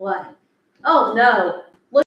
What? Oh no. Look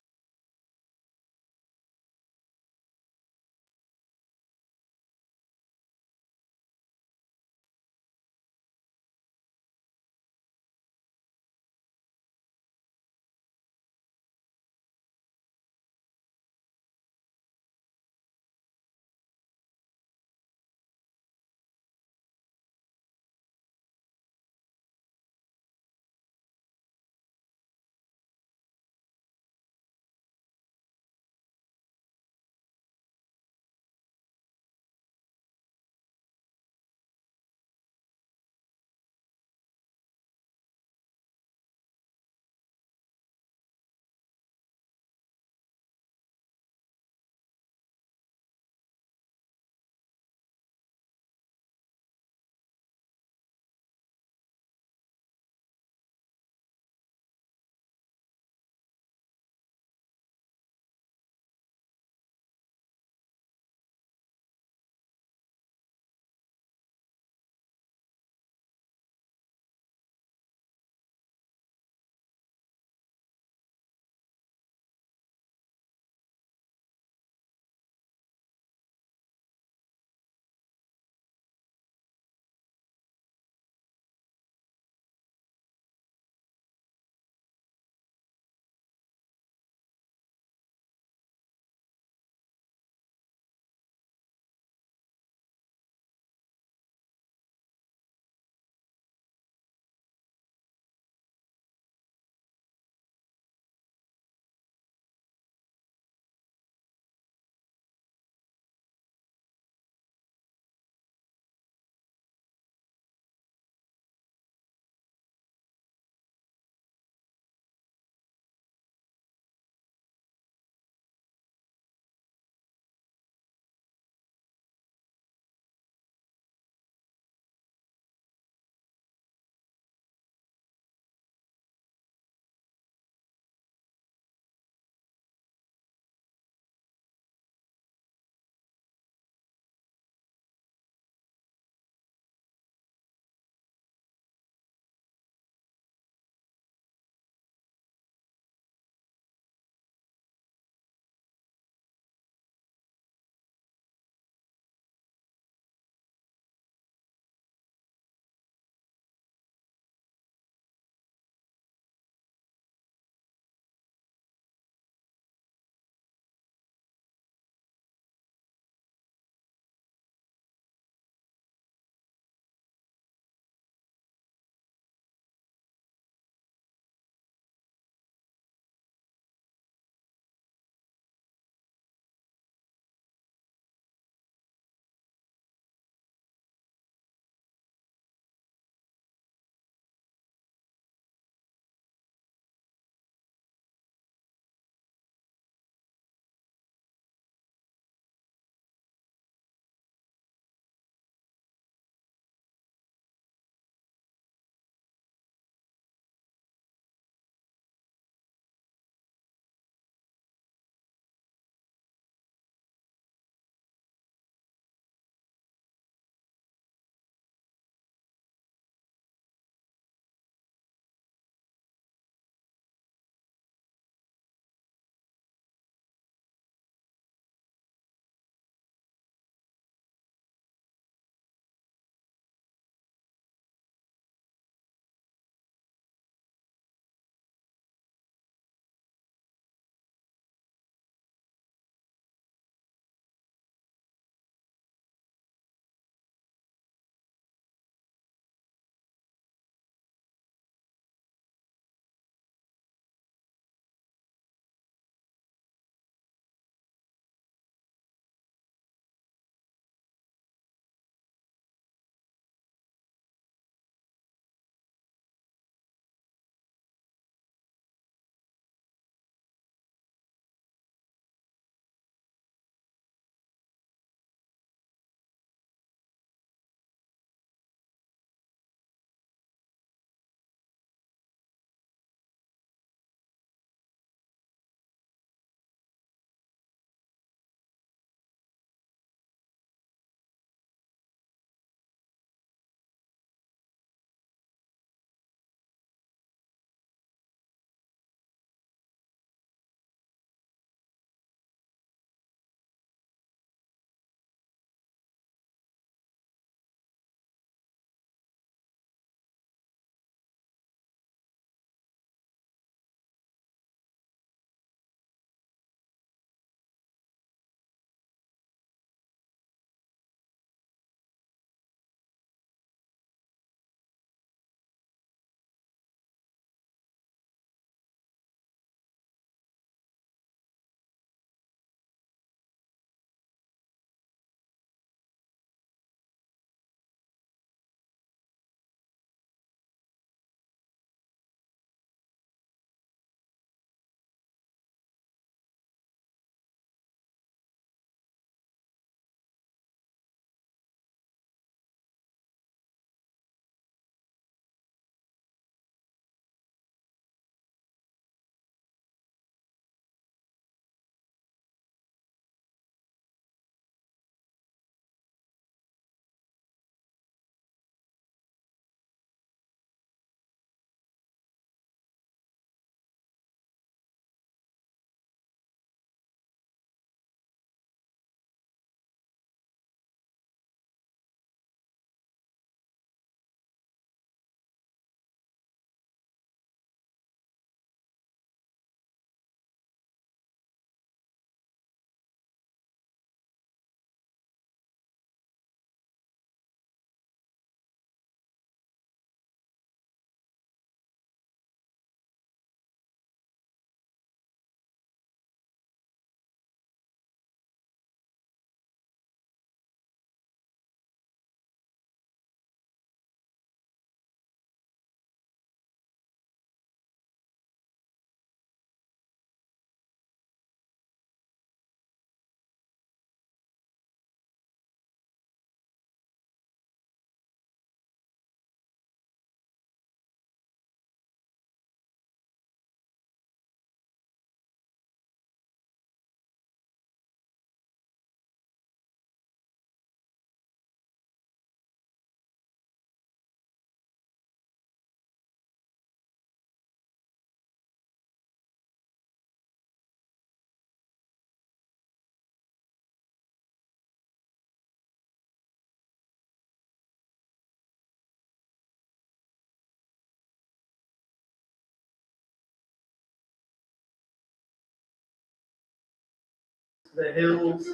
The hills.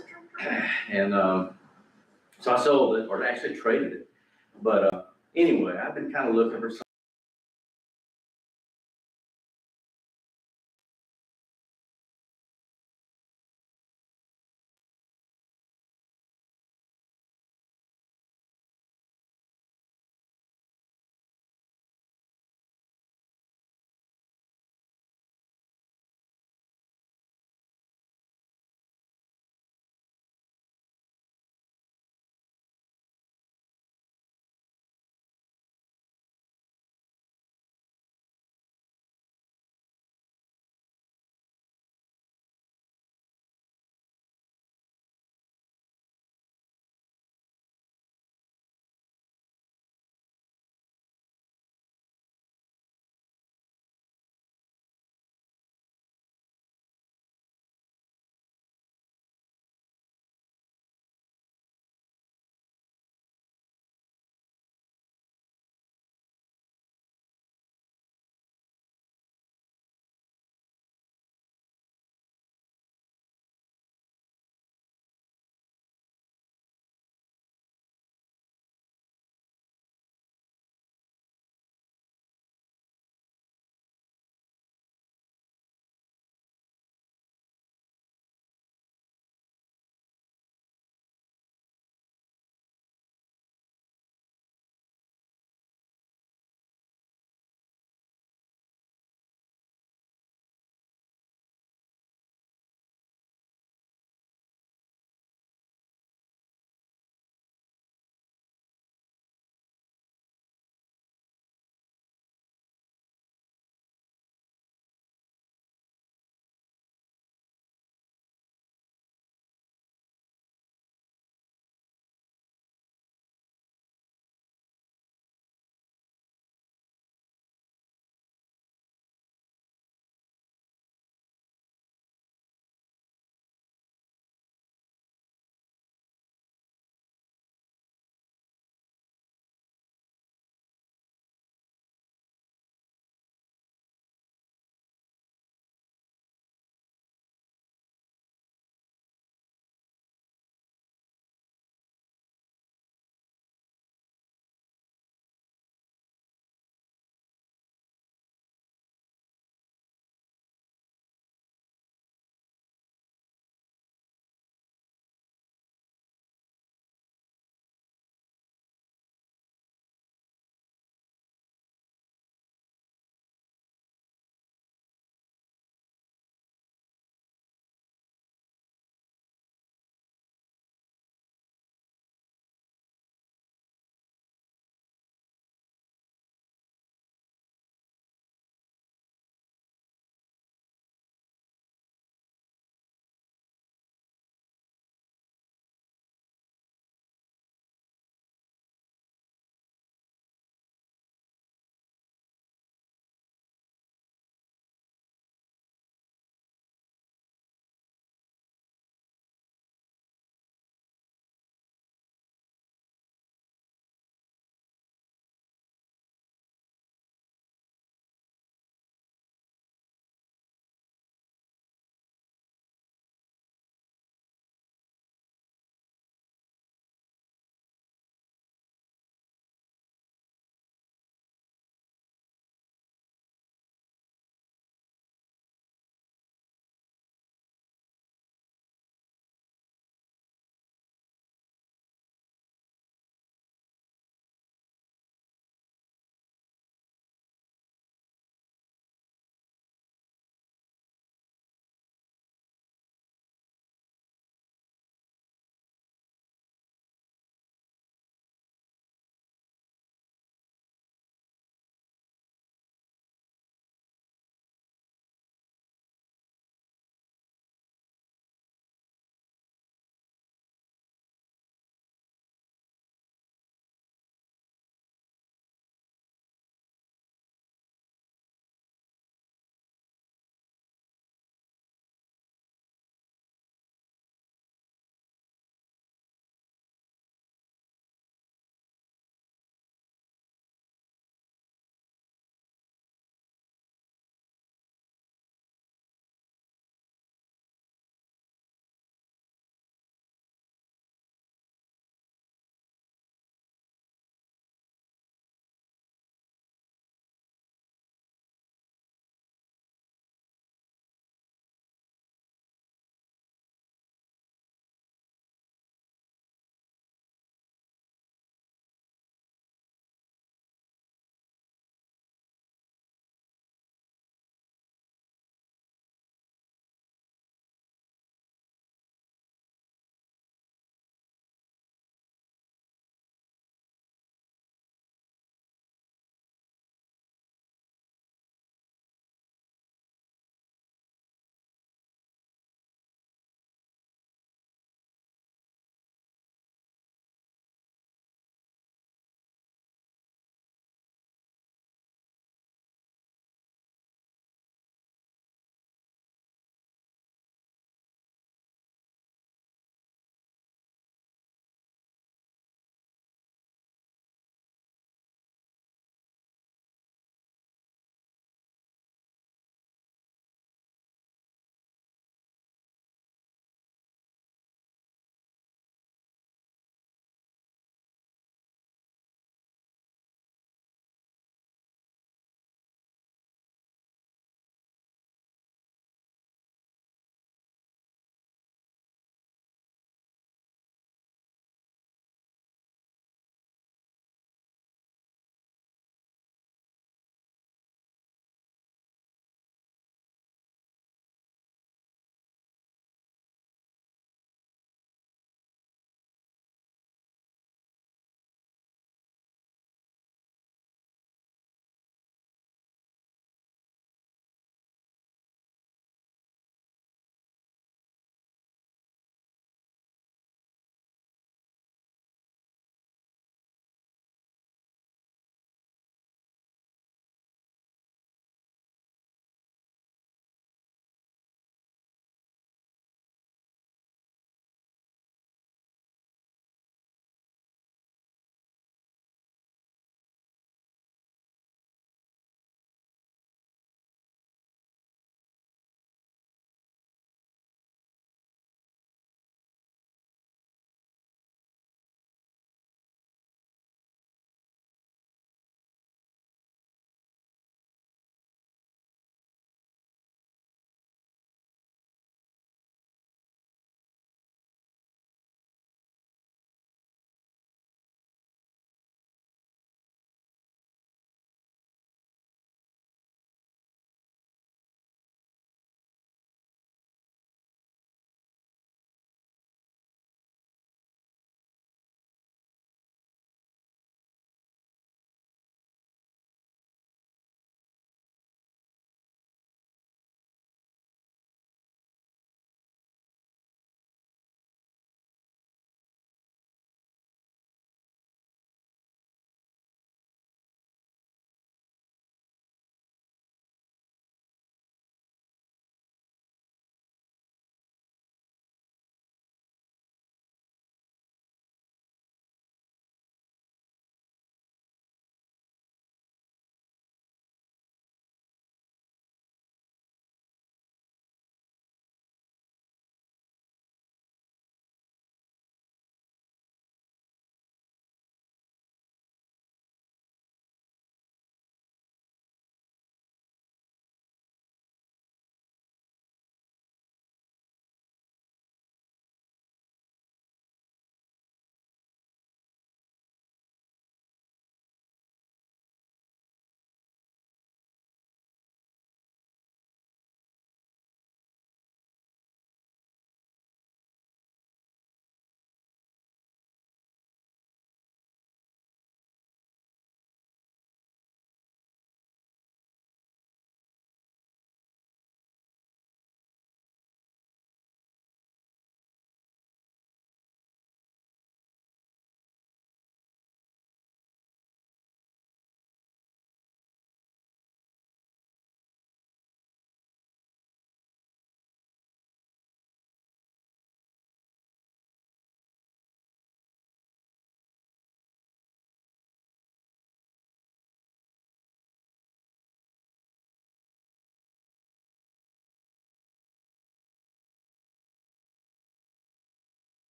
And, so I sold it, or actually traded it. But, anyway, I've been kind of looking for something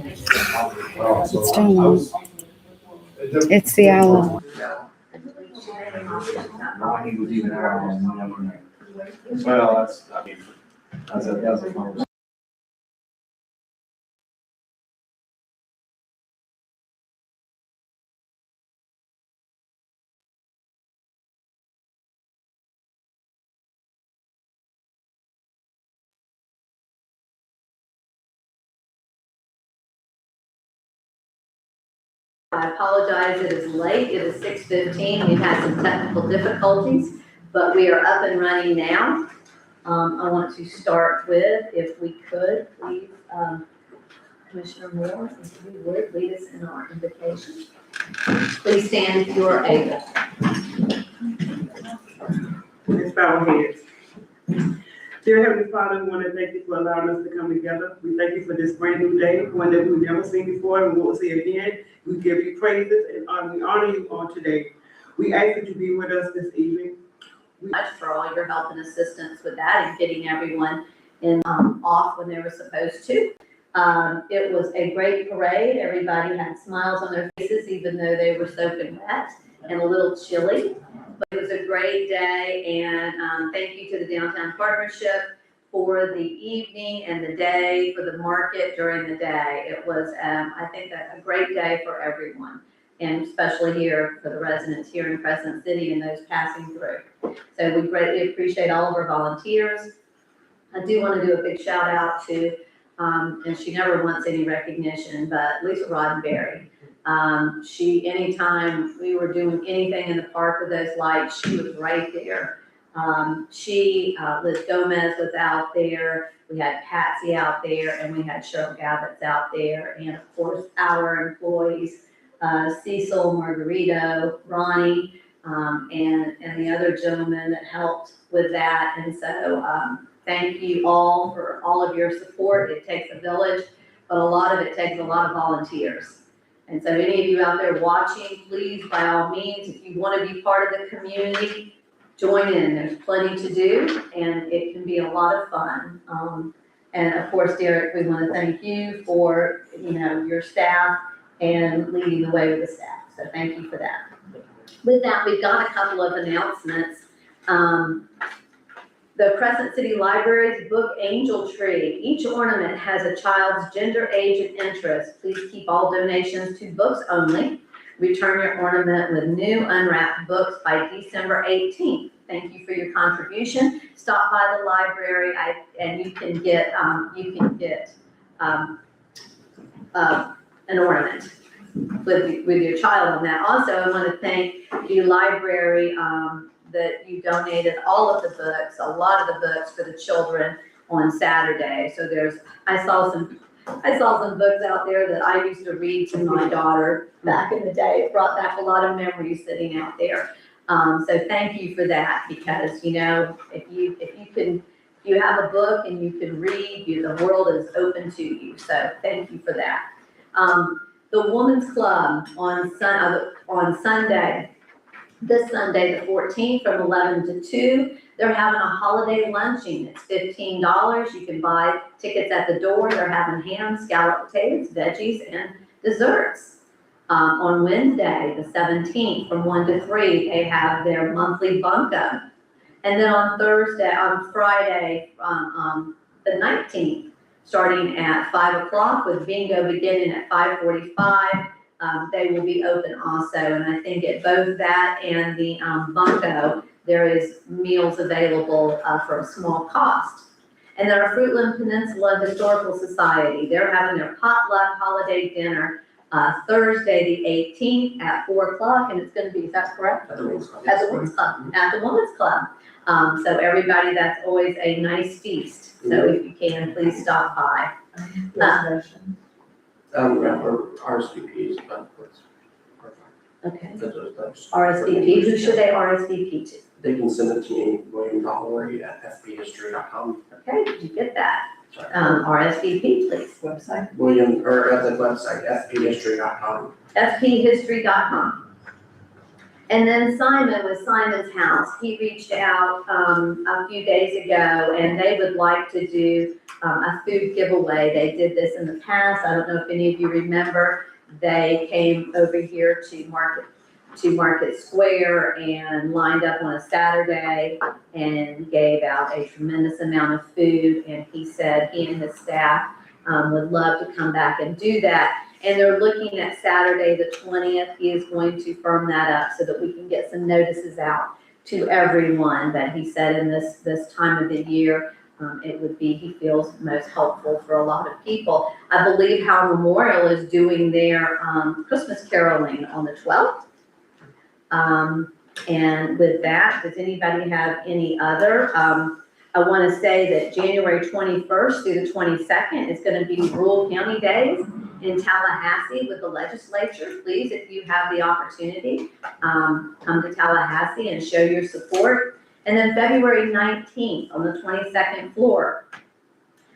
It's doing it. It's the owl. He was even out on, well, that's, I mean, that's a conversation. I apologize, it is late, it is 6:15, we've had some technical difficulties, but we are up and running now. I want to start with, if we could, please, Commissioner Moore, if you would, lead us in our invocation. Please stand if you are able. Let's bow our heads. Dear Heavenly Father, we want to thank you for allowing us to come together. We thank you for this brand new day, one that we've never seen before and won't see again. We give you praises and we honor you on today. We ask that you be with us this evening. Much for all your help and assistance with that and getting everyone in off when they were supposed to. It was a great parade. Everybody had smiles on their faces, even though they were soaking wet and a little chilly. But it was a great day, and thank you to the Downtown Partnership for the evening and the day, for the market during the day. It was, I think, a great day for everyone, and especially here for the residents here in Crescent City and those passing through. So we greatly appreciate all of our volunteers. I do want to do a big shout out to, and she never wants any recognition, but Lisa Roddenberry. Anytime we were doing anything in the park with those lights, she was right there. Liz Gomez was out there, we had Patsy out there, and we had Cheryl Gavitt's out there, and of course, our employees, Cecil, Margarito, Ronnie, and the other gentleman that helped with that. And so, thank you all for all of your support. It takes a village, but a lot of it takes a lot of volunteers. And so any of you out there watching, please, by all means, if you want to be part of the community, join in. There's plenty to do, and it can be a lot of fun. And of course, Derek, we want to thank you for, your staff and leading the way with the staff. So thank you for that. With that, we've got a couple of announcements. The Crescent City Library's Book Angel Tree. Each ornament has a child's gender, age, and interest. Please keep all donations to books only. Return your ornament with new unwrapped books by December 18th. Thank you for your contribution. Stop by the library and you can get an ornament with your child on that. Also, I want to thank the library that you donated all of the books, a lot of the books for the children on Saturday. So I saw some books out there that I used to read to my daughter back in the day. It brought back a lot of memories sitting out there. So thank you for that, because if you have a book and you can read, the world is open to you. So thank you for that. The Women's Club on Sunday. This Sunday, the 14th, from 11 to 2, they're having a holiday luncheon. It's $15. You can buy tickets at the door. They're having ham, scalloped potatoes, veggies, and desserts. On Wednesday, the 17th, from 1 to 3, they have their monthly bunko. And then on Friday, the 19th, starting at 5 o'clock with bingo beginning at 5:45. They will be open also, and I think at both that and the bunko, there is meals available for a small cost. And then our Fruitland Peninsula Historical Society, they're having their potluck holiday dinner Thursday the 18th at 4 o'clock, and it's going to be, is that correct? At the Women's Club. At the Women's Club. At the Women's Club. So everybody, that's always a nice feast. So if you can, please stop by. RSVPs, but Okay. those. RSVP, who should they RSVP to? They can send it to me, William Dollery at fphistory.com. Okay, did you get that? RSVP, please. Website. William, or at the website, fphistory.com. fphistory.com. And then Simon, with Simon's House, he reached out, a few days ago, and they would like to do, a food giveaway. They did this in the past. I don't know if any of you remember. They came over here to Market Square and lined up on a Saturday and gave out a tremendous amount of food. And he said he and his staff, would love to come back and do that. And they're looking at Saturday, the 20th. He is going to firm that up so that we can get some notices out to everyone. But he said in this time of the year, it would be, he feels, most helpful for a lot of people. I believe Howard Memorial is doing their Christmas caroling on the 12th. And with that, does anybody have any other? I want to say that January 21st through the 22nd is going to be Rural County Days in Tallahassee with the legislature. Please, if you have the opportunity, come to Tallahassee and show your support. And then February 19th on the 22nd floor,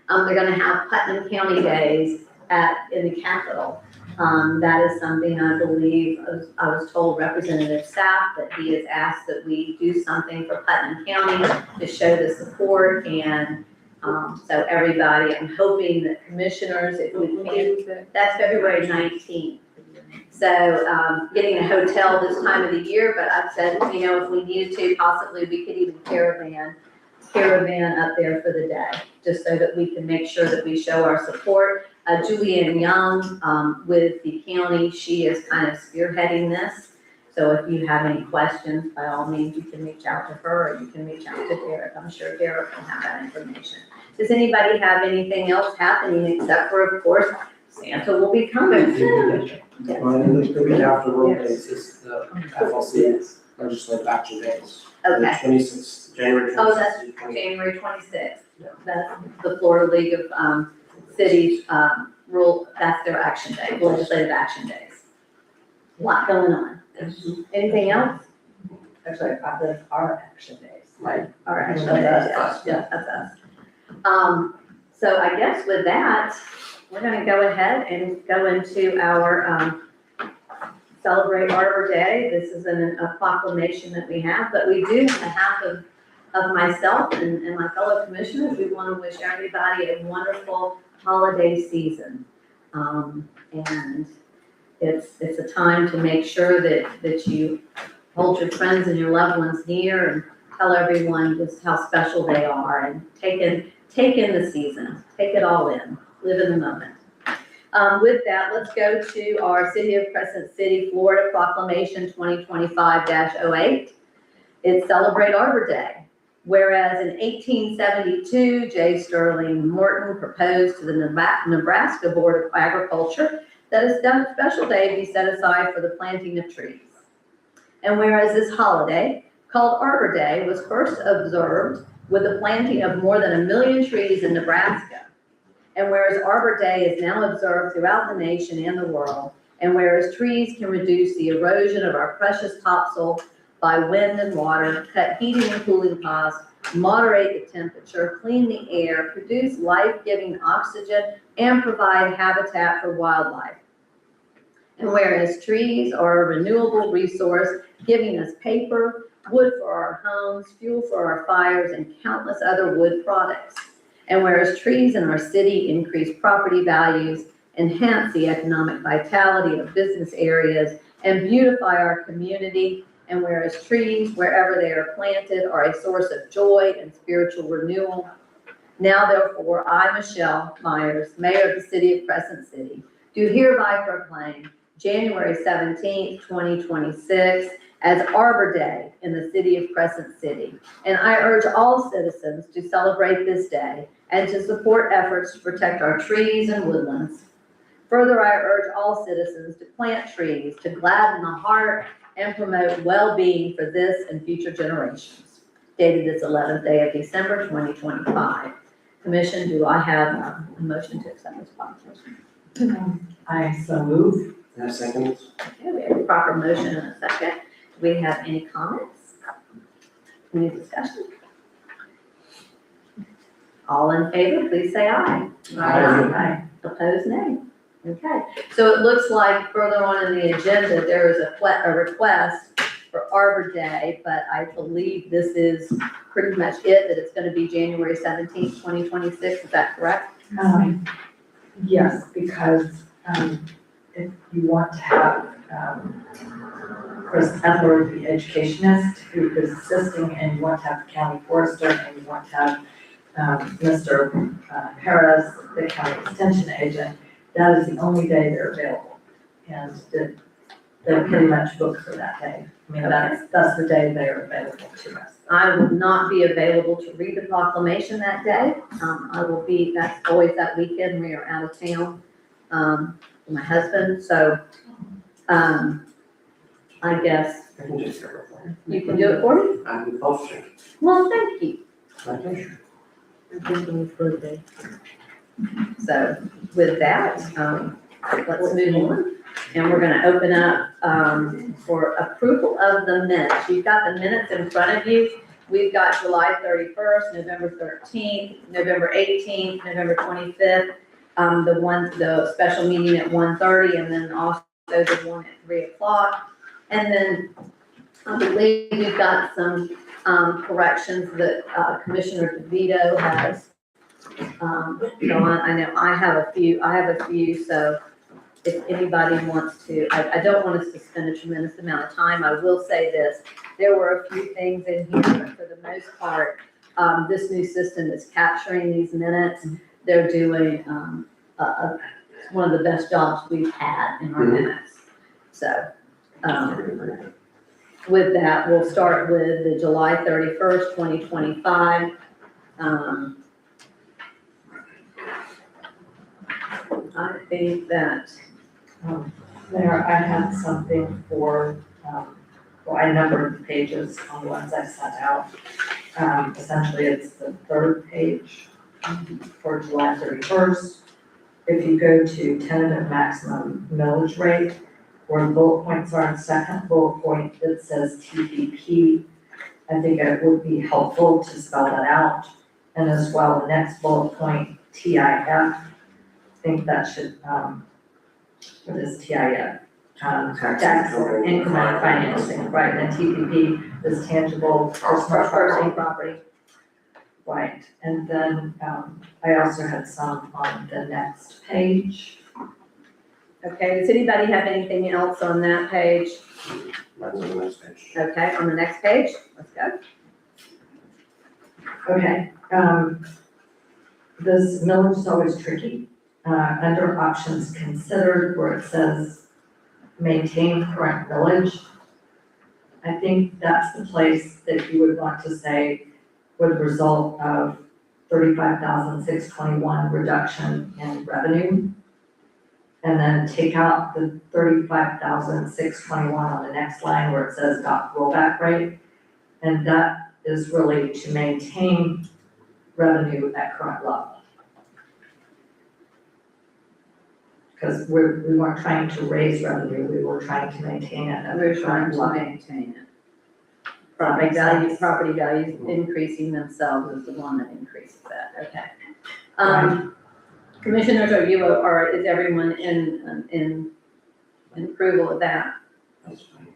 they're going to have Putnam County Days in the Capitol. That is something I believe, I was told Representative Sapp that he has asked that we do something for Putnam County to show the support. And so everybody, I'm hoping that commissioners, if we can, that's February 19th. So getting a hotel this time of the year, but I've said, you know, if we needed to, possibly we could even caravan up there for the day, just so that we can make sure that we show our support. Julianne Young with the county, she is kind of spearheading this. So if you have any questions, by all means, you can reach out to her or you can reach out to Derek. I'm sure Derek can have that information. Does anybody have anything else happening except for, of course, Santa will be coming soon? The week after World Days is the FLC Legislative Action Days. Okay. The 26th, January 26th. Oh, that's January 26th. That's the Florida League of Cities rule, that's their action day, legislative action days. A lot going on. Anything else? Actually, I think our action days. Right. All right, so that's us, yeah, that's us. So I guess with that, we're gonna go ahead and go into our, Celebrate Arbor Day. This is a proclamation that we have, but we do, on behalf of myself and my fellow commissioners, we want to wish everybody a wonderful holiday season. And it's a time to make sure that you hold your friends and your loved ones near and tell everyone just how special they are and take in the season, take it all in, live in the moment. With that, let's go to our City of Crescent City, Florida Proclamation 2025-08. It's Celebrate Arbor Day. Whereas in 1872, J. Sterling Morton proposed to the Nebraska Board of Agriculture that a special day be set aside for the planting of trees. And whereas this holiday, called Arbor Day, was first observed with the planting of more than 1 million trees in Nebraska. And whereas Arbor Day is now observed throughout the nation and the world, and whereas trees can reduce the erosion of our precious topsoil by wind and water, cut heating and cooling costs, moderate the temperature, clean the air, produce life-giving oxygen, and provide habitat for wildlife. And whereas trees are a renewable resource, giving us paper, wood for our homes, fuel for our fires, and countless other wood products. And whereas trees in our city increase property values, enhance the economic vitality of business areas, and beautify our community, and whereas trees, wherever they are planted, are a source of joy and spiritual renewal. Now therefore, I, Michelle Myers, Mayor of the City of Crescent City, do hereby proclaim January 17th, 2026 as Arbor Day in the City of Crescent City. And I urge all citizens to celebrate this day and to support efforts to protect our trees and woodlands. Further, I urge all citizens to plant trees to gladden the heart and promote well-being for this and future generations. Dated this 11th day of December, 2025. Commission, do I have a motion to accept this proclamation? I so move. And a second. Okay, we have a proper motion and a second. Do we have any comments? Any discussion? All in favor, please say aye. Aye. Opposed, nay. Okay, so it looks like further on in the agenda, there is a request for Arbor Day, but I believe this is pretty much it, that it's gonna be January 17th, 2026, is that correct? Yes, because, if you want to have, Chris Edward, the educationist, who is assisting, and you want to have the county forester, and you want to have, Mr. Harris, the county extension agent, that is the only day they're available. And they're pretty much booked for that day. I mean, that's the day they're available to us. I will not be available to read the proclamation that day. I will be, that's always that weekend, we are out of town, with my husband, so, I guess I can just go for it. you can do it for me? I'm both sick. Well, thank you. Okay. So with that, let's move on. And we're gonna open up, for approval of the minutes. You've got the minutes in front of you. We've got July 31st, November 13th, November 18th, November 25th, the special meeting at 1:30, and then also the one at 3 o'clock. And then I believe we've got some, corrections that, Commissioner DeVito has, gone. I know I have a few, so if anybody wants to, I don't want us to spend a tremendous amount of time. I will say this, there were a few things in here, but for the most part, this new system is capturing these minutes. They're doing, one of the best jobs we've had in our minutes. So, with that, we'll start with the July 31st, 2025. I think that, Mayor, I had something for, well, I numbered the pages on the ones I sent out. Essentially, it's the third page for July 31st. If you go to tentative maximum millage rate, where the bullet points are in the second bullet point, it says TPP. I think it would be helpful to spell that out. And as well, the next bullet point, TIF. I think that should, what is TIF? Tax increment financing, right, and TPP is tangible personal personal property. property. Right, and then, I also had some on the next page. Okay, does anybody have anything else on that page? Mine's on the next page. Okay, on the next page, let's go. Okay, this millage is always tricky. Under options considered, where it says maintain current millage, I think that's the place that you would want to say would result of 35,621 reduction in revenue. And then take out the 35,621 on the next line where it says dot rollback rate. And that is really to maintain revenue at current level. Because we weren't trying to raise revenue, we were trying to maintain it at We're the trying current to level. maintain it. Property values increasing themselves is the one that increases that, okay. Commissioners, is everyone in approval of that? That's fine.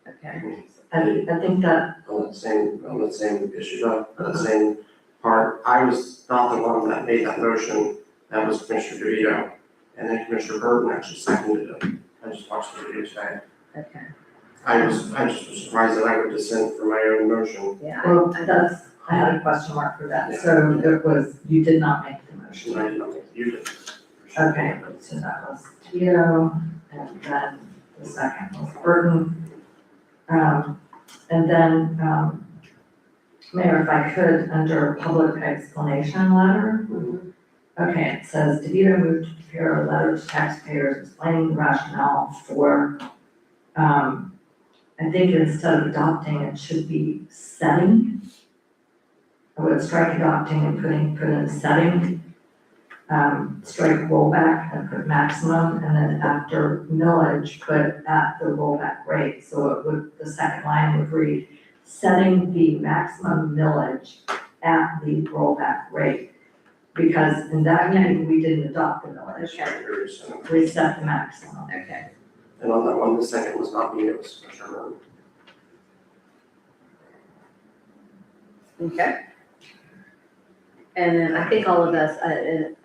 Okay, I think that, On that same issue, on that same part, I was not the one that made that motion, that was Commissioner DeVito. And then Commissioner Burton actually seconded it. I just watched the video today. okay, I just was surprised that I would dissent from my own motion. yeah. well, I had a question mark for that, so it was, you did not make the motion. I did not think you did. Okay, so that was Tito, and then the second was Burton. And then, Mayor, if I could, under public explanation letter. Okay, it says, DeVito moved to prepare a letter to taxpayers explaining the rationale for, I think instead of adopting, it should be setting. I would strike adopting and put in setting. Strike rollback and put maximum, and then after millage, put at the rollback rate. So it would, the second line would read, setting the maximum millage at the rollback rate. Because in that meeting, we didn't adopt the millage, we set the maximum. Okay, And on that one, the second was not me, it was Commissioner Burton. Okay. And then I think all of us,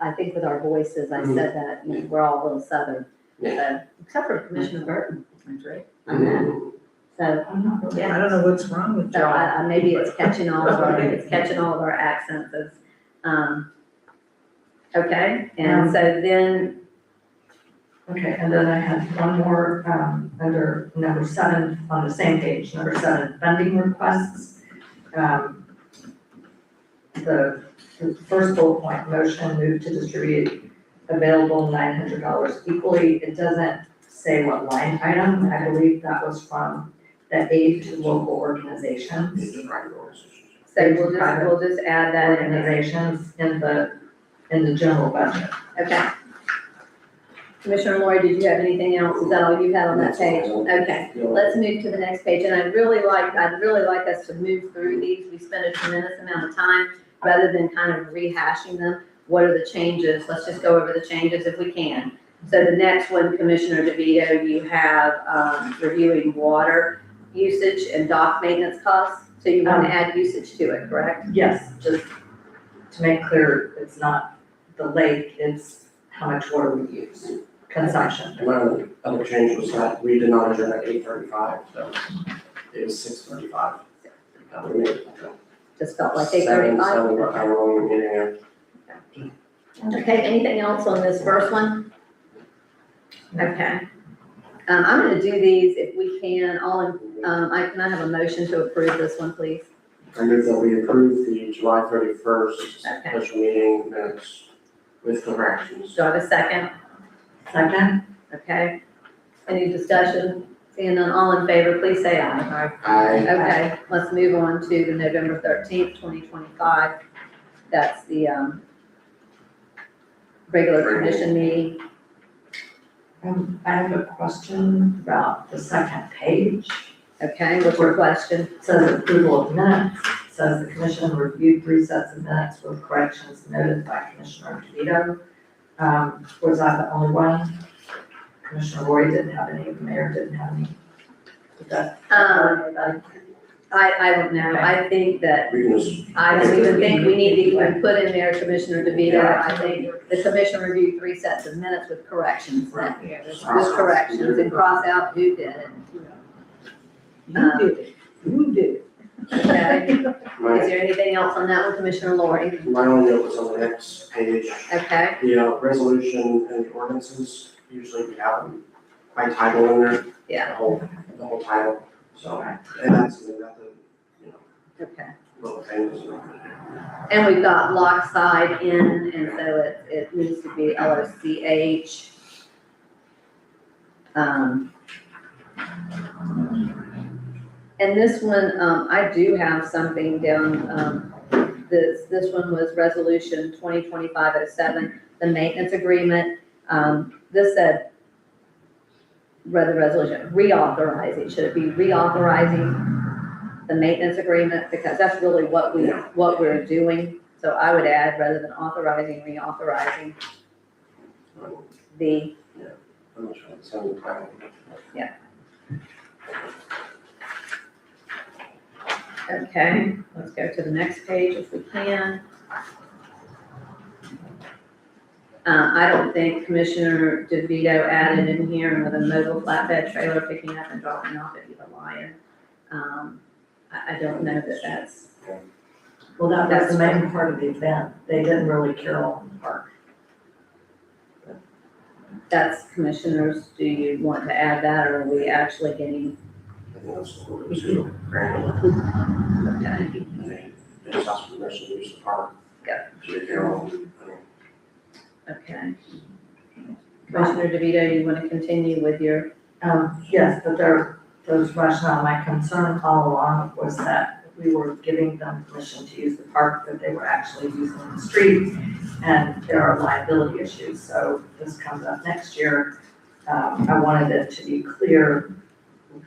I think with our voices, I said that, you know, we're all a little southern. So, except for Commissioner Burton. That's right. So, I'm not really. Yeah. I don't know what's wrong with so maybe it's catching all of our, accents as, okay, and so then, Okay, and then I had one more, under number 7, on the same page, number 7, funding requests. The first bullet point, motion move to distribute available $900 equally. It doesn't say what line item. I believe that was from the aid to local organizations. These are private organizations. so we'll just add that in there. Organizations in the general budget. Okay. Commissioner Lori, did you have anything else? Is that all you had on that page? Okay, let's move to the next page, and I'd really like us to move through these. We spent a tremendous amount of time, rather than kind of rehashing them. What are the changes? Let's just go over the changes if we can. So the next one, Commissioner DeVito, you have, reviewing water usage and dock maintenance costs. So you want to add usage to it, correct? Yes, just to make clear, it's not the lake, it's how much water we use, consumption. And my other change was that we did not adjourn at 8:35, so it was 6:35. We made it, Just felt like seven, 8:35. hour long meeting. Okay, anything else on this first one? Okay. I'm gonna do these if we can, can I have a motion to approve this one, please? I move that we approve the July 31st Okay. special meeting minutes with corrections. Do I have a second? Second? Okay. Any discussion? Seeing none, all in favor, please say aye. I, Okay, let's move on to the November 13th, 2025. That's the, regular commission meeting. I have a question about the second page. Okay, what's your question? It says approval of minutes, It says the commission reviewed 3 sets of minutes with corrections noted by Commissioner DeVito. Was I the only one? Commissioner Roy didn't have any, the mayor didn't have any. Did that? I don't know. I think that, we can just. I don't even think we need to even put in there Commissioner DeVito. I think the commission reviewed 3 sets of minutes with corrections. Right. With corrections and cross out who did it. You did it, you did it. Okay. Is My, there anything else on that one, Commissioner Lori? my only note was on the next page. Okay, The resolution and the ordinances, usually we have them by title in there. Yeah. The whole title, so, and that's, the okay. little things. And we've got lock side in, and so it needs to be LOCH. And this one, I do have something down, this one was resolution 2025-07, the maintenance agreement. This said, rather resolution, reauthorizing, should it be reauthorizing the maintenance agreement? Because that's really what we're doing. So I would add, rather than authorizing, reauthorizing the, I'm not sure, it's on the title. okay, let's go to the next page if we can. I don't think Commissioner DeVito added in here with a mobile flatbed trailer picking up and dropping off at Eva Lion. I don't know that that's, Well, that was the main part of the event. They didn't really care on the park. that's commissioners, do you want to add that, or are we actually getting, I think that's what it was too. Granular. okay? I think they just asked permission to use the park. Yeah. Should they care on, Okay. Commissioner DeVito, you want to continue with your, Yes, but there's rationale. My concern all along was that we were giving them permission to use the park, that they were actually using the street, and there are liability issues. So this comes up next year. I wanted it to be clear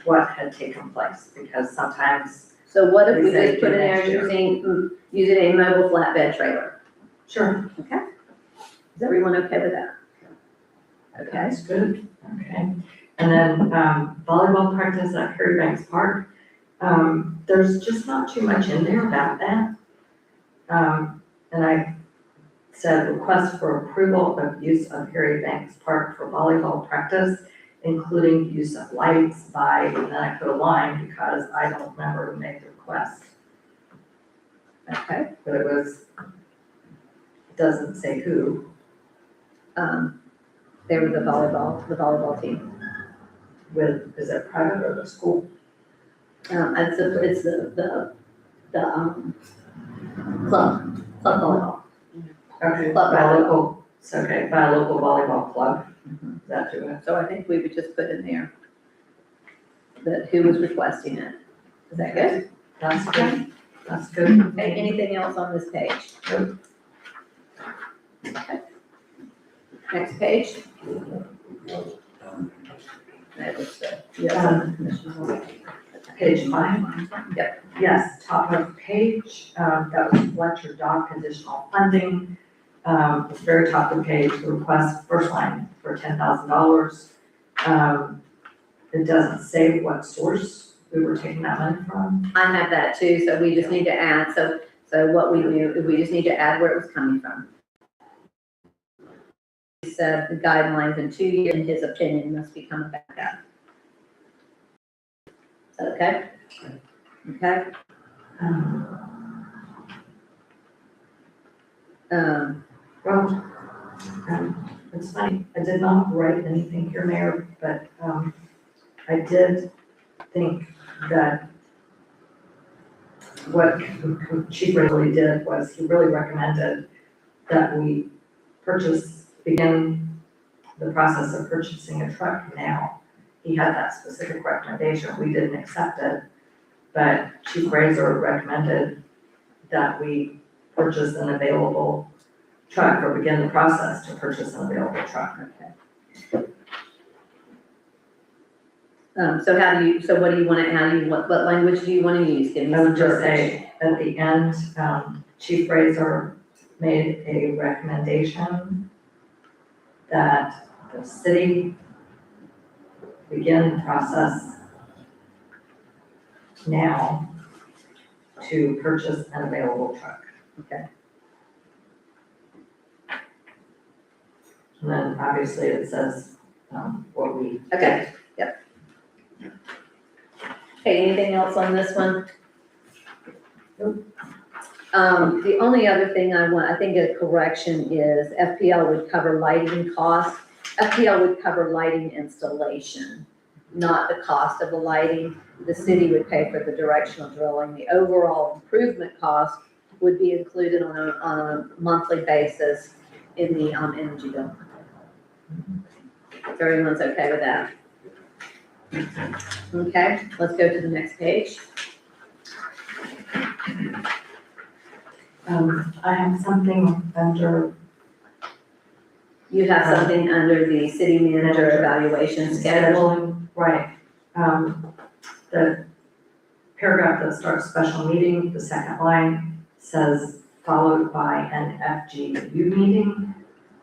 what had taken place, because sometimes. so what if we They just put in there next year. using a mobile flatbed trailer? Sure. Is everyone okay with that? Okay, That's good, okay. And then volleyball practice at Perry Banks Park. There's just not too much in there about that. And I said, request for approval of use of Harry Banks Park for volleyball practice, including use of lights by, and then I put a line because I don't remember who made the request. Okay, But it was, it doesn't say who. they were the volleyball team. With, is it private or the school? It's club volleyball. Okay, Club by a volleyball. local, it's okay, by a local volleyball club. Is that to it? So I think we would just put in there that who was requesting it. Is that good? That's good. That's good. Okay, anything else on this page? Okay. Next page. That was the, Page 5. Yep. Yes, top of page, that was Fletcher Dock additional funding. Very top of the page, the request, first line for $10,000. It doesn't say what source we were taking that money from. I have that too, so we just need to add, so what we do, is we just need to add where it was coming from. He said the guidelines in 2 years, in his opinion, must be coming back up. Is that okay? Okay, Well, it's funny, I did not write anything here, Mayor, but, I did think that what Chief really did was he really recommended that we begin the process of purchasing a truck now. He had that specific recommendation, we didn't accept it, but Chief Razor recommended that we purchase an available truck or begin the process to purchase an available truck. okay. So how do you, so what do you want to add, what language do you want to use? Give me I some would just verbiage. say, at the end, Chief Razor made a recommendation that the city begin the process now to purchase an available truck. Okay. And then obviously it says, what we. Okay, yep. Okay, anything else on this one? The only other thing I think a correction is FPL would cover lighting costs. FPL would cover lighting installation, not the cost of the lighting. The city would pay for the directional drilling. The overall improvement cost would be included on a monthly basis in the energy bill. If everyone's okay with that. Okay, let's go to the next page. I have something under You have something under the city manager evaluation schedule. scheduling, right. The paragraph that starts special meeting, the second line says followed by an FGU meeting.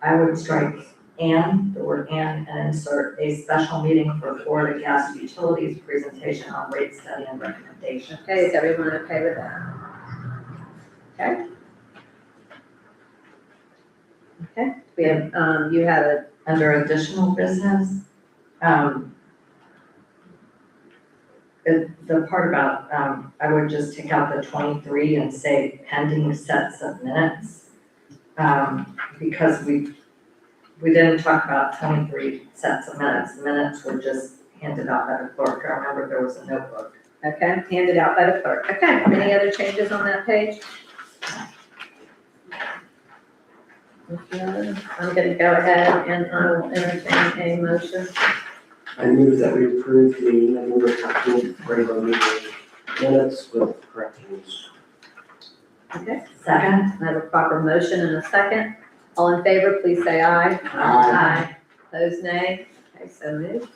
I would strike the word and insert a special meeting for Florida Gas Utilities presentation on rate study and recommendation. Okay, is everyone okay with that? Okay. Okay, we have, you have a, Under additional business, the part about, I would just take out the 23 and say pending sets of minutes. Because we didn't talk about 23 sets of minutes. The minutes were just handed out by the clerk. I remember there was a notebook. okay, handed out by the clerk. Okay, any other changes on that page? I'm gonna go ahead and I will entertain a motion. I move that we approve the November 13th regular meeting minutes with corrections. Okay, Second, I have a proper motion and a second. All in favor, please say aye. Aye. Opposed, nay. Okay, so moved.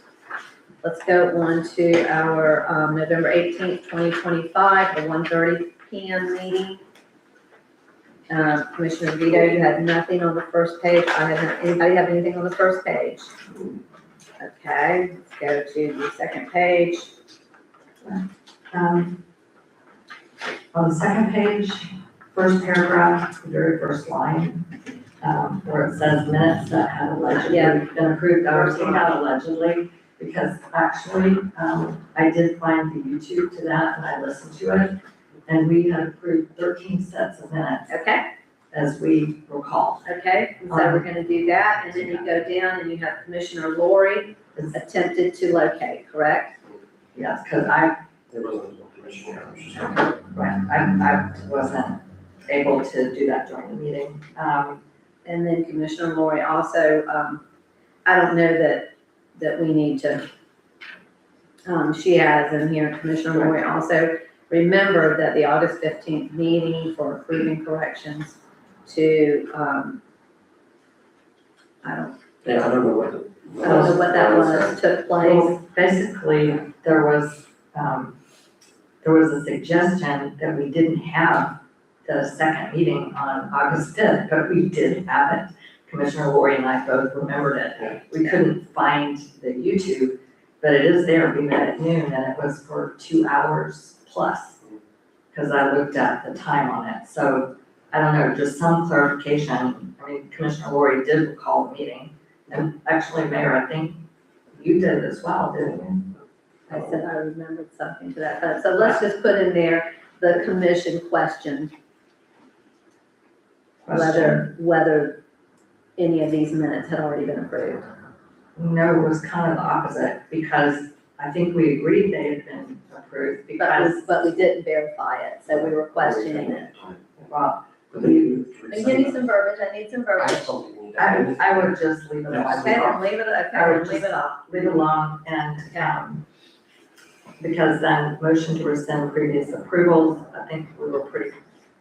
Let's go on to our November 18th, 2025, the 1:30 p.m. meeting. Commissioner Vito, you had nothing on the first page. Anybody have anything on the first page? Okay, let's go to the second page. on the second page, first paragraph, the very first line, where it says minutes that had allegedly Yeah. been approved, I was taking out allegedly, because actually, I did find the YouTube to that and I listened to it, and we had approved 13 sets of minutes, Okay, as we recall. okay, and so we're gonna do that, and then you go down and you have Commissioner Lori attempted to locate, correct? Yes, because I There wasn't a commission here, it was just. Right, I wasn't able to do that during the meeting. And then Commissioner Lori also, I don't know that we need to, she has in here, Commissioner Lori also remember that the August 15th meeting for approving corrections to, I don't know what the. I don't know what that was, took place. Well, basically, there was a suggestion that we didn't have the second meeting on August 5th, but we did have it. Commissioner Lori and I both remembered Yeah. it. We couldn't find the YouTube, but it is there, we met at noon, and it was for 2 hours plus. Because I looked at the time on it, so I don't know, just some clarification. I mean, Commissioner Lori did recall the meeting, and actually, Mayor, I think you did as well, didn't you? I said I remembered something to that effect. So let's just put in there the commission question, whether any of these minutes had already been approved. No, it was kind of the opposite, because I think we agreed they had been approved, because, But we didn't verify it, so we were questioning it. well, But then you moved to And give me some verbiage, I need some I have verbiage. something you need to add. I would just leave it alone. Okay, then leave it, okay, then leave it off. Leave it alone, and, because then motion to rescind previous approvals, I think we were pretty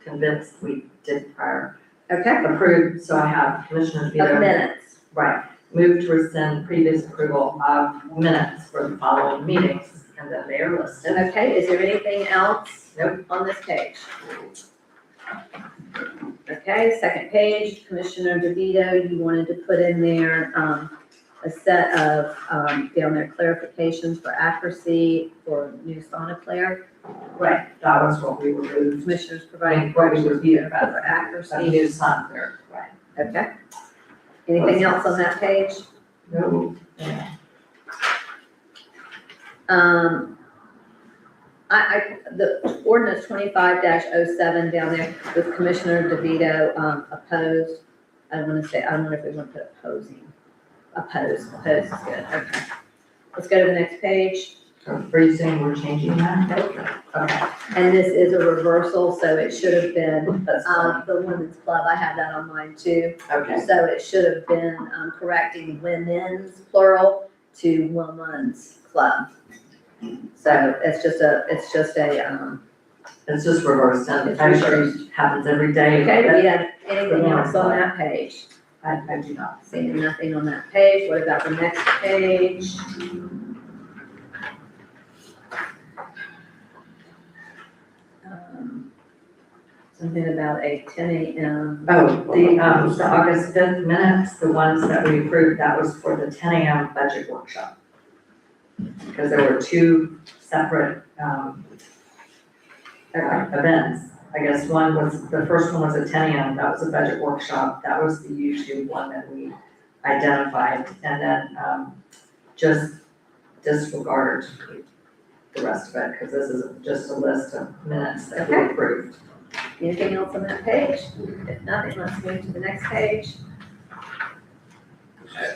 convinced we did prior Okay, approved, so I have Commissioner of Vito. minutes. Right, move to rescind previous approval of minutes for the following meetings, and then they are listed. Okay, is there anything else? Nope. On this page? Okay, second page, Commissioner DeVito, you wanted to put in there, a set of, down there clarifications for accuracy for new Sonicare. Right, that was what we removed. Commissioners providing What we corrections reviewed for about the accuracy. new sun there, right? Okay. Anything else on that page? No, yeah. The ordinance 25-07 down there with Commissioner DeVito, opposed. I don't know if we want to put opposed is good, okay. Let's go to the next page. Are you saying we're changing that? Nope. Okay. And this is a reversal, so it should have been, That's fine. the women's club, I have that on mine too. Okay, So it should have been, correcting women's plural to woman's club. So it's just a, it's just reversed, and It's I'm sure reversed. it happens every day. okay, do we have anything else on that page? I do not. Seeing nothing on that page, what about the next page? Something about a 10 a.m. Oh, the August 5th minutes, the ones that we approved, that was for the 10 a.m. budget workshop. Because there were two separate, events. I guess the first one was at 10 a.m., that was a budget workshop, that was the YouTube one that we identified, and then, just disregarded the rest of it, because this is just a list of minutes that we Okay. approved. Anything else on that page? If nothing, let's move to the next page.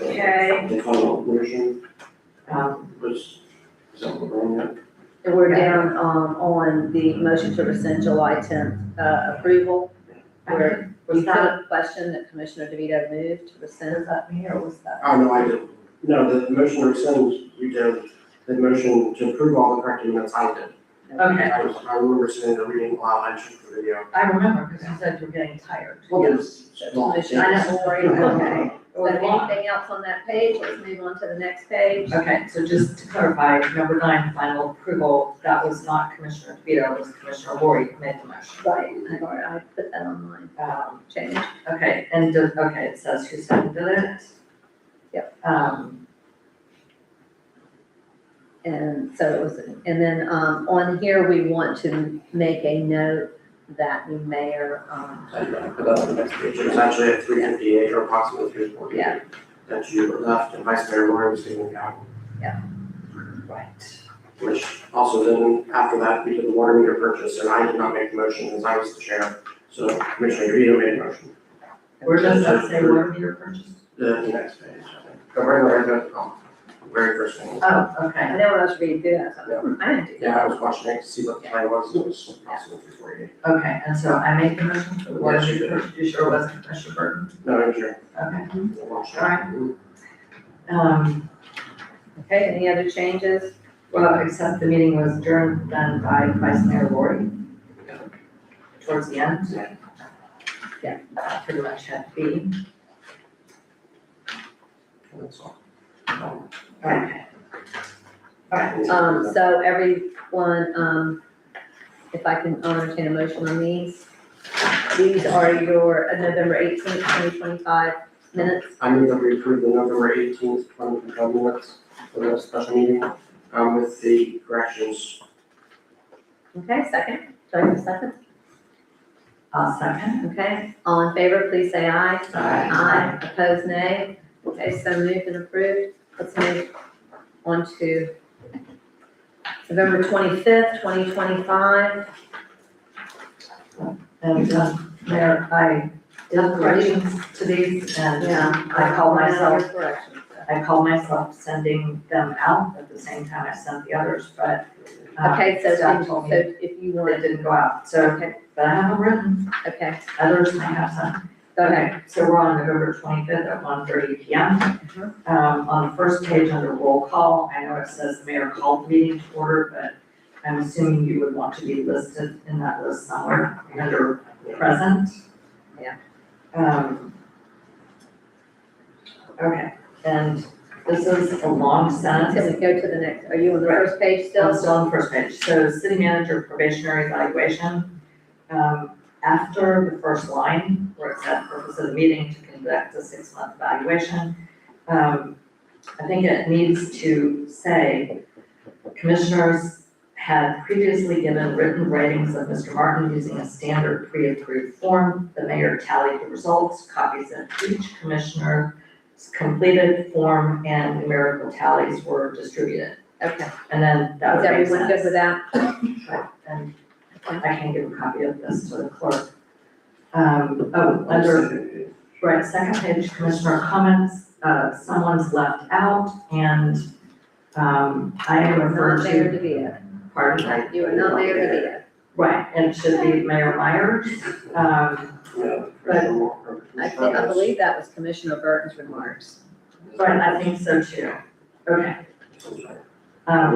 Okay, The final motion Was is that what we're on yet? and we're down, on the motion to rescind July 10th, approval. Where we Was put that, a question that Commissioner DeVito moved to rescind. was that me or was that? Oh, no, I didn't. No, the motion to rescind, you did. The motion to approve all the corrected minutes, I did. Okay, I remember sitting there reading aloud, I took the video. I remember, because you said you were getting tired. Well, it was So long. Commissioner Lori, okay. It was So long. anything else on that page? Let's move on to the next page. Okay, so just to clarify, number 9, final approval, that was not Commissioner DeVito, it was Commissioner Lori who made the motion. Right, I put that on my change. Okay, and, okay, it says who seconded it? Yep. And so it was, and then, on here, we want to make a note that new mayor, I put that on the next page. It was actually at 3:58 or approximately 3:48. Yeah. That you left and Vice Mayor Moore was taking out. right. Which also then, after that, we did the water meter purchase, and I did not make the motion as I was the chair. So Commissioner DeVito made a motion. Where does that say water meter purchase? The next page, I think. Go right there, very first thing. Oh, I okay. know what I was reading through that, so I didn't do that. Yeah, I was watching it to see what the time was, it was approximately 3:48. Okay, and so I made the motion for the water Yes, you meter did. purchase. You sure it wasn't Commissioner Burton? No, I'm sure. Okay. Alright. Okay, any other changes? Well, except the meeting was adjourned then by Vice Mayor Lori towards the end. Yeah. Pretty much had to be. That's all. Okay. Alright, So everyone, if I can entertain a motion on these. These are your November 18th, 2025 minutes. I move that we approve the November 18th, 2025 minutes for the special meeting, with the corrections. Okay, second. Do I have a second? I'll second. Okay, all in favor, please say aye. Aye. Opposed, nay. Okay, so moved and approved. Let's move on to November 25th, 2025. And, Mayor, I did corrections to these and I call myself, Corrections. I call myself sending them out at the same time I sent the others, but Okay, so staff told me if you they want, didn't go out, so, okay, but I have them written, okay, others may have some. go ahead. Okay, so we're on November 25th at 1:30 PM. On the first page under roll call, I know it says the mayor called the meeting to order, but I'm assuming you would want to be listed in that list somewhere under present. Yeah. Okay, and this is a long Can sentence. we go to the next, are you on the Right. first page Still, still? on the first page. So city manager probationary evaluation. After the first line, where it said purpose of the meeting to conduct a 6-month evaluation, I think it needs to say, commissioners had previously given written ratings of Mr. Martin using a standard pre-approved form. The mayor tallied the results, copies of each commissioner's completed form and numerical tallies were distributed. Okay, And then that is would make everyone good sense. with that? Right, and I can give a copy of this to the clerk. Under, right, second page, commissioner comments, someone's left out, and, I am Not referred Mayor to, DeVito. pardon, You are not Mayor DeVito. right, and it should be Mayor Myers. I believe that was Commissioner Burton's remarks. But I think so too. Okay, So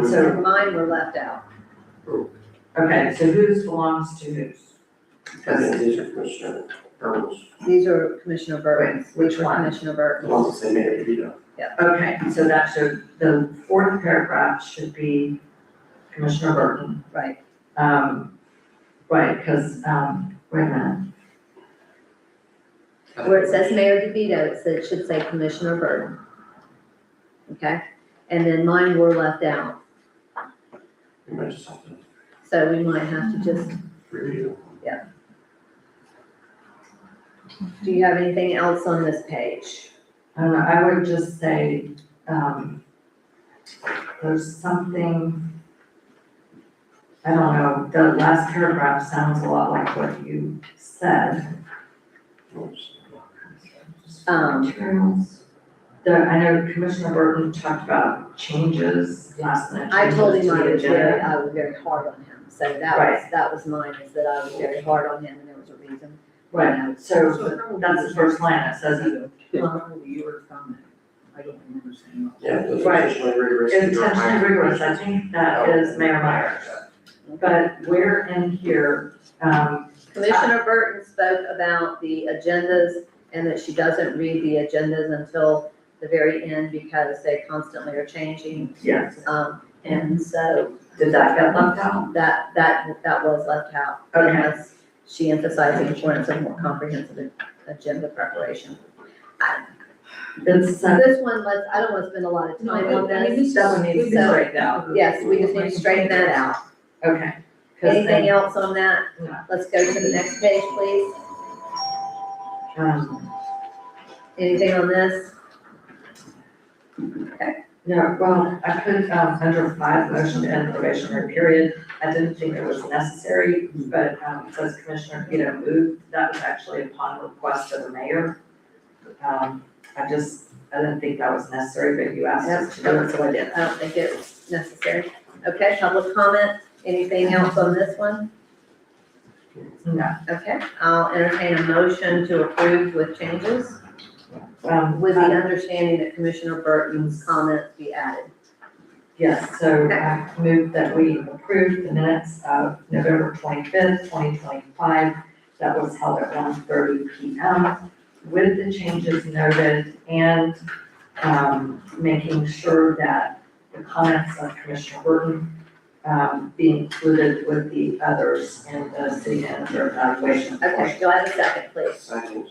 so, mine were left out. okay, so whose belongs to whose? I think these are Commissioner Burns, These are Commissioner Burton's. Which These were one? Commissioner the Burton's. ones that say Mayor DeVito. Okay, so that should, the fourth paragraph should be Commissioner Burton. Right. Right, because, wait a minute. Where it says Mayor DeVito, it should say Commissioner Burton. Okay? And then mine were left out. We might just have to So we might have to just, review. do you have anything else on this page? I don't know, I would just say, there's something, I don't know, the last paragraph sounds a lot like what you said. Materials. I know Commissioner Burton talked about changes, last minute I told changes him to the agenda. I was very hard on him. So that was mine, is that I was very hard on him and there was a reason. Right, so that's the first line, it says, Your comment, I don't remember saying. Yeah, those Right. are intentionally rigorous. intentionally rigorous, I think that is Mayor Myers. But where in here, Commissioner Burton spoke about the agendas and that she doesn't read the agendas until the very end because they constantly are changing. yes, And so did that get left out? that was left out. Okay. Unless she emphasized the importance of more comprehensive agenda preparation. It's, This one, I don't want to spend a lot of time on this. that one needs to be So- straightened out. Yes, we just need to straighten that out. Okay, Anything else on that? No. Let's go to the next page, please. Anything on this? No, well, I put, under 5, motion to end probationary period. I didn't think it was necessary, but, it says Commissioner Vito moved. That was actually upon request of the mayor. I didn't think that was necessary, but you asked us to do it, so I did. I don't think it was necessary. Okay, public comment, anything else on this one? No. Okay, I'll entertain a motion to approve with changes, with the understanding that Commissioner Burton's comments be added. Yes, so I move that we approve the minutes of November 25th, 2025, that was held at 1:30 PM, with the changes noted and making sure that the comments of Commissioner Burton be included with the others in the city manager evaluation. Okay, do I have a second, please? Second.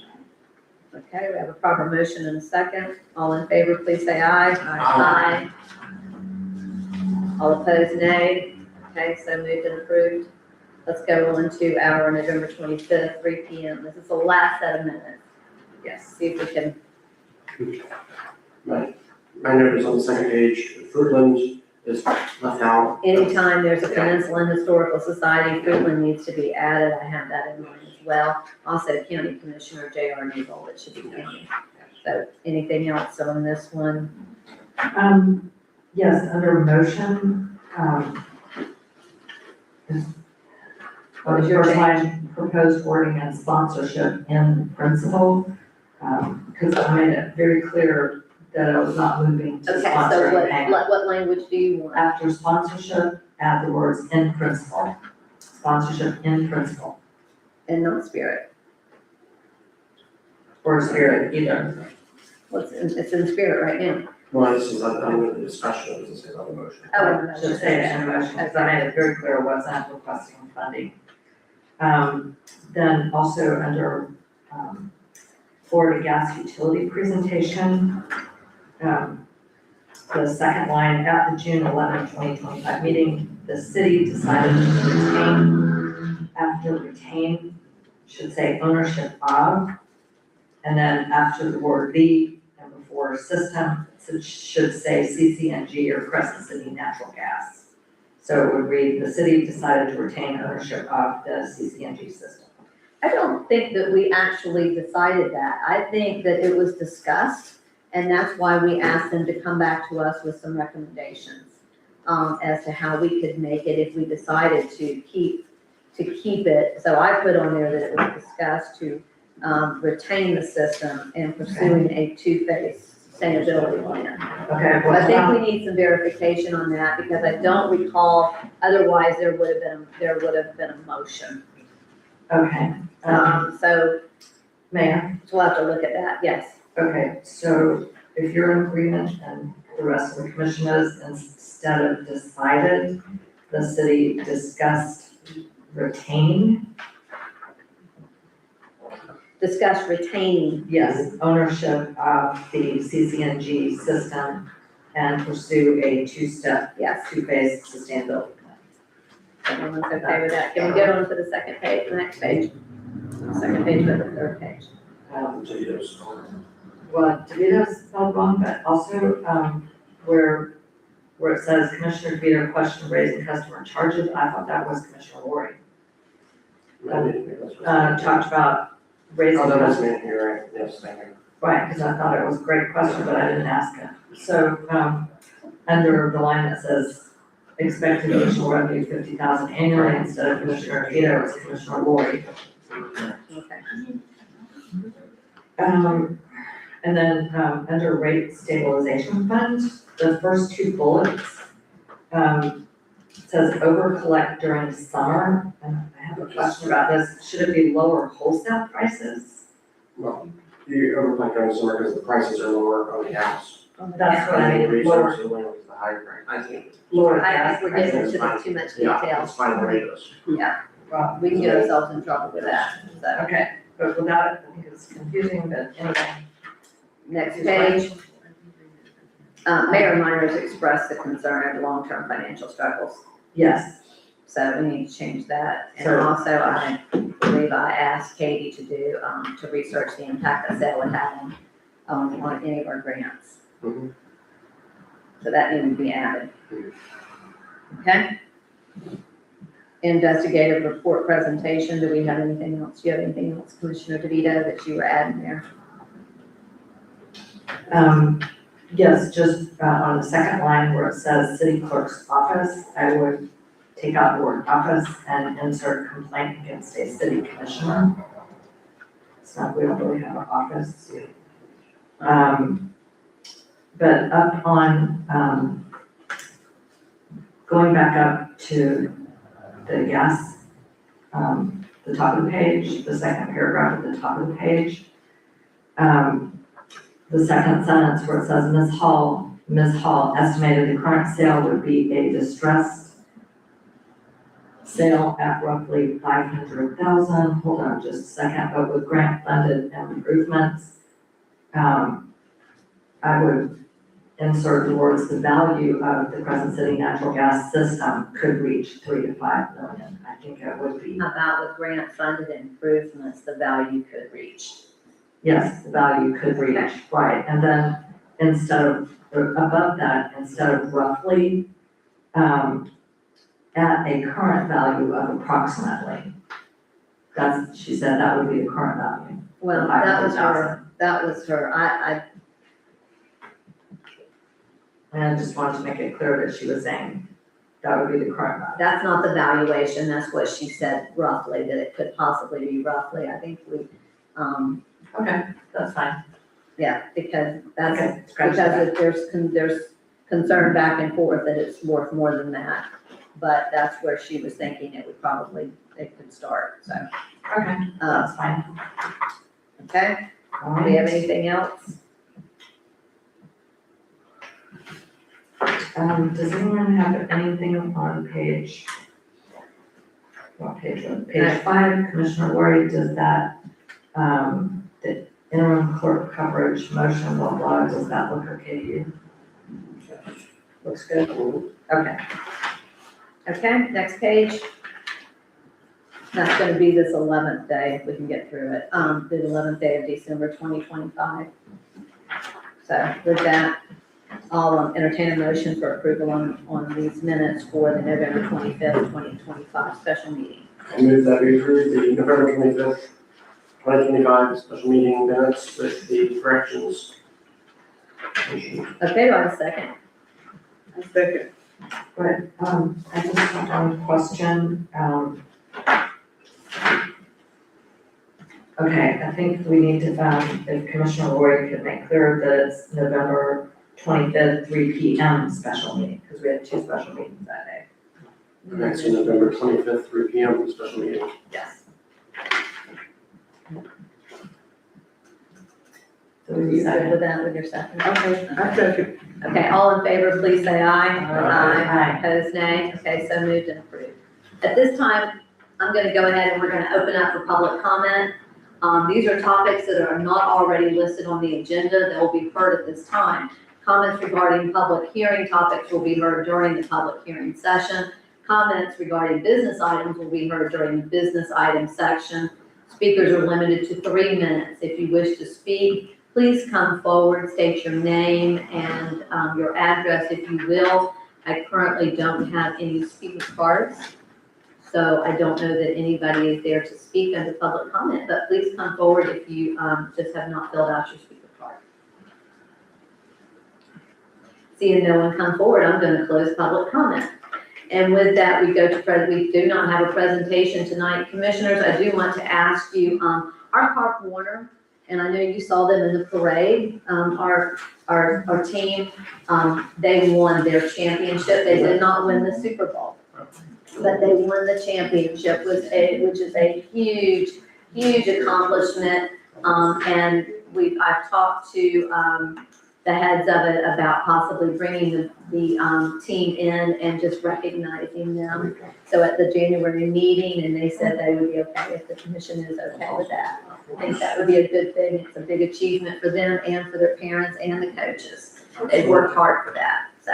Okay, we have a proper motion and a second. All in favor, please say aye. Aye. All opposed, nay. Okay, so moved and approved. Let's go on to our November 25th, 3 PM. This is the last set of minutes. Yes. See if we can, My note is on the second page, Fruitland is left out. anytime there's a Peninsula Historical Society, Fruitland needs to be added. I have that in mind as well. Also, County Commissioner J.R. Newbold, it should be county. So anything else on this one? Yes, under motion, What is the your first change? line, proposed wording and sponsorship in principle, because I made it very clear that I was not moving to Okay, so sponsor anything. what language do you want? After sponsorship, add the words in principle, sponsorship in principle, And not spirit. or spirit, either. It's in spirit right now. Well, this is under the discussion, it doesn't say about the motion. Oh, Should say it in motion, because I made it very clear I wasn't requesting funding. Then also under, Florida gas utility presentation, the second line, at the June 11, 2025 meeting, the city decided to retain, after retain, should say ownership of, and then after the word the, and before system, it should say CCNG or Crescent City Natural Gas. So it would read, the city decided to retain ownership of the CCNG system. I don't think that we actually decided that. I think that it was discussed, and that's why we asked them to come back to us with some recommendations as to how we could make it if we decided to keep it. So I put on there that it was discussed to retain the system and pursuing a two-phase sustainability plan. Okay, So I think we need some verification on that because I don't recall, otherwise there would have been a motion. Okay, So Mayor, we'll have to look at that, yes. okay, so if you're in agreement and the rest of the commission is, instead of decided, the city discussed retain, Discuss retaining. yes, ownership of the CCNG system and pursue a two-step, Yes, two-phase sustainability plan. everyone's okay with that. Can we go on to the second page, the next page? Second page, but the third page. Potatoes. Well, DeVito's spelled wrong, but also, where it says Commissioner DeVito questioned raising customer charges, I thought that was Commissioner Lori. Talked about raising. Oh, that was me, you're right, yes, thank you. Right, because I thought it was a great question, but I didn't ask it. So, under the line that says expected additional revenue 50,000 annually, instead of Commissioner DeVito, it's Commissioner Lori. Okay. And then, under rate stabilization fund, the first two bullets, says over collect during summer, and I have a question about this, should it be lower wholesale prices? Well, you overplan during the summer because the prices are lower on the house. That's what I And the mean, lower, resource of the winter is the high price, I think. lower I gas think we're getting prices. into too much Yeah, detail. it's fine the way it is. Well, we can get ourselves in trouble with that. So, Okay, but without it, I think it's confusing, but anyway. next page. Mayor Miners expressed the concern of long-term financial struggles. Yes, So we need to change that. And Sure. also, I believe I asked Katie to do, to research the impact that sale would have on any of our grants. Mhm. So that needed to be added. Okay? Investigative report presentation, do we have anything else? Do you have anything else, Commissioner DeVito, that you were adding there? Yes, just on the second line where it says city clerk's office, I would take out the word office and insert complaint against a city commissioner. It's not, we don't really have an office. But up on, going back up to the gas, the top of the page, the second paragraph at the top of the page, the second sentence where it says Ms. Hall estimated the current sale would be a distressed sale at roughly 500,000. Hold on just a second, but with grant funded improvements, I would insert the words, the value of the Crescent City natural gas system could reach 3 to 5 million. I think it would be, How about with grant funded improvements, the value could reach? yes, the value could reach, right. And then instead of, or above that, instead of roughly, at a current value of approximately. That's, she said that would be the current value. Well, that was her, And I just wanted to make it clear that she was saying that would be the current value. that's not the valuation, that's what she said roughly, that it could possibly be roughly, I think we, Okay, that's fine. yeah, because that's, Okay, scratch because that. if there's concern back and forth that it's worth more than that. But that's where she was thinking it could start, so, Okay, that's fine. okay? All Do we have right. anything else? Does anyone have anything on page, what page, page 5, Commissioner Lori, does that, the interim clerk coverage motion, blah, blah, does that look okay to you? Looks good? Okay. Okay, next page. That's gonna be this 11th day, if we can get through it, the 11th day of December 2025. So with that, I'll entertain a motion for approval on these minutes for the November 25th, 2025 special meeting. I move that we approve the November 25th, 2025 special meeting minutes with the corrections. Okay, do I have a second? A second. But, I just have one question, okay, I think we need to, if Commissioner Lori could make clear that it's November 25th, 3 PM special meeting, because we had 2 special meetings that day. Okay, so November 25th, 3 PM, special meeting. Yes. So we You good with that, with your second? Okay, I second. Okay, all in favor, please say aye. Aye. Opposed, nay. Okay, so moved and approved. At this time, I'm gonna go ahead and we're gonna open up for public comment. These are topics that are not already listed on the agenda that will be heard at this time. Comments regarding public hearing topics will be heard during the public hearing session. Comments regarding business items will be heard during the business item section. Speakers are limited to 3 minutes. If you wish to speak, please come forward, state your name and your address if you will. I currently don't have any speaker cards, so I don't know that anybody is there to speak under public comment, but please come forward if you just have not filled out your speaker card. Seeing no one come forward, I'm gonna close public comment. And with that, we go to, we do not have a presentation tonight. Commissioners, I do want to ask you, our Park Warner, and I know you saw them in the parade, our team, they won their championship. They did not win the Super Bowl, but they won the championship, which is a huge, huge accomplishment. And I've talked to, the heads of it about possibly bringing the team in and just recognizing them. So at the January meeting, and they said they would be okay if the commission is okay with that. I think that would be a good thing. It's a big achievement for them and for their parents and the coaches. They've worked hard for that. So,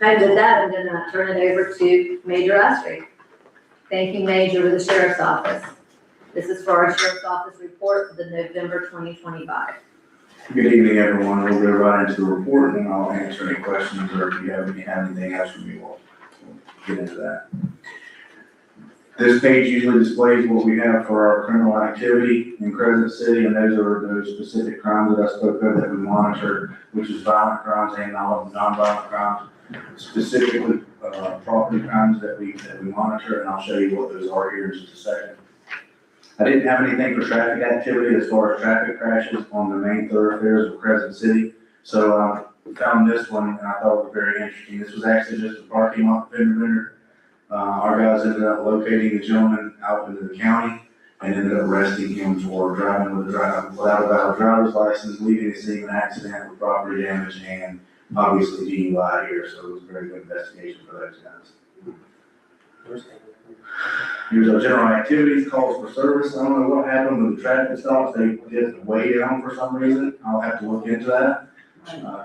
okay, with that, I'm gonna turn it over to Major Ustry. Thank you, Major, with the Sheriff's Office. This is for our Sheriff's Office report for the November 2025. Good evening, everyone. We'll go right into the report and I'll answer any questions, or if you have anything else from me, we'll get into that. This page usually displays what we have for our criminal activity in Crescent City, and those are those specific crimes that I spoke of that we monitor, which is violent crimes and non-violent crimes, specifically property crimes that we monitor, and I'll show you what those are here in just a second. I didn't have anything for traffic activity as far as traffic crashes on the main thoroughfares of Crescent City, so I found this one and I thought it was very interesting. This was actually just a parking lot vendor. Our guys ended up locating the gentleman out into the county and ended up arresting him for driving without a valid driver's license, leaving the scene of an accident with property damage and obviously DUI here, so it was a very good investigation for those guys. Here's our general activities, calls for service. I don't know what happened with the traffic stops. They did way down for some reason. I'll have to look into that.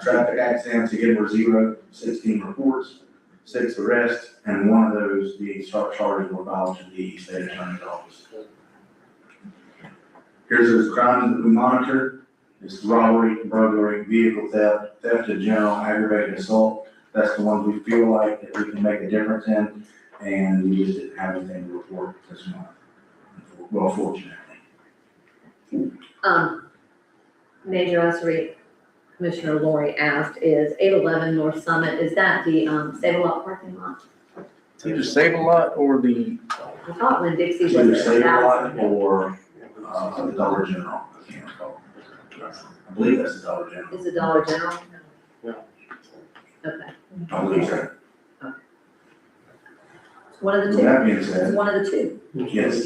Traffic accidents, again, were 0, 16 reports, 6 arrests, and one of those, the charges were filed to the state attorney's office. Here's those crimes that we monitor. It's robbery, burglary, vehicle theft, theft in general, aggravated assault. That's the ones we feel like that we can make a difference in, and we just didn't have anything to report this month. Well, fortunately. Major Osry, Commissioner Lori asked, is 811 North Summit, is that the Save-A-Lot parking lot? Either Save-A-Lot or the, I thought when Dixie was either at Save-A-Lot 1,000. or the Dollar General. I can't recall. I believe that's the Dollar General. Is it Dollar General? Yeah. Okay, I believe so. one of the With two, that being it's said, one of the two. yes,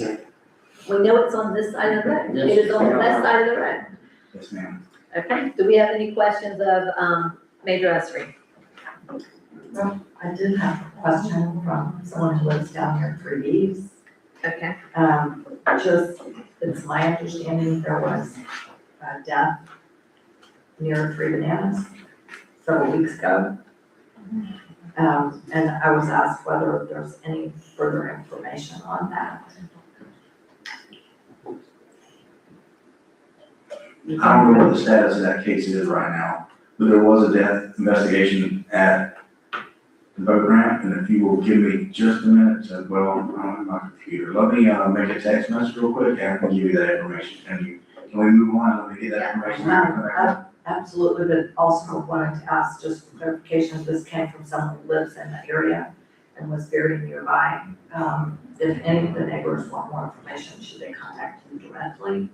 We know it's on this side of the road, it is on the west side of the road. yes, ma'am. Okay, do we have any questions of Major Osry? I did have a question from someone who lives down here in 3Bs. Okay, Just, it's my understanding there was a death near Three Bananas several weeks ago. And I was asked whether there's any further information on that. I don't know what the status of that case is right now, but there was a death investigation at the boat ramp, and if you will give me just a minute to, well, I don't have my computer, let me make a text message real quick, and I can give you that information. Can we move on, let me get that information? Absolutely, but also wanted to ask just for clarification, this came from someone who lives in the area and was very nearby. If any of the neighbors want more information, should they contact you directly?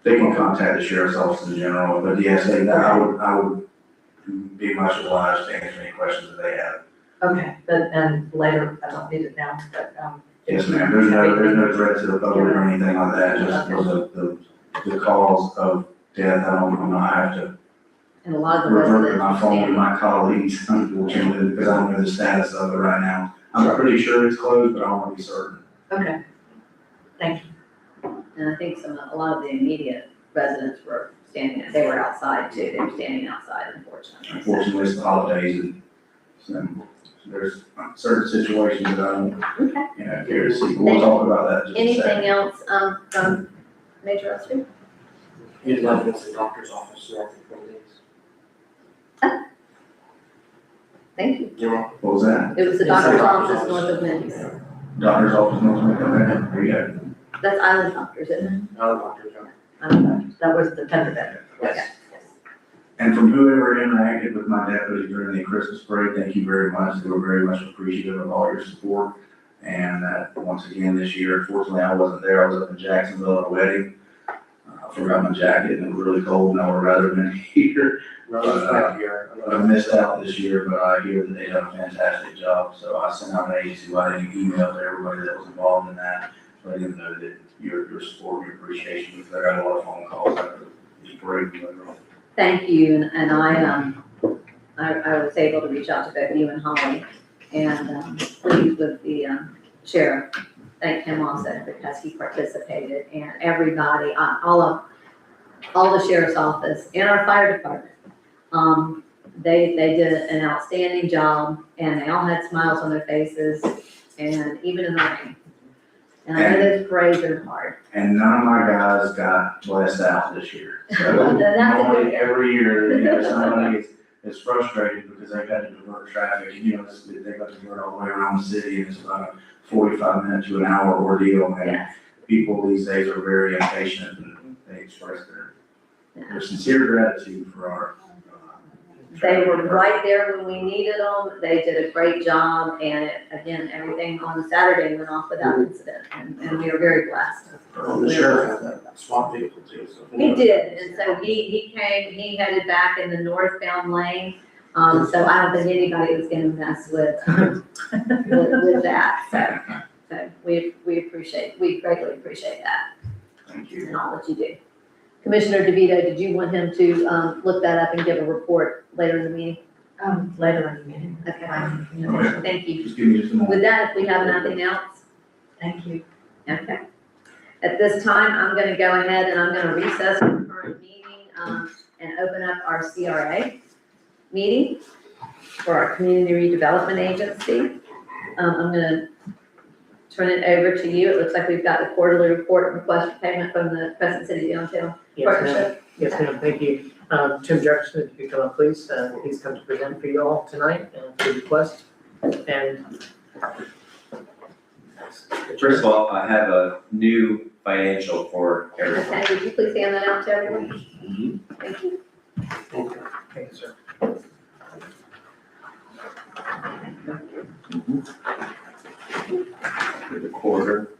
They can contact the sheriff's office in general, but yes, I would be much obliged to answer any questions that they have. Okay, but then later, I don't need it now, but, Yes, ma'am, there's no threat to the public or anything like that, just the cause of death, I have to and a lot of the revert to residents. my phone with my colleagues, unfortunately, because I don't know the status of it right now. I'm pretty sure it's closed, but I don't want to be certain. okay, thank you. And I think a lot of the immediate residents were they were outside too, they were standing outside unfortunately. Unfortunately, it's the holidays, and so there's certain situations that I don't, Okay, care to see. We'll talk about that in just a anything second. else, from Major Osry? He's left with the doctor's office, so I think 4 days. Thank you. You're welcome. What was that? It was the doctor's office north of Memphis. Doctor's office, okay, there you go. That's Island Doctors, isn't it? Doctor's office. Island Doctors. That was the tender vendor. Yes. And from whoever interacted with my deputy during the Christmas parade, thank you very much. They were very much appreciative of all your support. And once again, this year, unfortunately, I wasn't there. I was up in Jacksonville at a wedding. I forgot my jacket and it was really cold and I would rather been here. I missed out this year, but I hear that they done a fantastic job. So I sent out an agency-wide email to everybody that was involved in that, letting them know that your support, your appreciation, because I got a lot of phone calls after the parade. Thank you, and I was able to reach out to both you and Holly, and pleased with the sheriff. Thank him also because he participated, and everybody, all the sheriff's office and our fire department. They did an outstanding job, and they all had smiles on their faces, and even in the rain. And I know those parades are hard. And none of my guys got blessed out this year. So Well, then that's a good normally thing. every year, somebody is frustrated because they've got to divert traffic. They've got to divert all the way around the city, and it's about a 45-minute to an hour ordeal. And Yeah. people these days are very impatient, and they express their sincere gratitude for our. They were right there when we needed them. They did a great job, and again, everything on Saturday went off without incident, and we were very blessed. The sheriff had that SWAT vehicle too, so. He did, and so he came, he headed back in the northbound lane. So I don't think anybody was gonna mess with that, so we greatly appreciate that Thank you. and all that you do. Commissioner DeVito, did you want him to, look that up and give a report later in the meeting? Later in the meeting. Okay, thank you. Just give me just a moment. With that, if we have nothing else, Thank you. okay. At this time, I'm gonna go ahead and I'm gonna recess our current meeting, and open up our CRA meeting for our Community Redevelopment Agency. I'm gonna turn it over to you. It looks like we've got the quarterly report and request for payment from the Crescent City Downtown Yes, ma'am. Partnership. Yes, ma'am, thank you. Tim Jefferson, if you could come up, please. He's come to present for you all tonight, for request. And First of all, I have a new financial for everyone. Okay, would you please hand that out to everyone? Thank you. thank you, sir. For the quarter.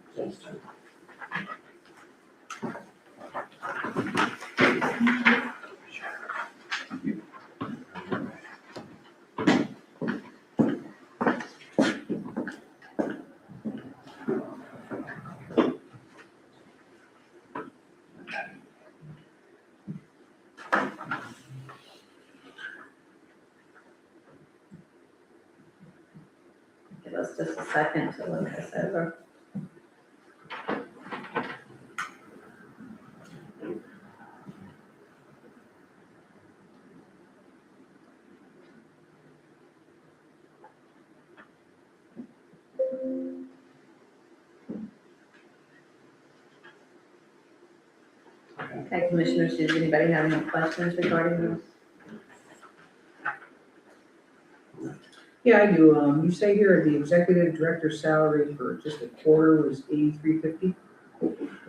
Give us just a second to look this over. Okay, commissioners, does anybody have any questions regarding this? Yeah, I do. You say here the executive director's salary for just a quarter was $83.50?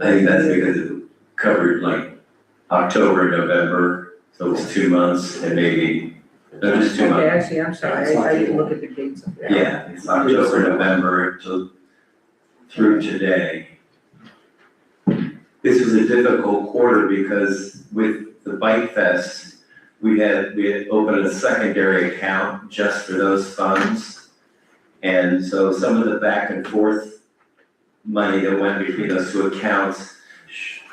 I think that's because it covered like October, November, so it's 2 months and maybe, no, just 2 Okay, months. I see, I'm sorry, I didn't look at the dates up there. Yeah, it's October, November to through today. This was a difficult quarter because with the Bike Fest, we had opened a secondary account just for those funds. And so some of the back and forth money that went between those two accounts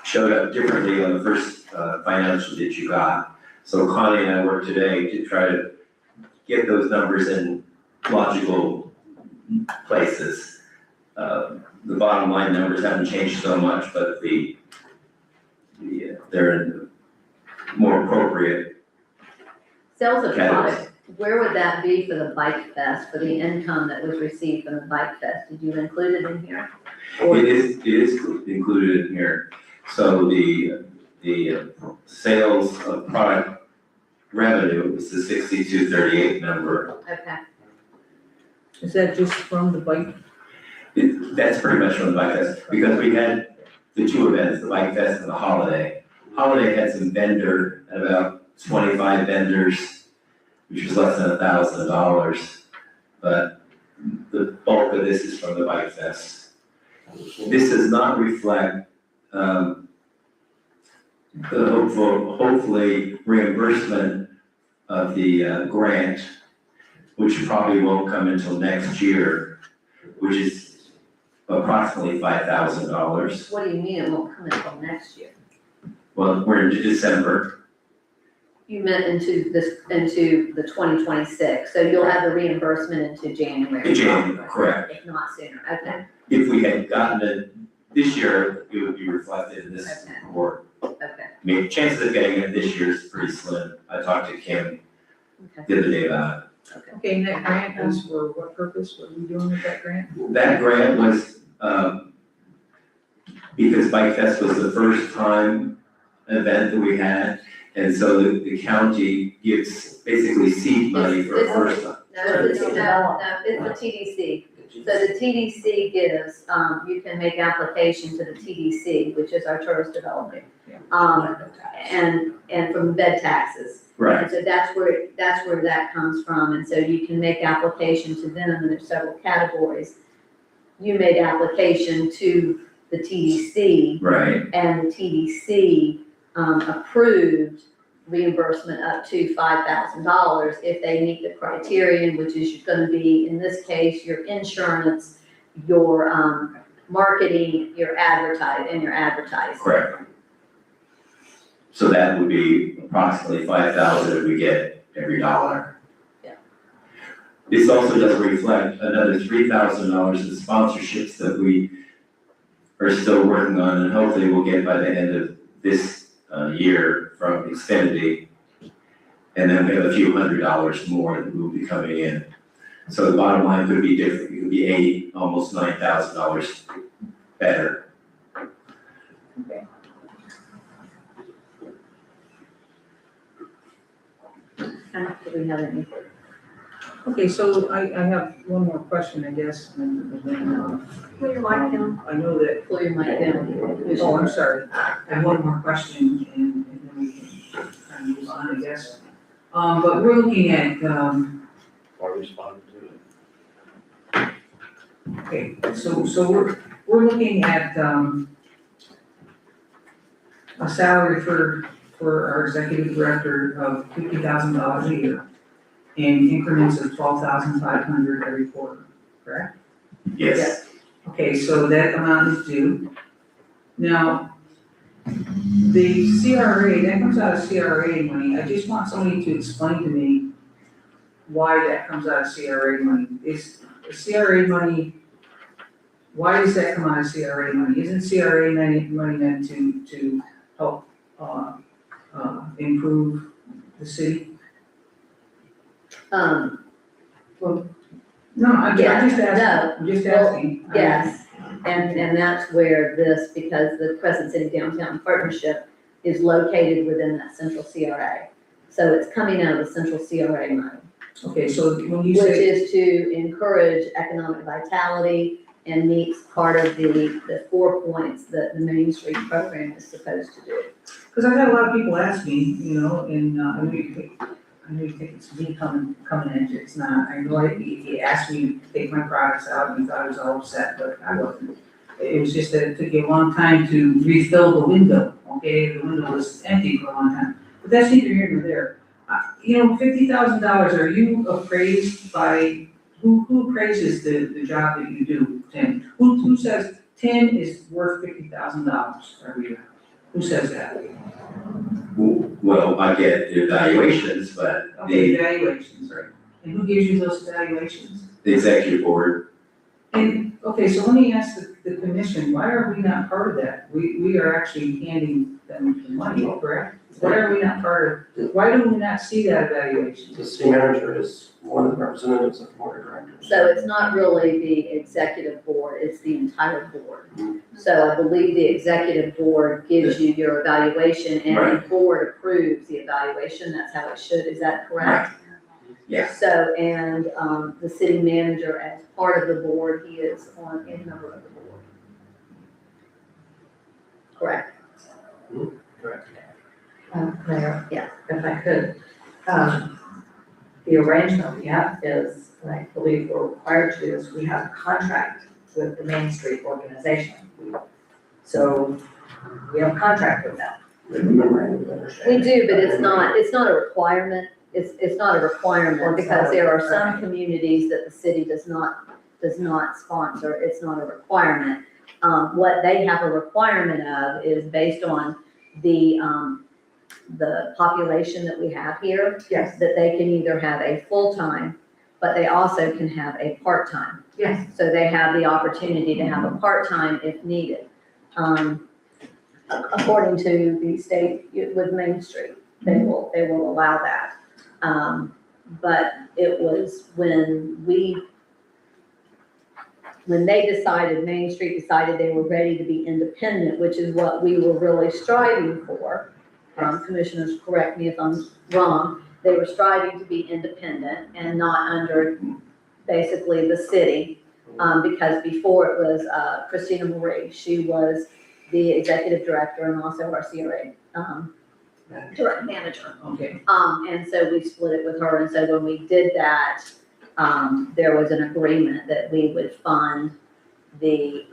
showed up differently on the first financial that you got. So Connie and I worked today to try to get those numbers in logical places. The bottom line numbers haven't changed so much, but they're more appropriate. Sales of Categories. product, where would that be for the Bike Fest, for the income that was received from the Bike Fest? Did you include it in here? Or- It is included in here. So the sales of product revenue is the 6238 number. Okay, Is that just from the bike? That's pretty much from the Bike Fest, because we had the two events, the Bike Fest and the Holiday. Holiday had some vendor, about 25 vendors, which was less than $1,000, but the bulk of this is from the Bike Fest. This does not reflect, the hopefully reimbursement of the grant, which probably won't come until next year, which is approximately $5,000. what do you mean it won't come until next year? Well, we're into December. You meant into the 2026, so you'll have the reimbursement into January. In January, correct. If not sooner, okay, If we had gotten it this year, it would be reflected in this Okay. report. okay, I mean, chances of getting it this year is pretty slim. I talked to Kim okay. the other day about Okay, and that grant is for what purpose? What are we doing with that grant? it. That grant was, because Bike Fest was the first time event that we had. And so the county gives basically seed money for a first time. No, it's the TDC. So the TDC gives, you can make application to the TDC, which is our tourist development. And from bed taxes. Right, And so that's where that comes from, and so you can make application to them, and there's several categories. You made application to the TDC, right, and the TDC, approved reimbursement up to $5,000 if they meet the criterion, which is gonna be, in this case, your insurance, your, marketing, your advertising. correct. So that would be approximately 5,000 if we get every dollar. Yeah. This also does reflect another $3,000 in sponsorships that we are still working on, and hopefully we'll get by the end of this year from Xfinity. And then we have a few $100s more that will be coming in. So the bottom line could be different, it could be almost $9,000 better. Do we have any? Okay, so I have one more question, I guess, and then, Pull your mic down. I know that, Pull your mic down. oh, I'm sorry, I have one more question, and then we can kind of move on, I guess. But we're looking at, Or respond to it. okay, so we're looking at, a salary for our executive director of $50,000 a year in increments of $12,500 every quarter, correct? Yes, Okay, so that amount is due. Now, the CRA, that comes out of CRA money. I just want somebody to explain to me why that comes out of CRA money. Is CRA money, why does that come out of CRA money? Isn't CRA money meant to help improve the city? No, I'm just asking. Yes, and that's where this, because the Crescent City Downtown Partnership is located within that central CRA. So it's coming out of the central CRA money, Okay, so when you which say, is to encourage economic vitality and meets part of the 4 points that the Main Street program is supposed to do. because I've had a lot of people ask me, you know, and I know you think it's me coming in, it's not. I know he asked me to take my products out, and he thought I was all upset, but I wasn't. It was just that it took you a long time to refill the window, okay? The window was empty for a long time, but that's neither here nor there. You know, $50,000, are you appraised by, who appraises the job that you do, Tim? Who says Tim is worth $50,000 every year? Who says that? well, I get evaluations, but Okay, evaluations, right? And who gives you those evaluations? the executive board, And, okay, so let me ask the commission, why are we not part of that? We are actually handing them the money, correct? Why are we not part of, why do we not see that evaluation? The city manager is one of the representatives of the board of directors. So it's not really the executive board, it's the entire board. So I believe the executive board gives you your evaluation and the board approves the evaluation, that's how it should, is that correct? yeah. So, and, the city manager as part of the board, he is a member of the board. Correct? Mayor? Yeah. If I could, the arrangement we have is, and I believe we're required to do, is we have a contract with the Main Street organization. So we have a contract with them. We do, but it's not a requirement, it's not a requirement, because there are some communities that the city does not sponsor, it's not a requirement. What they have a requirement of is based on the population that we have here. Yes. That they can either have a full-time, but they also can have a part-time. Yes. So they have the opportunity to have a part-time if needed. According to the state with Main Street, they will allow that. But it was when we when they decided, Main Street decided they were ready to be independent, which is what we were really striving for. Commissioners, correct me if I'm wrong, they were striving to be independent and not under basically the city. Because before it was, Christina Marie, she was the executive director and also our CRA, direct manager. Okay. And so we split it with her, and so when we did that, there was an agreement that we would fund the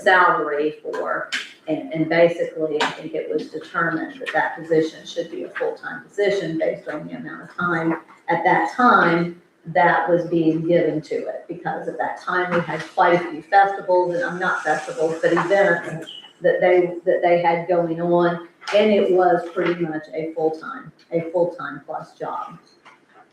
salary for, and basically, I think it was determined that that position should be a full-time position based on the amount of time at that time that was being given to it, because at that time, we had quite a few festivals, and not festivals, but events that they had going on, and it was pretty much a full-time plus job.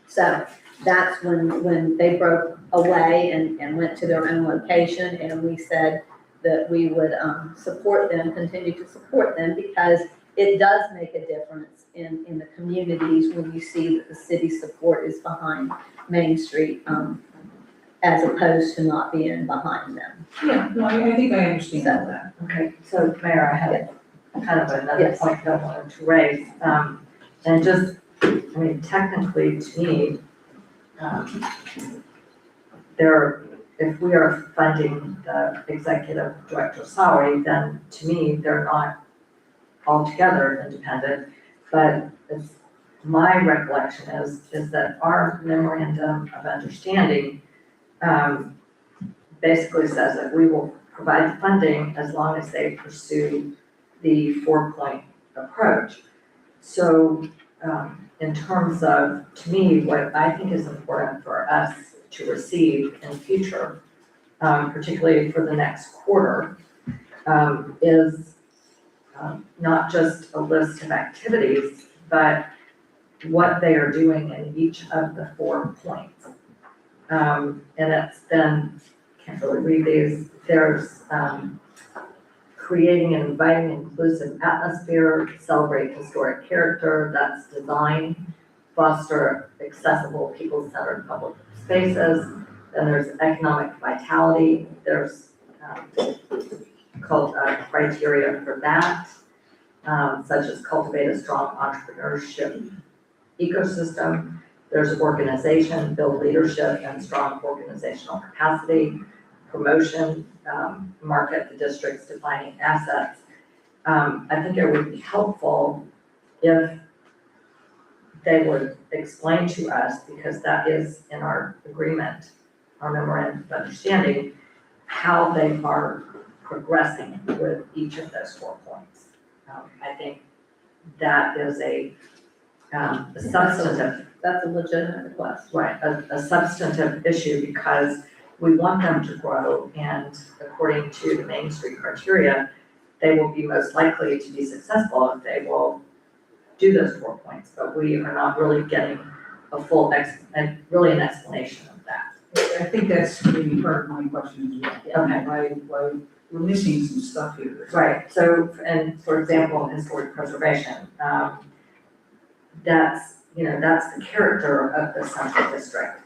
So that's when they broke away and went to their own location, and we said that we would support them, continue to support them, because it does make a difference in the communities when you see that the city support is behind Main Street, as opposed to not being behind them. Yeah, no, I think I understand all that. Okay, so Mayor, I had kind of another Yes. point that I wanted to raise. And just, I mean, technically to me, if we are funding the executive director's salary, then to me, they're not altogether independent. But it's, my recollection is that our memorandum of understanding basically says that we will provide the funding as long as they pursue the 4-point approach. So in terms of, to me, what I think is important for us to receive in the future, particularly for the next quarter, is not just a list of activities, but what they are doing in each of the 4 points. And it's been, can't really read these, there's creating an inviting, inclusive atmosphere, celebrate historic character, that's design, foster accessible, people-centered public spaces. Then there's economic vitality, there's criteria for that, such as cultivate a strong entrepreneurship ecosystem. There's organization, build leadership and strong organizational capacity, promotion, market the district's defining assets. I think it would be helpful if they would explain to us, because that is in our agreement, our memorandum of understanding, how they are progressing with each of those 4 points. I think that is a substantive. That's a legitimate request. Right, a substantive issue, because we want them to grow, and according to the Main Street criteria, they will be most likely to be successful if they will do those 4 points, but we are not really getting a full an explanation of that. I think that's maybe part of my question as well. Okay. Why we're missing some stuff here. Right, so, and for example, historic preservation, that's the character of the central district.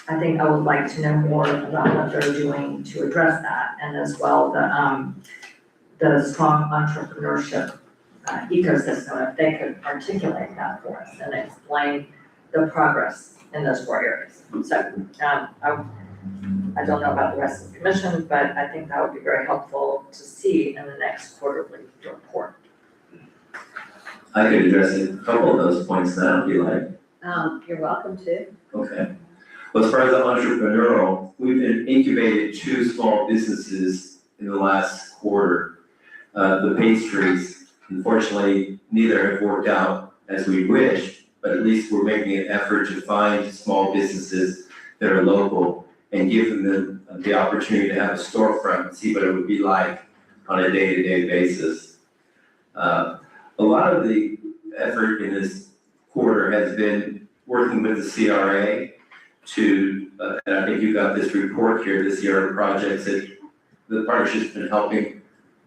I think I would like to know more about what they're doing to address that, and as well, the strong entrepreneurship ecosystem, if they could articulate that for us and explain the progress in those 4 areas. So, I don't know about the rest of the commission, but I think that would be very helpful to see in the next quarterly report. I could address a couple of those points now, if you like. You're welcome to. Okay. Well, as far as the entrepreneurial, we've incubated 2 small businesses in the last quarter. The pastries, unfortunately, neither have worked out as we wish, but at least we're making an effort to find small businesses that are local and give them the opportunity to have a storefront and see what it would be like on a day-to-day basis. A lot of the effort in this quarter has been working with the CRA to, and I think you got this report here, the CRA projects that the partnership's been helping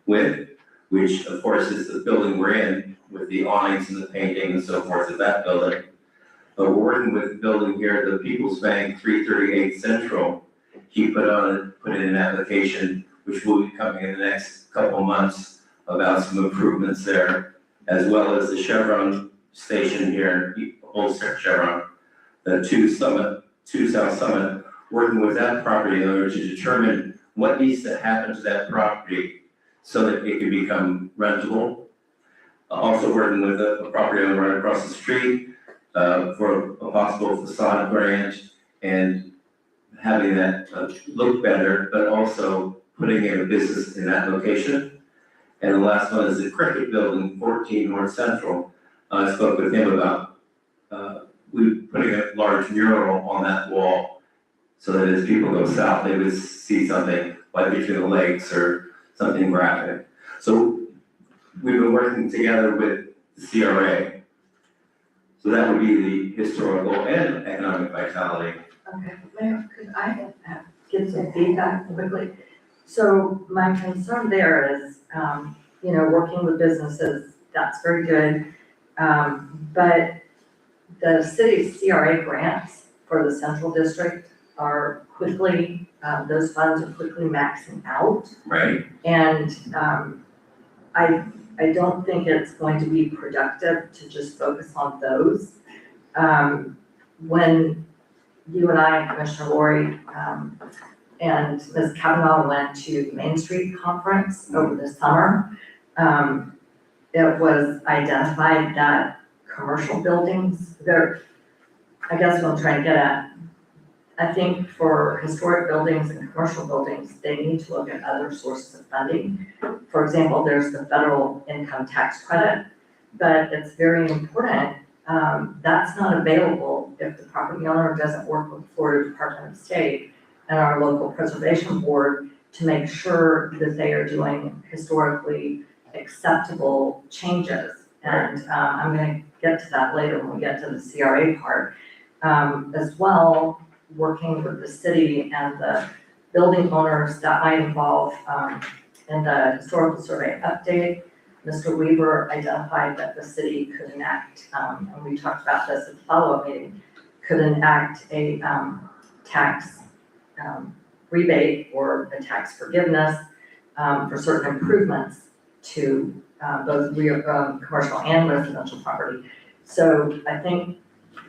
with, which of course is the building we're in with the awnings and the painting and so forth of that building. But we're working with the building here, the People's Bank, 338 Central, he put in an application, which will be coming in the next couple of months about some improvements there, as well as the Chevron station here in Old Chevron, the two South Summit, working with that property owner to determine what needs to happen to that property so that it can become rentable. Also working with a property owner right across the street for a possible facade grant and having that look better, but also putting in a business in that location. And the last one is the Cricket Building, 14 North Central. I spoke with him about we putting a large mural on that wall so that as people go south, they would see something like between the lakes or something graphic. So we've been working together with the CRA. So that would be the historical and economic vitality. Okay, Mayor, could I give some feedback quickly? So my concern there is, working with businesses, that's very good. But the city's CRA grants for the central district are quickly, those funds are quickly maxing out. Right. And I don't think it's going to be productive to just focus on those. When you and I, Commissioner Lori, and Ms. Kavanaugh went to the Main Street Conference over the summer, it was identified that commercial buildings, I guess what I'm trying to get at, I think for historic buildings and commercial buildings, they need to look at other sources of funding. For example, there's the federal income tax credit, but it's very important. That's not available if the property owner doesn't work with the Florida Department of State and our local preservation board to make sure that they are doing historically acceptable changes. And I'm going to get to that later when we get to the CRA part. As well, working with the city and the building owners that might involve in the historical survey update. Mr. Weaver identified that the city could enact, and we talked about this at the follow-up meeting, could enact a tax rebate or a tax forgiveness for certain improvements to both commercial and residential property. So I think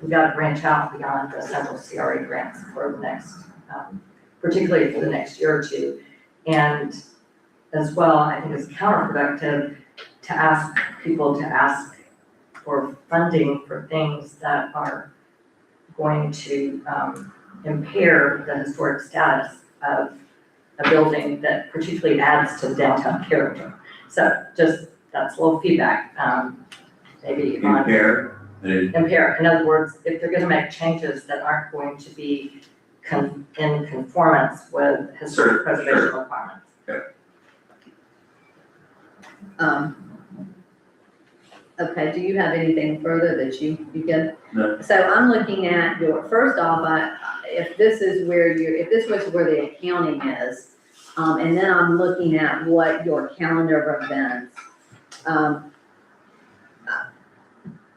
we got to branch out beyond the central CRA grants for the next, particularly for the next year or two. And as well, I think it's counterproductive to ask people to ask for funding for things that are going to impair the historic status of a building that particularly adds to the downtown character. So just, that's a little feedback, maybe on. Impair. In other words, if they're gonna make changes that aren't going to be in conformance with historic preservation requirements. Okay, do you have anything further that you can? No. So I'm looking at first off, if this was where the accounting is, and then I'm looking at what your calendar of events,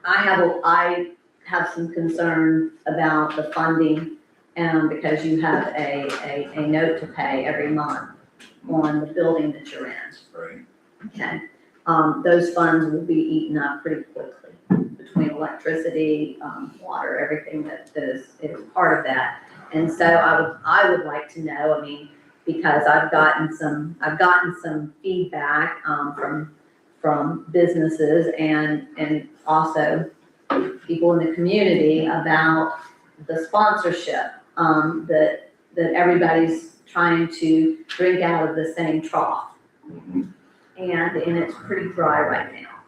I have some concern about the funding, because you have a note to pay every month on the building that you're in. Right. Okay, those funds will be eaten up pretty quickly between electricity, water, everything that is part of that. And so I would like to know, because I've gotten some feedback from businesses and also people in the community about the sponsorship, that everybody's trying to drink out of the same trough. And it's pretty dry right now.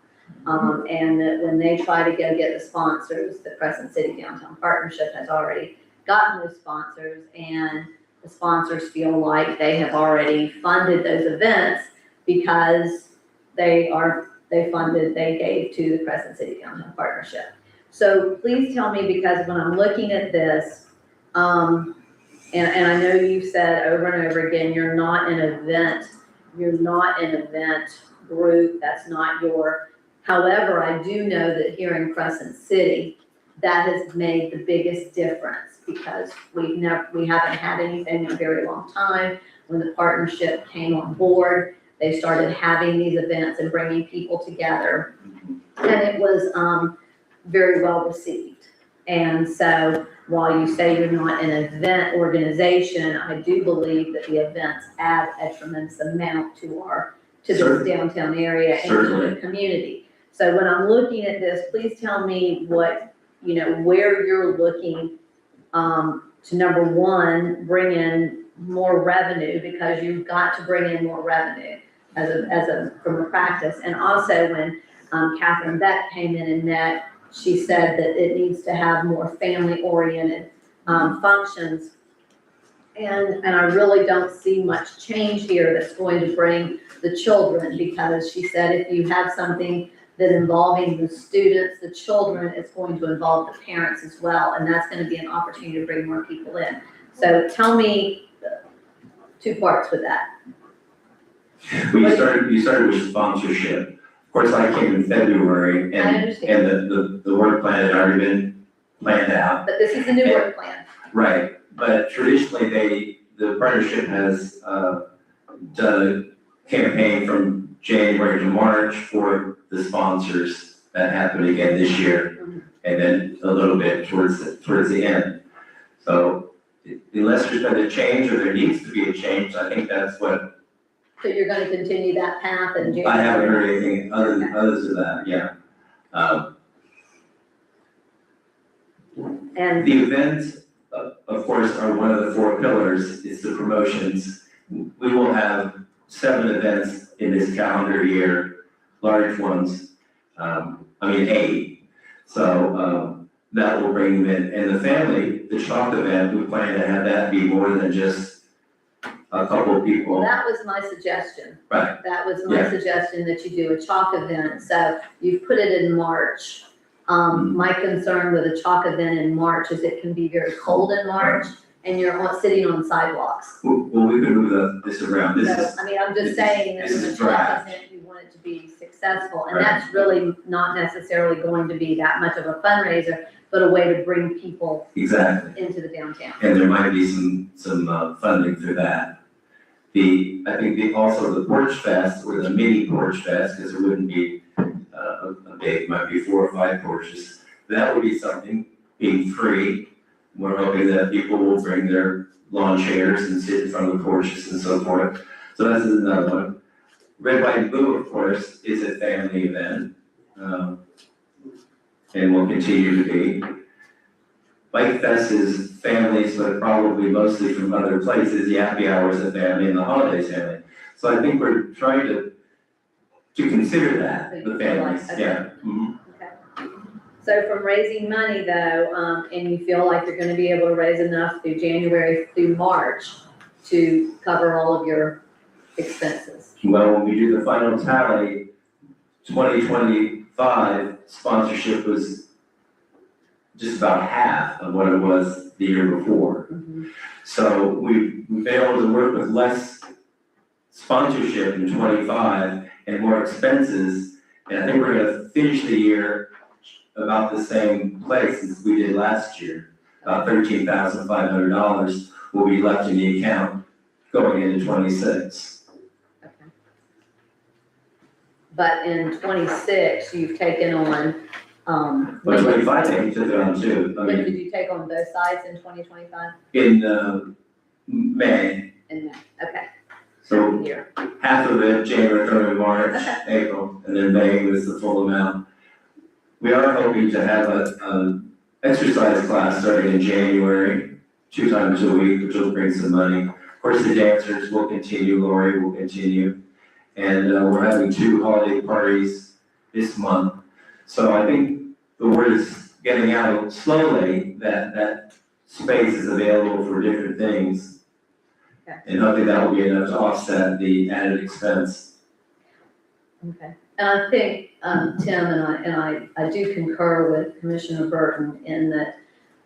And that when they try to go get the sponsors, the Crescent City Downtown Partnership has already gotten those sponsors, and the sponsors feel like they have already funded those events because they gave to the Crescent City Downtown Partnership. So please tell me, because when I'm looking at this, and I know you've said over and over again, you're not an event group, that's not your, however, I do know that here in Crescent City, that has made the biggest difference, because we haven't had anything in a very long time. When the partnership came on board, they started having these events and bringing people together. And it was very well received. And so while you say you're not an event organization, I do believe that the events add a tremendous amount to this Certainly. downtown area and to Certainly. the community. So when I'm looking at this, please tell me what, where you're looking to, number one, bring in more revenue, because you've got to bring in more revenue from a practice. And also when Catherine Beck came in and met, she said that it needs to have more family-oriented functions. And I really don't see much change here that's going to bring the children, because she said if you have something that involving the students, the children, it's going to involve the parents as well, and that's going to be an opportunity to bring more people in. So tell me two parts with that. We started with sponsorship. Of course, I came in February I and understand, the work plan had already been planned out. but this is a new work plan. Right, but traditionally the partnership has done a campaign from January to March for the sponsors. That happened again this year, and then a little bit towards the end. So unless there's been a change, or there needs to be a change, I think that's what, So you're gonna continue that path in January? I haven't heard anything other than that, yeah. And The events, of course, are one of the four pillars, is the promotions. We will have 7 events in this calendar year, large ones, 8. So, that will bring them in. And the family, the chalk event, we plan to have that be more than just a couple of people. that was my suggestion. Right. That was my Yeah. suggestion, that you do a chalk event. So you've put it in March. My concern with a chalk event in March is it can be very cold in March, and you're sitting on sidewalks. Well, we could move this around. This So, is, I mean, I'm this just is- saying that this in a is chalk draft. event, you want it to be successful. And Right. that's really not necessarily going to be that much of a fundraiser, but a way to bring people exactly. into the downtown. And there might be some funding through that. I think also the Porch Fest, or the mini Porch Fest, because it wouldn't be a big, might be 4 or 5 porches. That would be something, being free. We're hoping that people will bring their lawn chairs and sit in front of the porches and so forth. So that's another one. Red, White, and Blue, of course, is a family event, and will continue to be. Bike Fest is families, but probably mostly from other places. The happy hours of family and the holidays family. So I think we're trying to consider that, the families, yeah. Mhm. So from raising money though, and you feel like you're gonna be able to raise enough through January through March to cover all of your expenses? Well, when we do the final tally, 2025 sponsorship was just about half of what it was the year before. So we've been able to work with less sponsorship in 25 and more expenses. And I think we're gonna finish the year about the same place as we did last year. About $13,500 will be left in the account going into 26. Okay. But in 26, you've taken on, But 25, they took it on too. I when mean, did you take on both sides in 2025? in May, In May, okay. so Here, half of it, January, February, March, Okay. April, and then May was the full amount. We are hoping to have an exercise class starting in January, 2 times a week, which will bring some money. Of course, the dancers will continue, Lori will continue, and we're having 2 holiday parties this month. So I think the word is getting out slowly that space is available for different things. Okay. And hopefully that will be enough to offset the added expense. okay. And I think, Tim, and I do concur with Commissioner Burton in that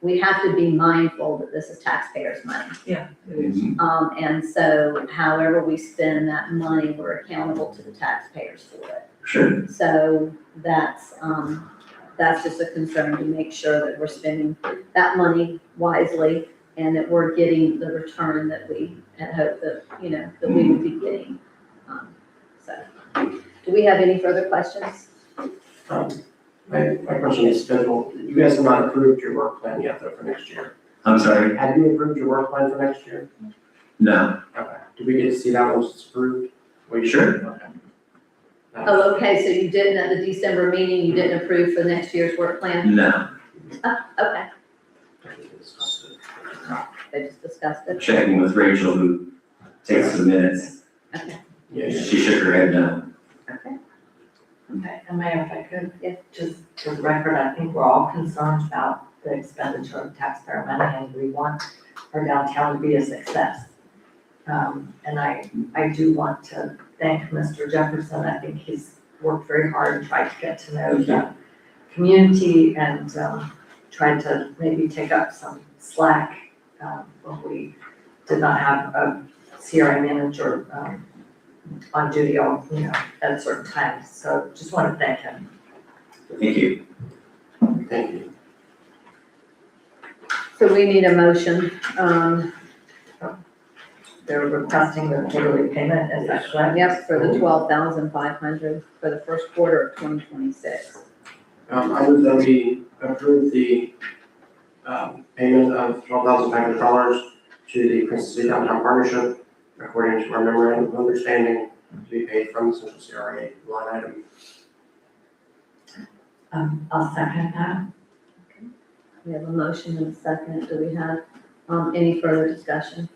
we have to be mindful that this is taxpayers' money. Yeah, it is. And so however we spend that money, we're accountable to the taxpayers for it. Sure. So that's, that's just a concern to make sure that we're spending that money wisely and that we're getting the return that we had hoped that, that we would be getting. So, do we have any further questions? My question is schedule, you guys have not approved your work plan yet though for next year. I'm sorry, Have you approved your work plan for next year? no, Okay. Do we get to see that once it's approved? Well, Sure. Okay. Oh, okay, so you didn't at the December meeting, you didn't approve for next year's work plan? no, Okay, they just discussed it. checking with Rachel who takes the minutes, Okay, Yeah, yeah. she shook her head no. okay. Okay, and Mayor, if I could, just for the record, I think we're all concerned about the expenditure of taxpayer money and we want our downtown to be a success. And I do want to thank Mr. Jefferson. I think he's worked very hard and tried to get to know the community and tried to maybe take up some slack when we did not have a CRA manager on duty at certain times. So just want to thank him. Thank you. Thank you. So we need a motion, They're requesting the quarterly payment, is that correct? yep, for the 12,500 for the first quarter of 2026. I move that we approve the payment of $12,500 to the Crescent City Downtown Partnership according to our memorandum of understanding to be paid from the Central CRA line item. I'll second that. We have a motion and a second. Do we have any further discussion?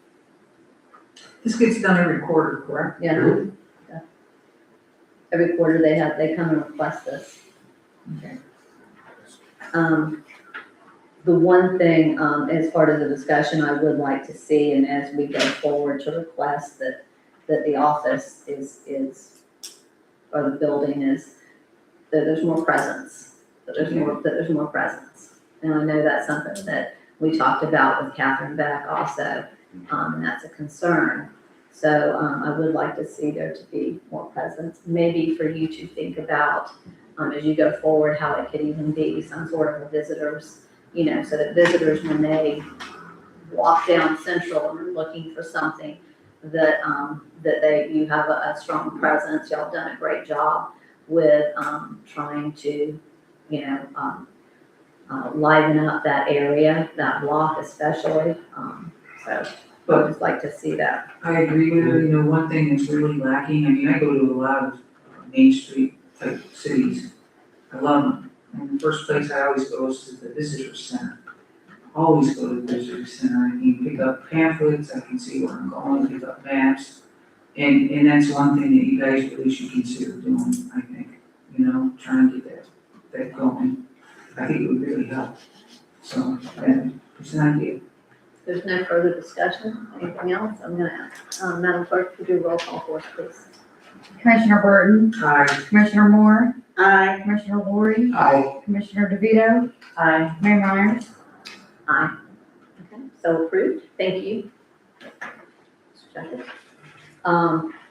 This gets done every quarter, correct? Yeah. Yeah. Every quarter they come and request this. Okay. The one thing, as part of the discussion, I would like to see, and as we go forward to request that the office is, or the building is, that there's more presence, that there's more presence. And I know that's something that we talked about with Catherine Beck also, and that's a concern. So, I would like to see there to be more presence, maybe for you to think about, as you go forward, how it could even be some sort of a visitors, so that visitors, when they walk down Central and are looking for something, that, you have a strong presence. Y'all done a great job with, trying to, liven up that area, that block especially, so I'd just like to see that. I agree with her, one thing that's really lacking, I go to a lot of Main Street type cities. I love them, and the first place I always go is to the visitor center. Always go to the visitor center, I can pick up pamphlets, I can see where I'm going, pick up maps. And that's one thing that you guys really should consider doing, I think, trying to get that going. I think it would really help. So, it's an idea. There's no further discussion, anything else? I'm gonna ask, Madam Clerk, could you roll call for us, please? Commissioner Burton, Aye. Commissioner Moore, Aye. Commissioner Woody, Aye. Commissioner DeVito, Aye. Mayor Myers. Aye. Okay, so approved, thank you.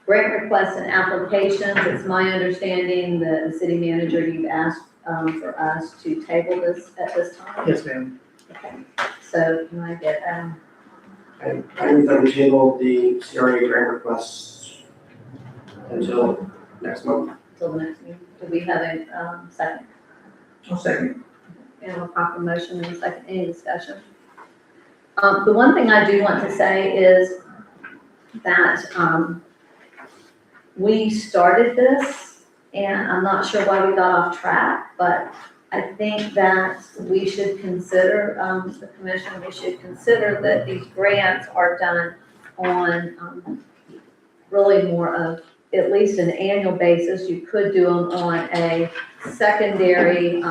Grant requests and applications, it's my understanding that the city manager, you've asked, for us to table this at this time? Yes, ma'am. Okay, so can I get, I move that we table the CRA grant requests until next month. till the next meeting? Do we have a, second? I'll second. We have a proper motion and a second, any discussion? The one thing I do want to say is that, we started this, and I'm not sure why we got off track, but I think that we should consider, the commission, we should consider that these grants are done on, really more of, at least an annual basis. You could do them on a secondary,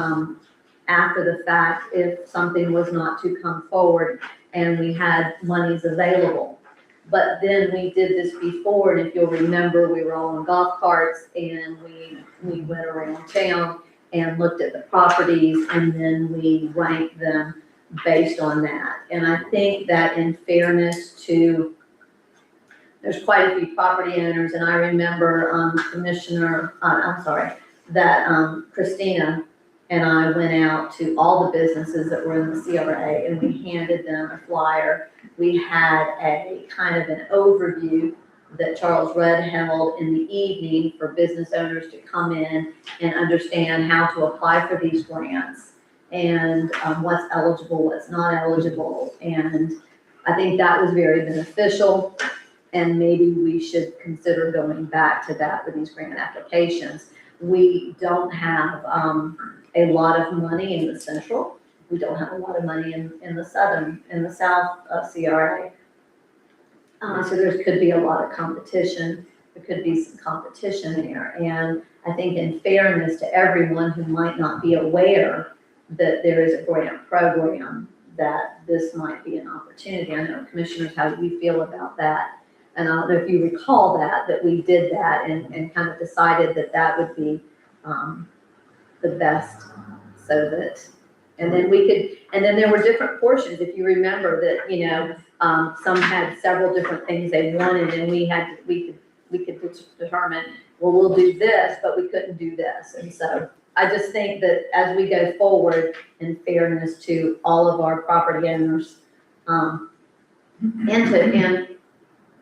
after the fact, if something was not to come forward and we had monies available. But then we did this before, and if you'll remember, we were all on golf carts and we went around town and looked at the properties, and then we ranked them based on that. And I think that in fairness to, there's quite a few property owners, and I remember Christina and I went out to all the businesses that were in the CRA and we handed them a flyer. We had a kind of an overview that Charles Rudd held in the evening for business owners to come in and understand how to apply for these grants and what's eligible, what's not eligible. And I think that was very beneficial. And maybe we should consider going back to that with these grant applications. We don't have a lot of money in the central. We don't have a lot of money in the south CRA. So there could be a lot of competition. There could be some competition there. And I think in fairness to everyone who might not be aware that there is a grant program, that this might be an opportunity. I know commissioners, how do you feel about that? And I don't know if you recall that we did that and kind of decided that that would be the best, so that, and then we could, and then there were different portions, if you remember that, you know, some had several different things they wanted, and we could determine, well, we'll do this, but we couldn't do this. And so I just think that as we go forward, in fairness to all of our property owners,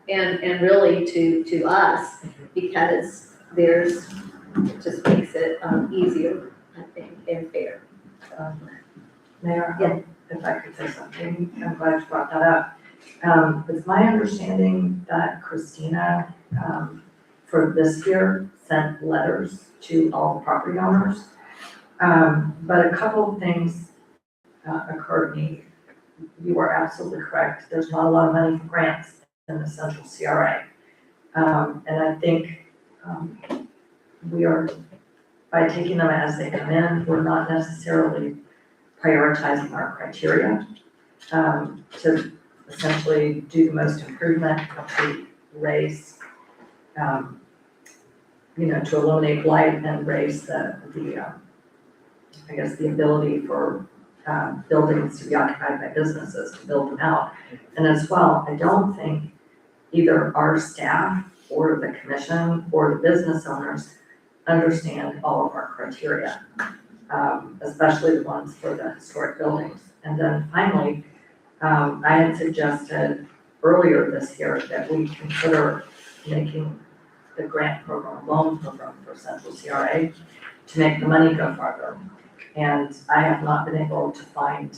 and really to us, because it just makes it easier, I think, and fair. Mayor, Yeah. if I could say something, I'm glad you brought that up. It's my understanding that Christina, for this year, sent letters to all the property owners. But a couple of things occurred to me. You are absolutely correct. There's not a lot of money for grants in the central CRA. And I think we are, by taking them as they come in, we're not necessarily prioritizing our criteria to essentially do the most improvement, to raise, to eliminate blight and raise the I guess, the ability for buildings to be occupied by businesses, to build them out. And as well, I don't think either our staff or the commission or the business owners understand all of our criteria, especially the ones for the historic buildings. And then finally, I had suggested earlier this year that we consider making the grant program, loan program for Central CRA to make the money go farther. And I have not been able to find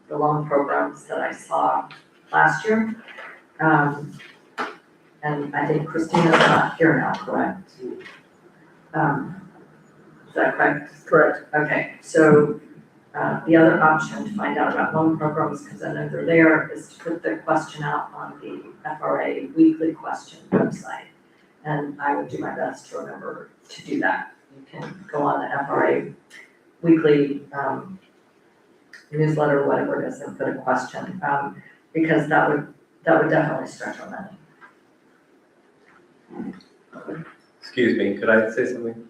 the loan programs that I saw last year. And I think Christina's not here now, correct? Is that correct? Correct. Okay, so the other option to find out about loan programs, because I know they're there, is to put the question out on the FRA weekly question website. And I would do my best to remember to do that. You can go on the FRA weekly newsletter, or whatever it is, and put a question, because that would definitely stretch our money. Excuse me, could I say something?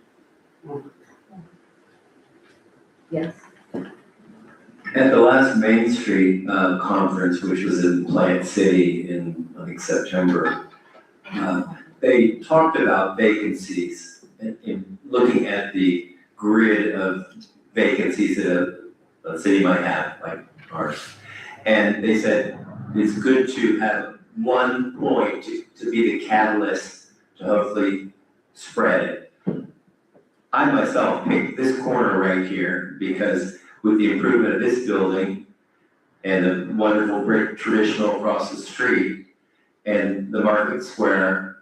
Yes. At the last Main Street conference, which was in Plant City in, I think, September, they talked about vacancies in looking at the grid of vacancies that a city might have, like ours. And they said it's good to have one point to be the catalyst to hopefully spread it. I myself picked this corner right here because with the improvement of this building and the wonderful brick traditional across the street and the market square,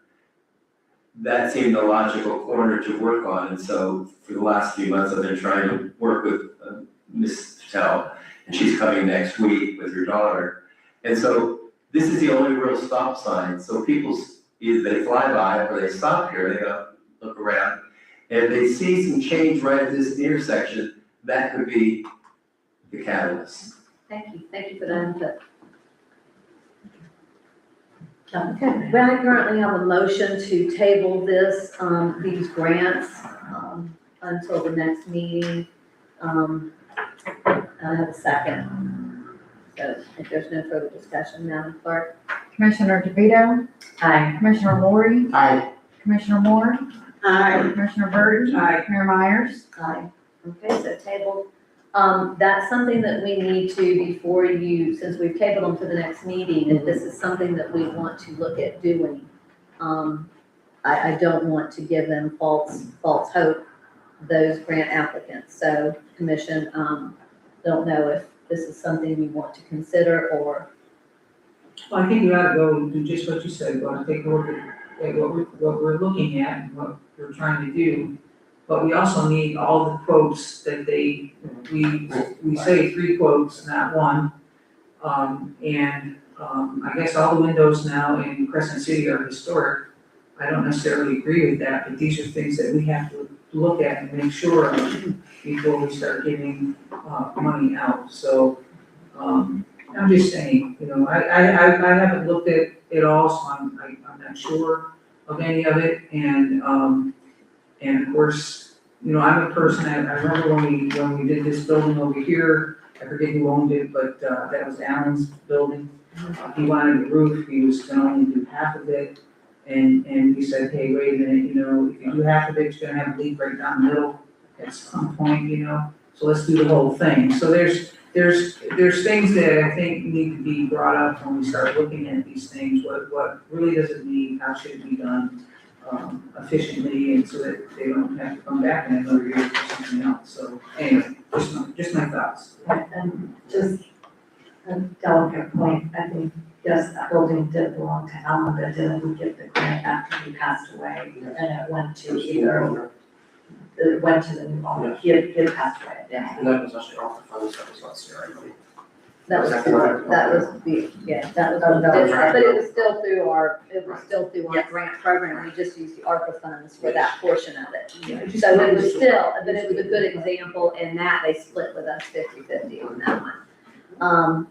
that seemed the logical corner to work on. And so for the last few months, I've been trying to work with Ms. Patel, and she's coming next week with her daughter. And so this is the only real stop sign. So people, either they fly by or they stop here, they go look around. And if they see some change right at this intersection, that could be the catalyst. Thank you for that input. Okay, well, I currently have a motion to table these grants, until the next meeting. I have a second. So if there's no further discussion, Madam Clerk. Commissioner DeVito, Aye. Commissioner Lori, Aye. Commissioner Moore, Aye. Commissioner Burton, Aye. Mayor Myers. Aye. Okay, so table, that's something that we need to, before you, since we've tabled them to the next meeting, if this is something that we want to look at doing. I don't want to give them false hope, those grant applicants. So commission, don't know if this is something we want to consider or, Well, I think we ought to go and do just what you said, go and take a look at what we're looking at and what we're trying to do. But we also need all the quotes that we say 3 quotes, not 1. I guess all the windows now in Crescent City are historic. I don't necessarily agree with that, but these are things that we have to look at and make sure of before we start giving, money out. So, I'm just saying, I haven't looked at it all, so I'm not sure of any of it, and of course, I'm a person, I remember when we did this building over here, I forget who owned it, but, that was Alan's building. He wanted a roof, he was gonna only do half of it, and we said, hey, wait a minute, if you do half of it, you're gonna have a leak right down the middle at some point, so let's do the whole thing. So there's things that I think need to be brought up when we start looking at these things, what really does it mean, how should it be done efficiently, and so that they don't have to come back in another year for something else. So anyway, just my thoughts. And just a delicate point, I think, yes, that building did belong to Alan, but didn't we get the grant after he passed away? And it went to the new owner, he had passed away, yeah. And that was actually off the funds, that was not CRA money. that was Second round. but it was still through our grant program. We just used the ARPA funds for that portion of it. So it was still, but it was a good example in that they split with us 50-50 on that one.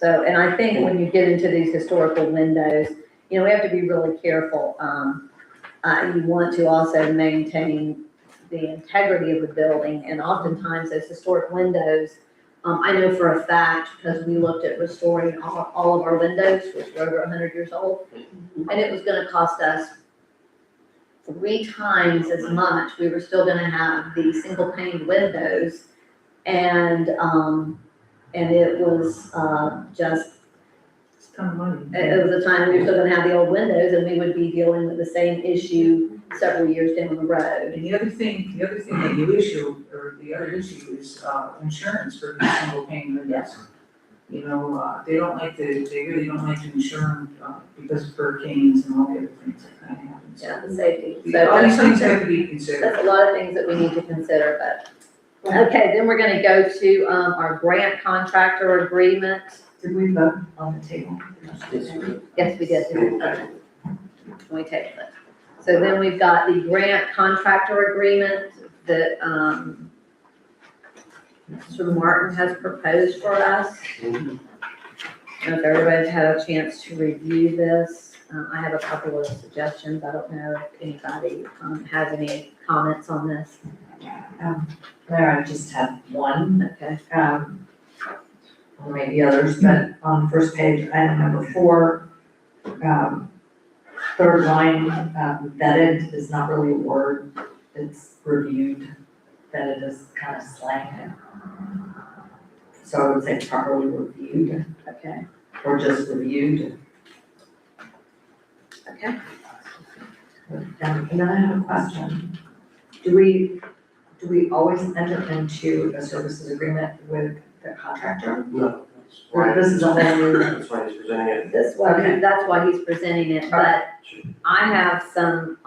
And I think when you get into these historical windows, we have to be really careful. You want to also maintain the integrity of the building, and oftentimes those historic windows, I know for a fact, because we looked at restoring all of our windows, which were over 100 years old, and it was gonna cost us 3 times as much. We were still gonna have the single pane windows, and it was just, It's a ton of money. it was a time we were still gonna have the old windows, and we would be dealing with the same issue several years down the road. And the other thing that you issue, or the other issue is, insurance for these single pane windows. They really don't like to insure them, because of hurricanes and all the other things that kind of happen. So Yeah, the safety. all these things So have to be considered. that's a lot of things that we need to consider, but, okay, then we're gonna go to, our grant contractor agreement. Did we vote on the table? Yes, we did. Okay. We tabled it. So then we've got the grant contractor agreement that, Mr. Martin has proposed for us. I don't know if everybody's had a chance to review this. I have a couple of suggestions. I don't know if anybody, has any comments on this. There, I just have one, Okay. or maybe others, but on the first page, item number 4, third line, vetted is not really a word, it's reviewed. Vetted is kind of slang. So I would say properly reviewed, Okay. or just reviewed. Okay. And then I have a question. Do we always enter into a services agreement with the contractor? No, Or this is a whole new, that's why he's presenting it. That's why he's presenting it, but I have some,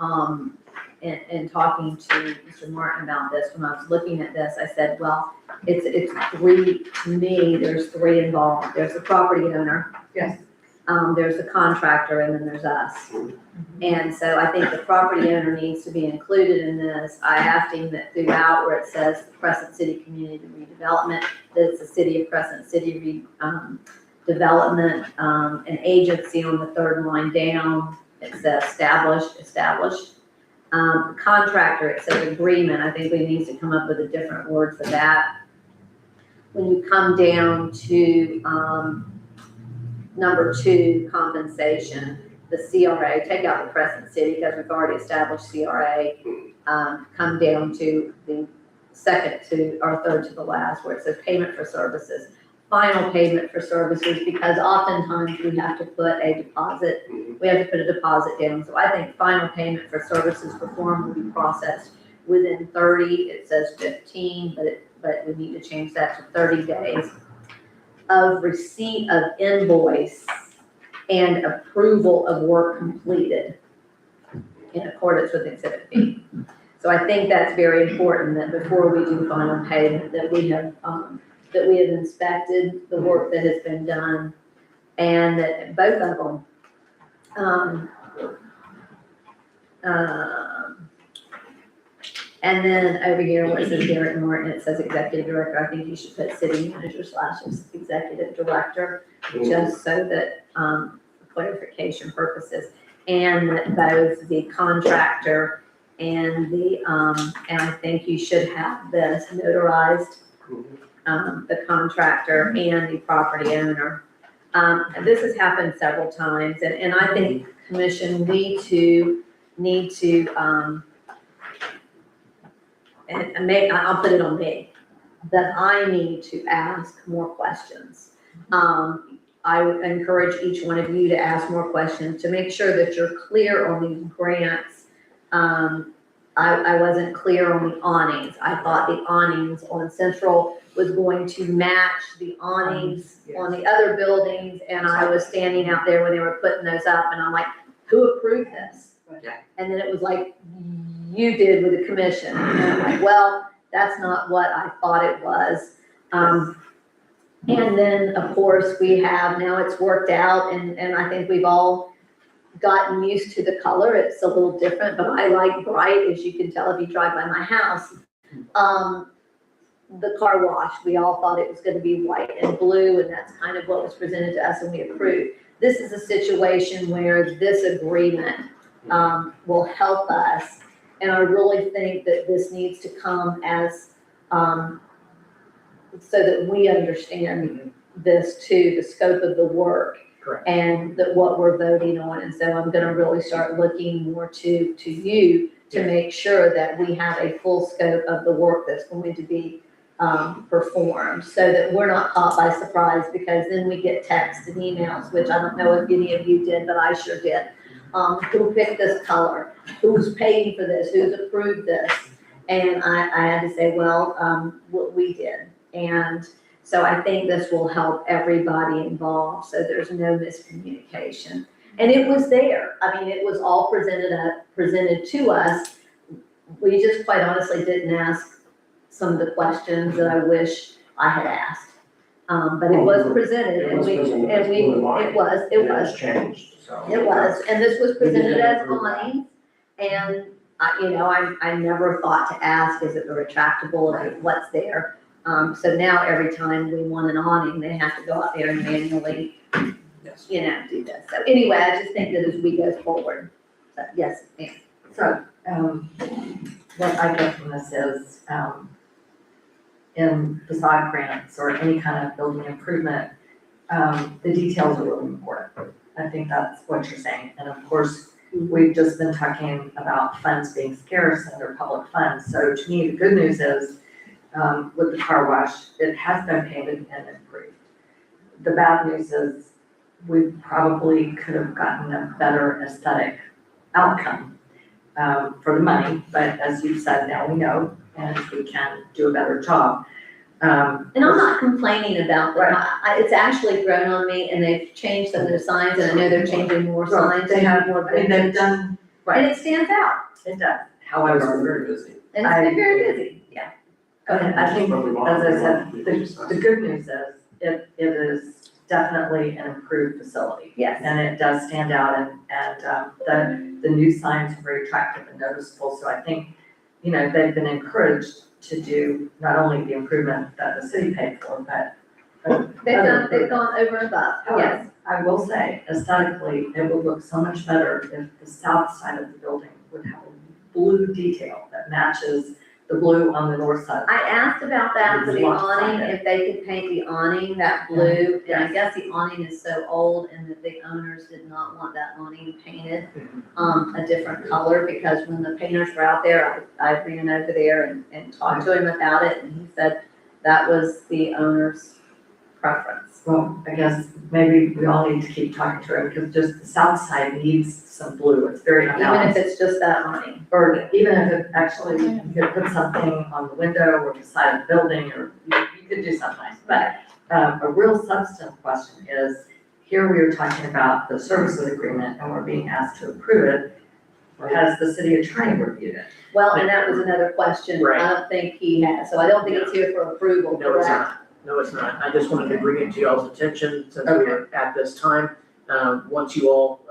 in talking to Mr. Martin about this, when I was looking at this, I said, well, it's 3, to me, there's 3 involved. There's the property owner. Yes. There's the contractor, and then there's us. And so I think the property owner needs to be included in this. I asked him that throughout where it says the Crescent City Community Redevelopment, that it's the City of Crescent City Development, an agency on the 3rd line down. It says established. Contractor, it says agreement. I think we need to come up with a different word for that. When you come down to number 2, compensation, the CRA, take out the Crescent City because we've already established CRA. Come down to the second to, or third to the last, where it says payment for services. Final payment for services, because oftentimes we have to put a deposit, we have to put a deposit down. So I think final payment for services performed will be processed within 30, it says 15, but we need to change that to 30 days of receipt of invoice and approval of work completed in accordance with Exhibit B. So I think that's very important, that before we do final payment, that we have inspected the work that has been done, and that both of them. And then over here, where it says Derek Martin, it says executive director. I think you should put city manager / executive director, just so that, clarification purposes. And that both the contractor and and I think you should have this notarized, the contractor and the property owner. This has happened several times, and I think, commission, we too need to, and I'll put it on me, that I need to ask more questions. I would encourage each one of you to ask more questions to make sure that you're clear on these grants. I wasn't clear on the awnings. I thought the awnings on Central was going to match the awnings on the other buildings, and I was standing out there when they were putting those up, and I'm like, who approved this? Yeah. And then it was like, you did with the commission. And I'm like, well, that's not what I thought it was. And then, of course, we have, now it's worked out, and I think we've all gotten used to the color. It's a little different, but I like bright, as you can tell if you drive by my house. The car wash, we all thought it was gonna be white and blue, and that's kind of what was presented to us and we approved. This is a situation where this agreement will help us, and I really think that this needs to come as, so that we understand this too, the scope of the work. Correct. And that what we're voting on, and so I'm gonna really start looking more to you to make sure that we have a full scope of the work that's going to be performed, so that we're not caught by surprise, because then we get texts and emails, which I don't know if any of you did, but I sure did. Who picked this color? Who's paying for this? Who's approved this? And I had to say, well, what we did. And so I think this will help everybody involved, so there's no miscommunication. And it was there. I mean, it was all presented to us. We just quite honestly didn't ask some of the questions that I wish I had asked. But it was presented, and it was changed, so. It was, and this was presented as awnings, and I never thought to ask, is it the retractable, what's there? So now every time we want an awning, they have to go out there and manually, do this. So anyway, I just think that as we go forward, so yes, ma'am. So, what I get from this is, in facade grants or any kind of building improvement, the details are really important. I think that's what you're saying. And of course, we've just been talking about funds being scarce under public funds. So to me, the good news is, with the car wash, it has been painted and improved. The bad news is we probably could have gotten a better aesthetic outcome for the money, but as you said, now we know, and we can do a better job. And I'm not complaining about them. It's actually grown on me, and they've changed some of their signs, and I know they're changing more signs. They have, more I mean, they've vintage, done, and it stands out. it does. It's However, very busy. And it's been very busy, yeah. Go ahead. I think, as I said, the good news is, it is definitely an improved facility. Yes. And it does stand out, and the new signs are very attractive and noticeable, so I think, they've been encouraged to do not only the improvement that the city paid for, but. They've gone over and above, yes. However, I will say aesthetically, it would look so much better if the south side of the building would have a blue detail that matches the blue on the north side. I asked about that for the Block awning, sided. if they could paint the awning that blue, and I guess the awning is so old and that the owners did not want that awning painted, a different color, because when the painters were out there, I ran over there and talked to him about it, and he said that was the owner's preference. Well, I guess maybe we all need to keep talking to her, because just the south side needs some blue, it's very Even if unbalanced. it's just that awning. Or even if it actually, you could put something on the window or the side of the building, or you could do something nice. But, a real substantive question is, here we are talking about the services agreement, and we're being asked to approve it. Has the city attorney reviewed it? Well, and that was another question, Right. I don't think he has, so I don't think it's here for approval, No, it's correct? not. No, it's not. I just wanted to bring it to y'all's attention since we're at this time. Once you all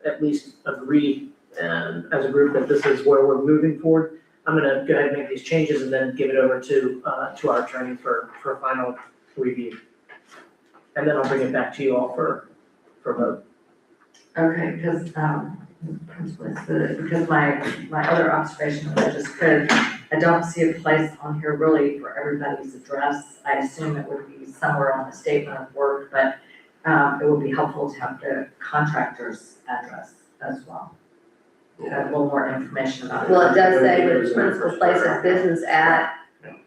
at least agree as a group that this is where we're moving forward, I'm gonna go ahead and make these changes and then give it over to our attorney for final review. And then I'll bring it back to you all for vote. Okay, because, because my other observation that I just put, I don't see a place on here really for everybody's address. I assume it would be somewhere on the statement of work, but, it would be helpful to have the contractor's address as well. Have a little more information about it. Well, it does say where the principal place of business at,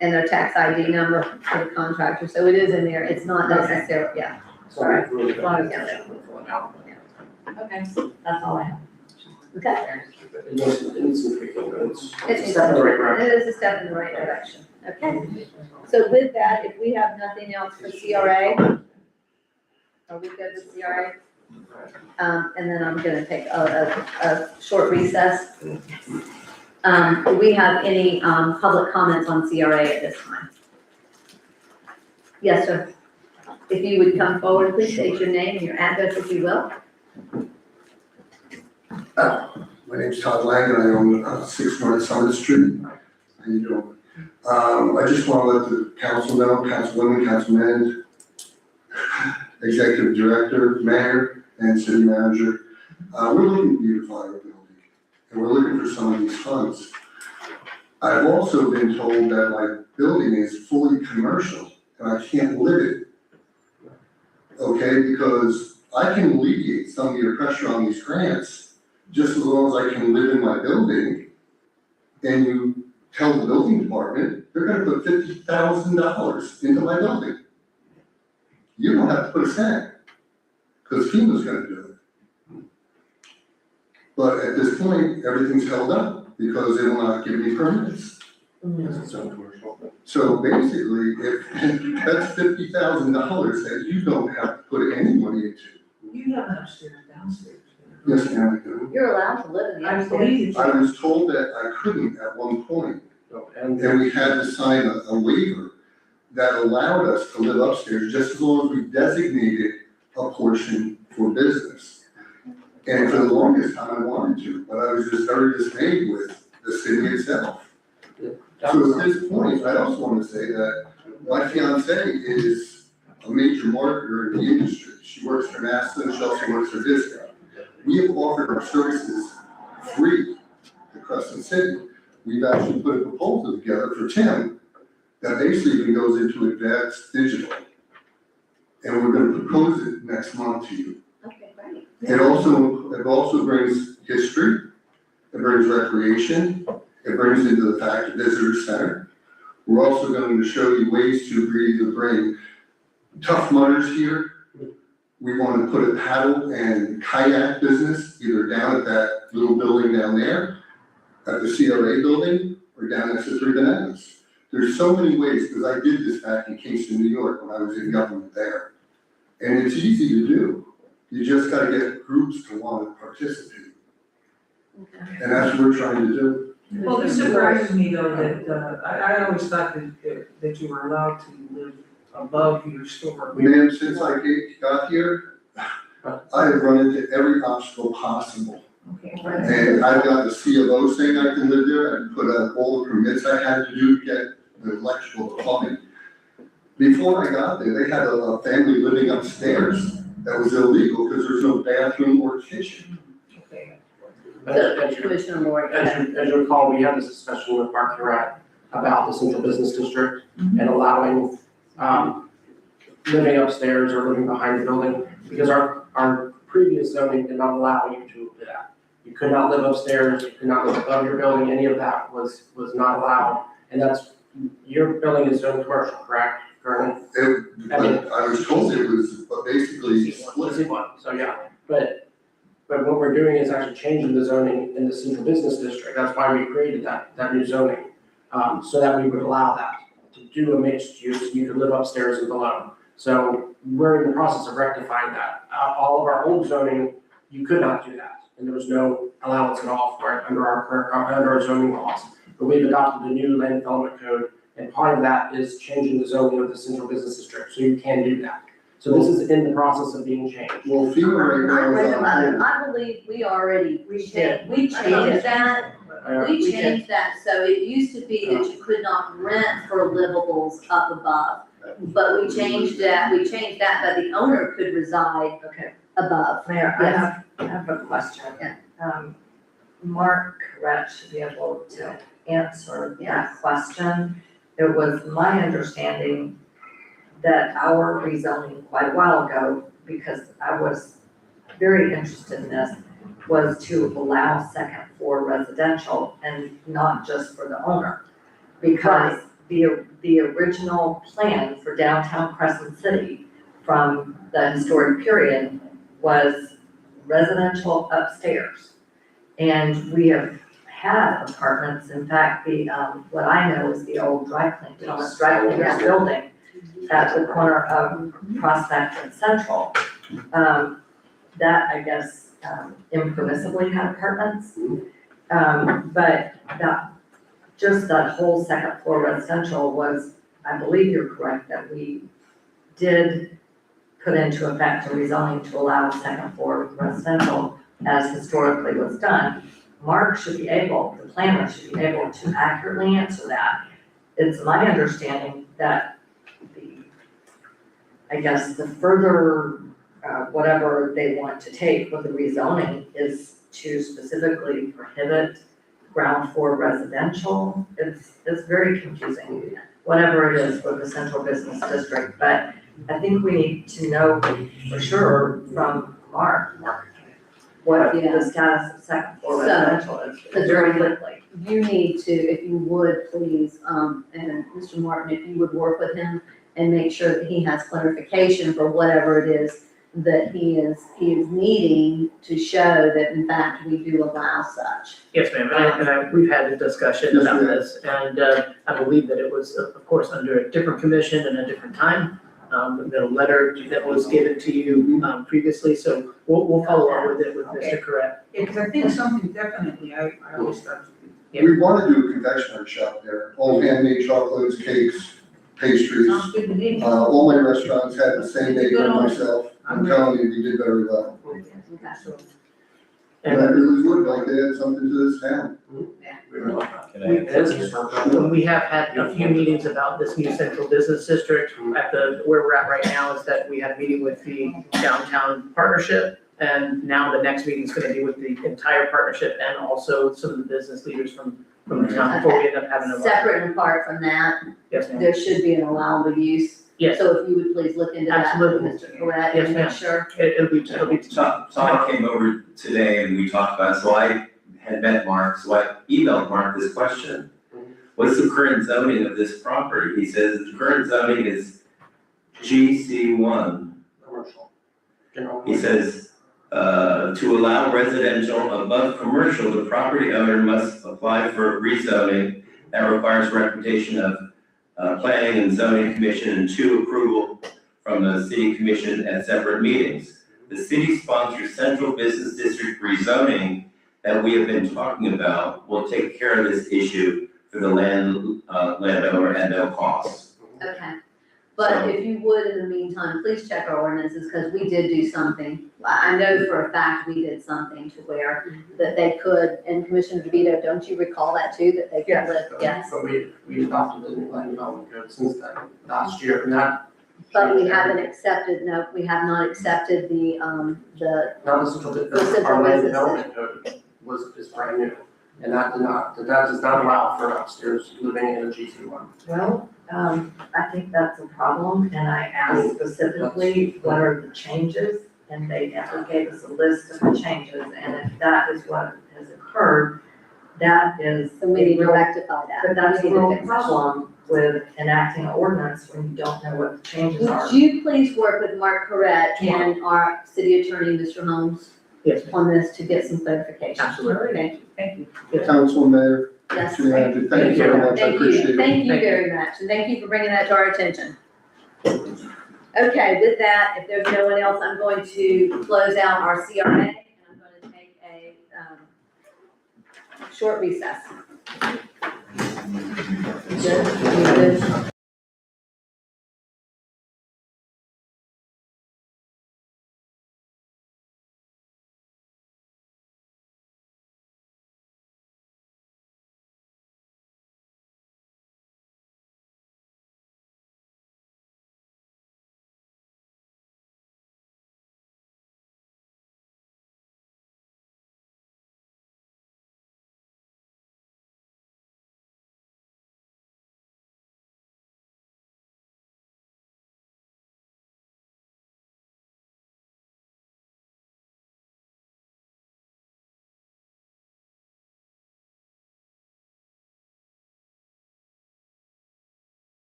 and their tax ID number for the contractor, so it is in there, it's not necessary, yeah. So I really don't. As long as. Okay, that's all I have. Okay. It needs some tweaking, but it's. It's a step in the right direction. It is a step in the right direction, okay. So with that, if we have nothing else for CRA, are we good with CRA? And then I'm gonna take a short recess. Do we have any, public comments on CRA at this time? Yes, sir. If you would come forward, please state your name and your address if you will. My name's Todd Lang, and I own 6 North Summit Street. How you doing? I just want to let the council know, councilwomen, councilmen, executive director, mayor, and city manager, we're looking to beautify our building, and we're looking for some of these funds. I've also been told that my building is fully commercial, and I can't live it. Okay, because I can alleviate some of your pressure on these grants, just as long as I can live in my building, and you tell the building department, they're gonna put $50,000 into my building. You don't have to put a cent, because FEMA's gonna do it. But at this point, everything's held up, because they will not give me permits. So basically, if that's $50,000 that you don't have to put any money into. You have an upstairs, downstairs. Yes, ma'am, I do. You're allowed to live in the I upstairs. believe I was told that I couldn't at one point, and we had to sign a waiver that allowed us to live upstairs just as long as we designated a portion for business. And for the longest time I wanted to, but I was just very dismayed with the city itself. So at this point, I also want to say that my fiance is a major marketer in the industry. She works for NASA and she also works for Disney. We have offered our services free to Crescent City. We've actually put a proposal together for Tim that basically even goes into advanced digital. And we're gonna propose it next month to you. Okay, great. It also brings history, it brings recreation, it brings into the fact a visitor center. We're also going to show you ways to either bring Tough Mudders here. We want to put a paddle and kayak business either down at that little building down there, at the CRA building, or down next to Three Bananas. There's so many ways, because I did this back in Kingston, New York, when I was in government there. And it's easy to do. You just got to get groups to want to participate. And that's what we're trying to do. Well, this surprises me though, that, I always thought that you were allowed to live above your store. Man, since I got here, I have run into every obstacle possible. Okay. And I've got the C of O saying I can live there, I put out all the permits I had to do to get the electrical plumbing. Before I got there, they had a family living upstairs that was illegal because there's no bathroom or kitchen. Okay. So, tuition award, As you recall, we had this discussion with Mark Hurat about the central business district and allowing, living upstairs or living behind the building, because our previous zoning did not allow you to do that. You could not live upstairs, you could not live above your building, any of that was not allowed. And that's, your building is zoned commercial, correct, currently? I was told it was basically split. So, yeah, but what we're doing is actually changing the zoning in the central business district, that's why we created that new zoning. So that we would allow that, to do a mixed use, you could live upstairs and below. So we're in the process of rectifying that. All of our old zoning, you could not do that, and there was no allowance at all for it under our zoning laws. But we've adopted a new land development code, and part of that is changing the zoning of the central business district, so you can do that. So this is in the process of being changed. Well, FEMA right now is on hold. I believe we already, we did. changed that. We changed that, so it used to be that you could not rent for livables up above. But we changed that, but the owner could reside Okay, above. Mayor, Yes. I have a question. Yeah. Mark Rett should be able to answer Yes. that question. It was my understanding that our rezoning quite a while ago, because I was very interested in this, was to allow second floor residential and not just for the owner. Because the original plan for downtown Crescent City from the historic period was residential upstairs. And we have had apartments, in fact, what I know is the old dry clean, Thomas Dry Cleaners building at the corner of Prospect and Central. That, I guess, impermissibly had apartments. But that whole second floor residential was, I believe you're correct, that we did put into effect a rezoning to allow second floor residential as historically was done. Mark should be able, the planner should be able to accurately answer that. It's my understanding that the further, whatever they want to take with the rezoning is to specifically prohibit ground floor residential. It's very confusing, whatever it is for the central business district, but I think we need to know for sure from Mark what the status of second floor residential is, very quickly. You need to, if you would, please, and Mr. Martin, if you would work with him and make sure that he has clarification for whatever it is that he is needing to show that in fact we do allow such. Yes, ma'am, and we've had a discussion about this, and I believe that it was, of course, under a different commission and a different time. The letter that was given to you previously, so we'll follow up with it with Mr. Corrett. Yeah, because I think something definitely, I always thought. Yeah. We want to do a confectionery shop there, all handmade chocolates, cakes, pastries. Sounds good to me. All my restaurants had the same day for myself. I'm telling you, we did very well. And I really would like to add something to this town. Can I? When we have had a few meetings about this new central business district, where we're at right now is that we had a meeting with the downtown partnership. And now the next meeting is gonna be with the entire partnership and also some of the business leaders from the town before we end up having a. Separate and apart from that, Yes, ma'am. there should be an allowable use. Yes, So if you would please look into that, Absolutely. Mr. Corrett, Yes, and make ma'am. sure. it'll be. So I came over today and we talked about it, so I had met Mark, so I emailed Mark this question. What's the current zoning of this property? He says the current zoning is GC1. Commercial. He says, to allow residential above commercial, the property owner must apply for rezoning. That requires reputation of planning and zoning commission and 2 approval from the city commission at separate meetings. The city sponsored central business district rezoning that we have been talking about will take care of this issue for the landowner at no cost. Okay, but if you would, in the meantime, please check our ordinances, because we did do something. I know for a fact we did something to where that they could, and Commissioner DeVito, don't you recall that too, that they could live? Yes. So we adopted the new land development code since then, last year, and that. But we haven't accepted, no, we have not accepted the, Now the central, The central our land business development code is brand new. And that does not allow for upstairs living in a GC one. Well, I think that's a problem, and I asked specifically, what are the changes? And they never gave us a list of the changes, and if that is what has occurred, that is. So we need to rectify that. But that's a We need to real fix that. problem with enacting an ordinance when you don't know what the changes are. Would you please work with Mark Correct and our city attorney, Mr. Holmes, Yes, ma'am. on this to get some clarification? Absolutely. Thank you. Thank you. Council, Mayor, Yes. City Manager, thank you very much, I Thank appreciate you, it. thank you Thank you. very much, and thank you for bringing that to our attention. Okay, with that, if there's no one else, I'm going to close out our CRA, and I'm going to take a, short recess. Good? You good?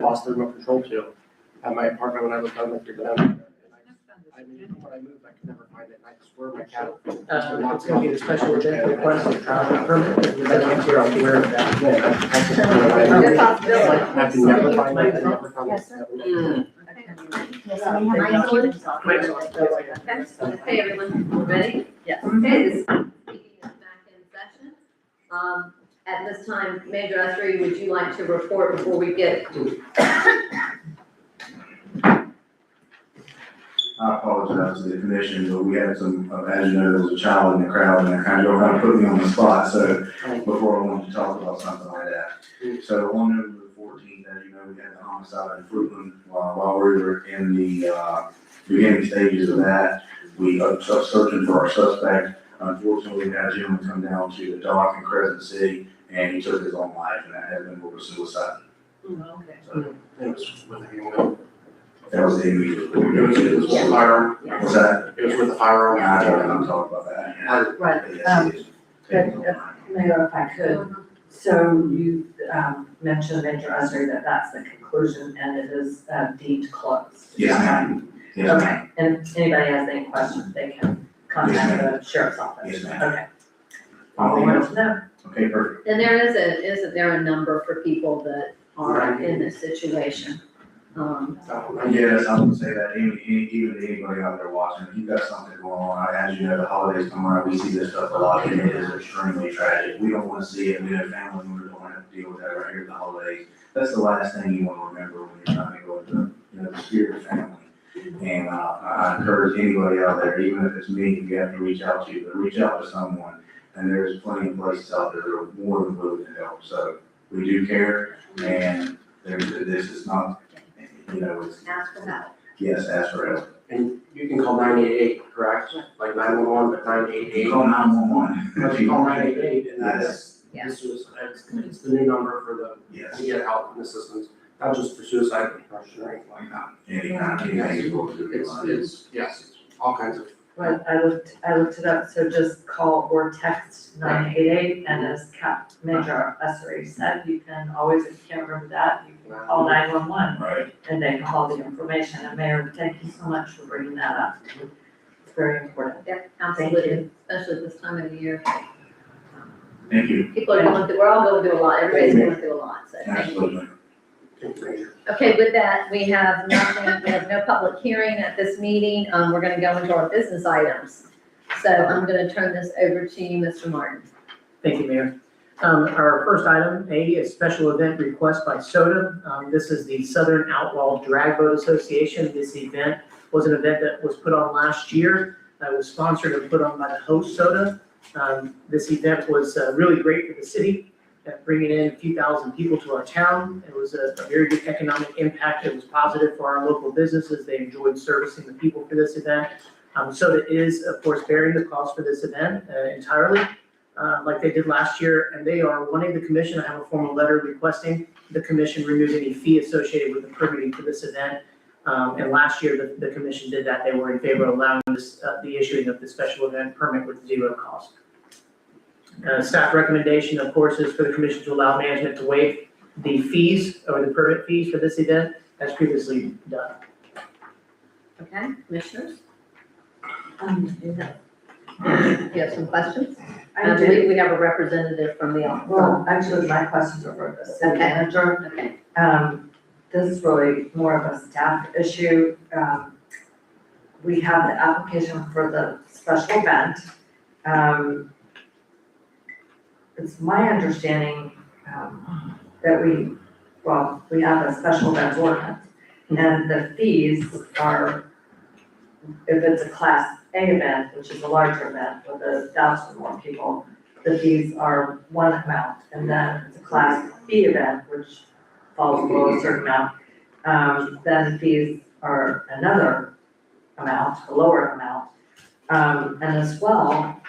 lost the remote control to at my apartment when I lived on Victor Glen. I mean, when I moved, I could never find it, and I swear my cat. It's gonna be the special event request permit, if you're aware of that. Yeah, that's just. Good possibility. I can never find it, I never found it. Yes, sir. Okay, everyone, we're ready? Yes. Okay, this meeting is back in session. At this time, Major Esri, would you like to report before we get? I apologize to the commission, but we had some, as you know, there was a child in the crowd and it kind of put me on the spot, so before I wanted to talk about something like that. So on November the 14th, as you know, we had the homicide in Fruitland while we were in the beginning stages of that. We are searching for our suspect. Unfortunately, we had a gentleman come down to the dock in Crescent City and he took his own life, and that has been over suicide. Okay. So It was with a handgun. that was the immediate. It was with a firearm. What's that? It was with a firearm. I don't talk about that. Right, Yes, it is. Mayor, if I could, so you, mentioned, Major Esri, that that's the conclusion and it is deemed closed. Yes, ma'am. Yes, ma'am. Okay, and if anybody has any questions, they can contact the sheriff's office. Yes, ma'am. Okay. All I wanted to know. Okay, perfect. And there isn't there a number for people that are in this situation? Yes, I would say that even anybody out there watching, if you've got something going on, as you know, the holidays come around, we see this stuff a lot, and it is extremely tragic. We don't want to see it, we have family members don't want to have to deal with that right here at the holidays. That's the last thing you want to remember when you're trying to go into, the spirit of family. And, I encourage anybody out there, even if it's me, you have to reach out to, but reach out to someone. And there's plenty of places out there that are more than willing to help, so we do care, and this is not, it's, Ask for help. yes, ask for help. And you can call 988, correct? Like 911, but 988. Call 911. But you call 988 and this Yeah. was, it's the new number for the, Yes. to get help and assistance, not just for suicide prevention or anything like that. Anything you want to do. It's, yes, it's all kinds of. But I looked it up, so just call or text 988, and as Major Esri said, you can always, if you can't remember that, you can call 911, Right. and they can call the information, and Mayor, thank you so much for bringing that up. It's very important. Yeah, absolutely, especially this time of the year. Thank you. People are going through, we're all going through a lot, everybody's going through a lot, so thank you. Absolutely. Okay, with that, we have no public hearing at this meeting. We're gonna go into our business items. So I'm gonna turn this over to you, Mr. Martin. Thank you, Mayor. Our first item, A, is special event request by SODA. This is the Southern Outlaw Drag Boat Association. This event was an event that was put on last year. It was sponsored and put on by the host SODA. This event was really great for the city, bringing in a few thousand people to our town. It was a very good economic impact. It was positive for our local businesses. They enjoyed servicing the people for this event. SODA is, of course, bearing the cost for this event entirely, like they did last year, and they are wanting the commission, I have a formal letter requesting the commission remove any fee associated with the permitting for this event. And last year, the commission did that. They were in favor of allowing this, the issuing of the special event permit with zero cost. Staff recommendation, of course, is for the commission to allow management to waive the fees or the permit fees for this event as previously done. Okay, commissioners, You know, you have some questions? I I did, believe we have a representative from the office. well, actually, my questions are for the city Okay. manager. Okay, This is really more of a staff issue. We have the application for the special event. It's my understanding, that we have a special event ordinance. And the fees are, if it's a class A event, which is a larger event with 1,000 or more people, the fees are one amount. And then it's a class B event, which falls below a certain amount, then the fees are another amount, a lower amount. And as well,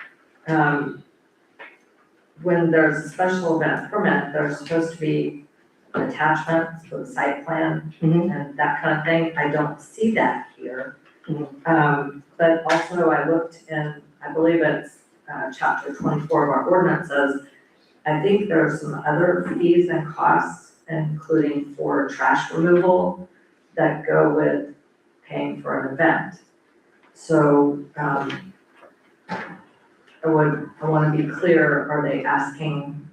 when there's a special event permit, there's supposed to be attachments for the site plan and that kind of thing. I don't see that here. But also I looked in, I believe it's chapter 24 of our ordinances. I think there's some other fees and costs including for trash removal, that go with paying for an event. So, I wanna be clear, are they asking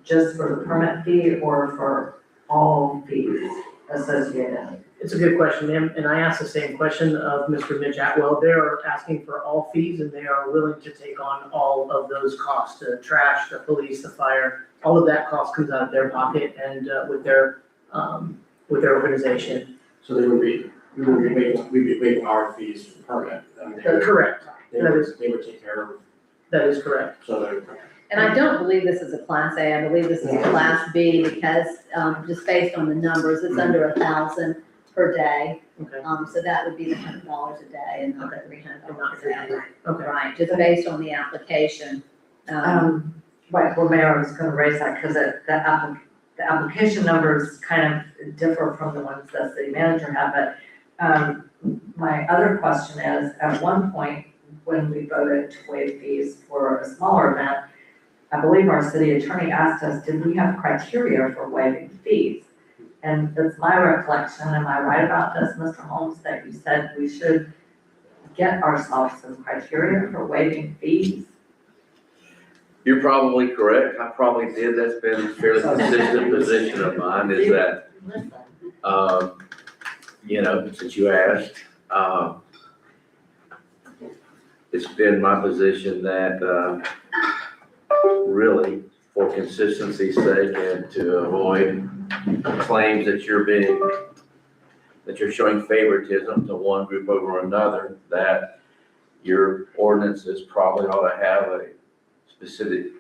just for the permit fee or for all fees associated? It's a good question, ma'am, and I asked the same question of Mr. Mitch Atwell. They're asking for all fees and they are willing to take on all of those costs, the trash, the police, the fire, all of that cost comes out of their pocket and with their organization. So they would be, we would be waiving our fees for permit. I mean, Correct, They would take care of, that is correct. so they're. And I don't believe this is a Class A, I believe this is a Class B, because, just based on the numbers, it's under 1,000 per day. Okay. So that would be the $100 a day and not the $300 a day. Okay. Right, just based on the application. Right, well, Mayor, I was gonna raise that, because the application numbers kind of differ from the ones that city manager had, but, my other question is, at one point, when we voted to waive fees for a smaller event, I believe our city attorney asked us, did we have criteria for waiving fees? And it's my recollection, am I right about this, Mr. Holmes, that you said we should get ourselves some criteria for waiving fees? You're probably correct. I probably did. That's been a fairly consistent position of mine is that, since you asked, it's been my position that, really, for consistency's sake and to avoid claims that you're showing favoritism to one group over another, that your ordinances probably ought to have a specific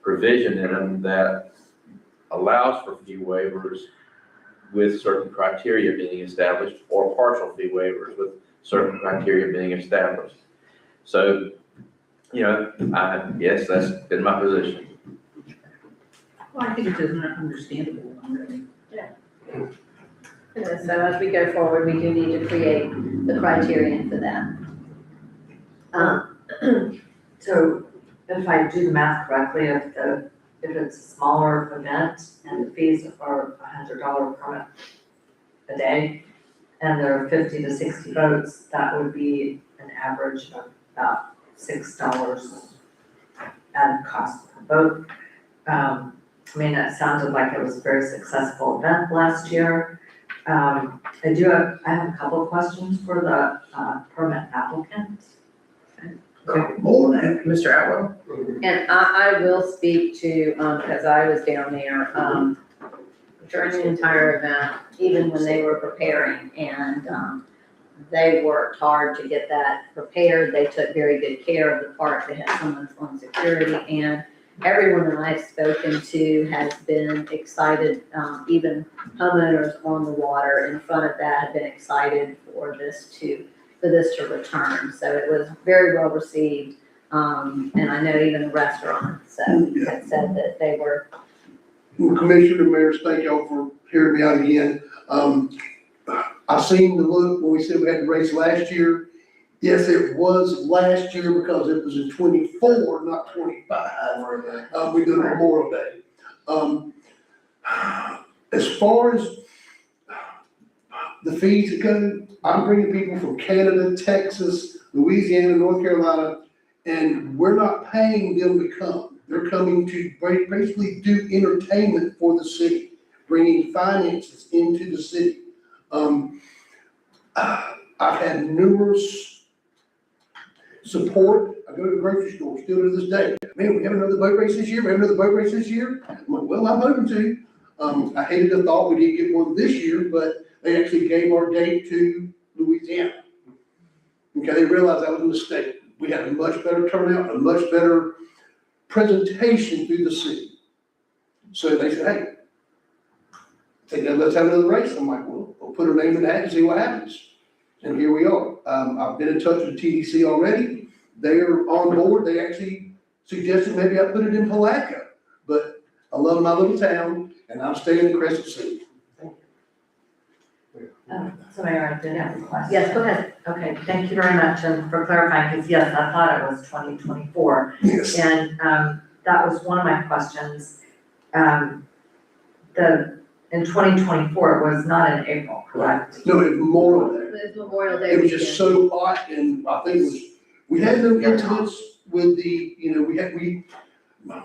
provision in them that allows for fee waivers with certain criteria being established, or partial fee waivers with certain criteria being established. So, yes, that's been my position. Well, I think it's an understandable one, really. Yeah, so as we go forward, we do need to create the criterion for that. So if I do the math correctly, if it's a smaller event and the fees are $100 permit a day, and there are 50 to 60 votes, that would be an average of about $6 added cost per vote. It sounded like it was a very successful event last year. I have a couple of questions for the permit applicant. Mr. Atwell? And I will speak to, because I was down there, during the entire event, even when they were preparing, and, they worked hard to get that prepared. They took very good care of the park. They had someone on security, and everyone that I've spoken to has been excited, even homeowners on the water in front of that have been excited for this to return. So it was very well received. And I know even the restaurant, so had said that they were. Commissioner, mayors, thank y'all for hearing me out again. I seen the look when we said we had to race last year. Yes, it was last year because it was in 24, not 25. We did Memorial Day. As far as the fees that go, I'm bringing people from Canada, Texas, Louisiana, North Carolina, and we're not paying them to come. They're coming to basically do entertainment for the city, bringing finances into the city. I've had numerous support. I go to the grocery store still to this day. Man, we have another boat race this year. We have another boat race this year. I'm like, well, I'm hoping to. I hated the thought we didn't get one this year, but they actually gave our date to Louisiana. Okay, they realized that was a mistake. We had a much better turnout, a much better presentation through the city. So they said, hey, let's have another race. I'm like, well, we'll put our name in the hat and see what happens. And here we are. I've been in touch with TDC already. They are on board. They actually suggested maybe I put it in Palatka, but I love my little town and I'm staying in Crescent City. So Mayor, I did have a question. Yes, go ahead. Okay, thank you very much, and for clarifying, because yes, I thought it was 2024. Yes. And that was one of my questions. The in 2024, it was not in April, correct? No, it was Memorial Day. It was Memorial Day It was weekend. just so hot, and I think it was, we had no incidents with the,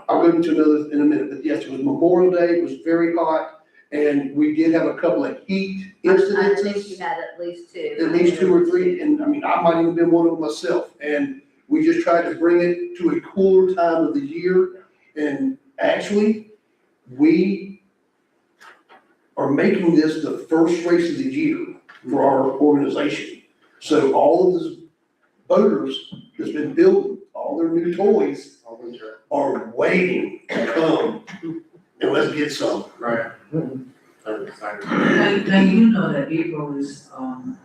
I'll go into another in a minute, but yes, it was Memorial Day, it was very hot, and we did have a couple of heat I think you incidences, had at least two. at least 2 or 3, and I mean, I might even been one of them myself, and we just tried to bring it to a cooler time of the year, and actually, we are making this the first race of the year for our organization. So all of the boaters that's been building, all their new toys are waiting to come and let's get some. Right. Now you know that April is,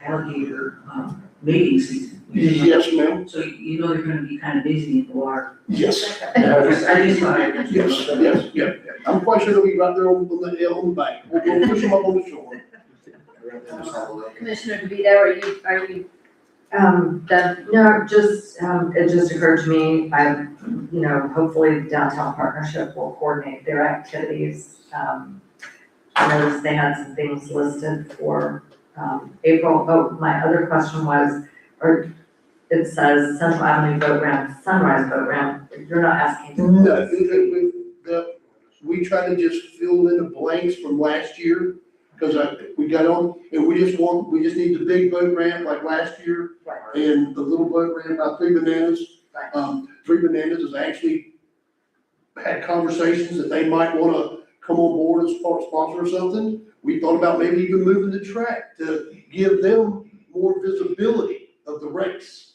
alligator, mating season. Yes, ma'am. So you know they're gonna be kind of busy in the water. Yes, I just thought. yes. I'm quite sure they'll be right there on the bank. We'll push them up on the shore. Commissioner DeVito, are you done? No, just, it just occurred to me, hopefully the downtown partnership will coordinate their activities. I noticed they had some things listed for, April. Oh, my other question was, it says Central Avenue Boat Ramp, Sunrise Boat Ramp, you're not asking. No, we try to just fill in the blanks from last year, because we got on, and we just need the big boat ramp like last year, Right. and the little boat ramp by Three Bananas. Right. Three Bananas has actually had conversations that they might wanna come on board as part sponsor or something. We thought about maybe even moving the track to give them more visibility of the race.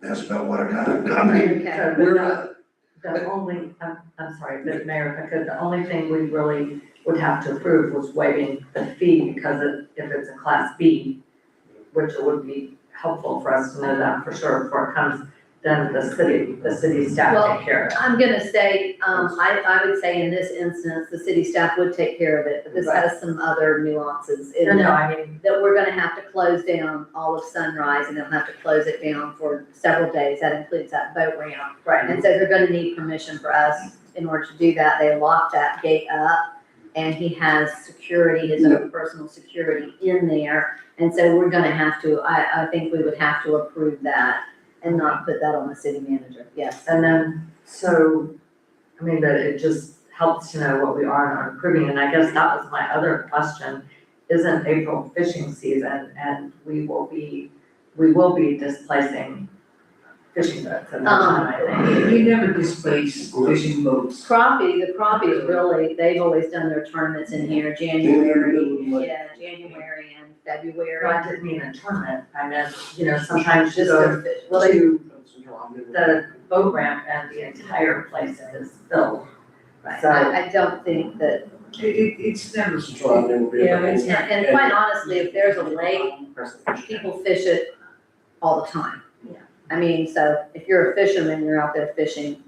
That's about what I got. I mean, Okay. The only, I'm sorry, but Mayor, if I could, the only thing we really would have to approve was waiving the fee, because if it's a Class B, which it would be helpful for us to know that for sure before it comes, then the city staff Well, take care of it. I'm gonna say, I would say in this instance, the city staff would take care of it, but this has some other nuances in No, it. I mean, That we're gonna have to close down all of Sunrise, and they'll have to close it down for several days, that includes that boat ramp. right, And so they're gonna need permission for us in order to do that, they locked that gate up, and he has security, his own personal security in there. And so we're gonna have to, I think we would have to approve that and not put that on the city manager, yes. and then, that it just helps to know what we are and aren't approving, and I guess that was my other question. Isn't April fishing season, and we will be displacing fishing boats at that time, I think. You never displace fishing boats. The crappies really, they've always done their tournaments in here, January and February. I didn't mean a tournament, I meant, sometimes Just just go to fish, well, they, to the boat ramp and the entire place is filled. right, So- I don't think that, It's never. and quite honestly, if there's a lake, people fish it all the time. Yeah. I mean, so if you're a fisherman, you're out there fishing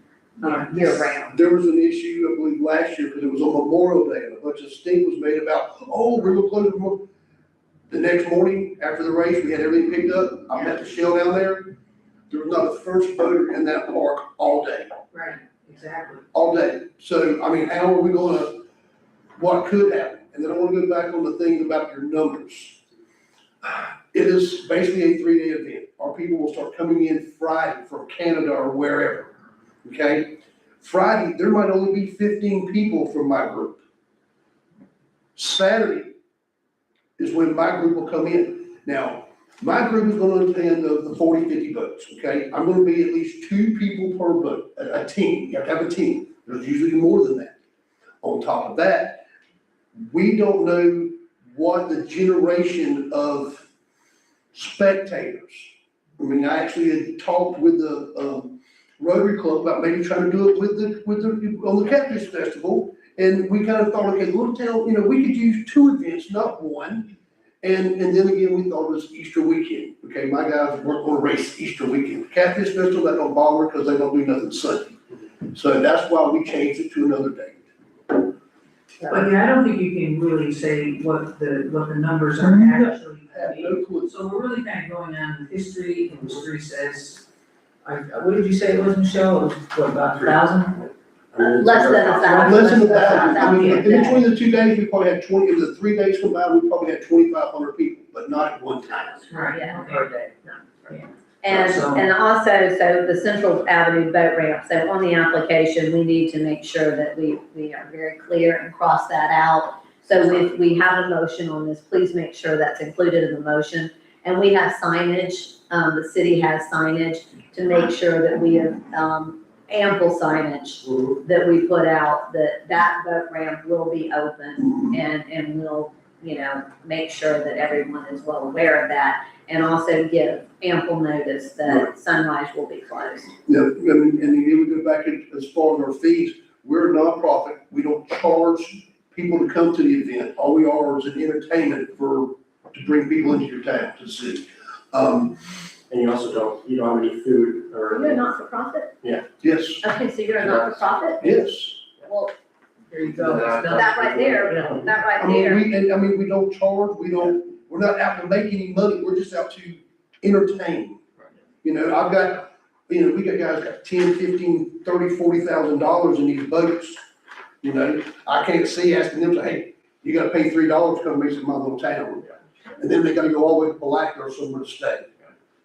year round. there was an issue, I believe, last year, because it was on Memorial Day, and a bunch of stink was made about, we're gonna close Memorial. The next morning, after the race, we had everything picked up, I met the shell down there, there was not a first boater in that park all day, Right, exactly. all day. So, I mean, how are we gonna, what could happen? And then I wanna go back on the thing about your numbers. It is basically a 3-day event. Our people will start coming in Friday from Canada or wherever, okay? Friday, there might only be 15 people from my group. Saturday is when my group will come in. Now, my group is gonna attend of the 40, 50 boats, okay? I'm gonna be at least 2 people per boat, a team. You have to have a team. There's usually more than that. On top of that, we don't know what the generation of spectators. I mean, I actually had talked with the Rotary Club about maybe trying to do it with the on the Catfish Festival. And we kind of thought, okay, little town, we could use 2 events, not 1. And then again, we thought it was Easter weekend. Okay, my guys weren't gonna race Easter weekend. Catfish Festival, that don't bother because they don't do nothing Sunday. So that's why we changed it to another day. But yeah, I don't think you can really say what the numbers are actually. I have no clue. So we're really kind of going on with history, and history says, what did you say it was, Michelle? It was, what, about 1,000? Less than 1,000. Less than 1,000. I mean, in Yeah. between the 2 days, we probably had 20, in the 3 days combined, we probably had 2,500 people, but not at one time. Right, Yeah. per day, no. And also, so the Central Avenue boat ramp, so on the application, we need to make sure that we are very clear and cross that out. So if we have a motion on this, please make sure that's included in the motion. And we have signage, the city has signage to make sure that we have, ample signage that we put out, that boat ramp will be open and we'll, make sure that everyone is well aware of that. And also give ample notice that Sunrise will be closed. Yeah, and then we go back as far as our fees, we're a nonprofit, we don't charge people to come to the event, all we are is an entertainment to bring people into your town to see. And you also you don't have any food or. You're a not-for-profit? Yes, Okay, so you're a not-for-profit? yes. Well, There you go. that right there, that right there. We don't charge, we're not out to make any money, we're just out to entertain. I've got, we got guys got 10, 15, 30, $40,000 in these boats. I can't see asking them to, hey, you gotta pay $3 to come visit my little town. And then they gotta go all the way to Palatka or somewhere to stay.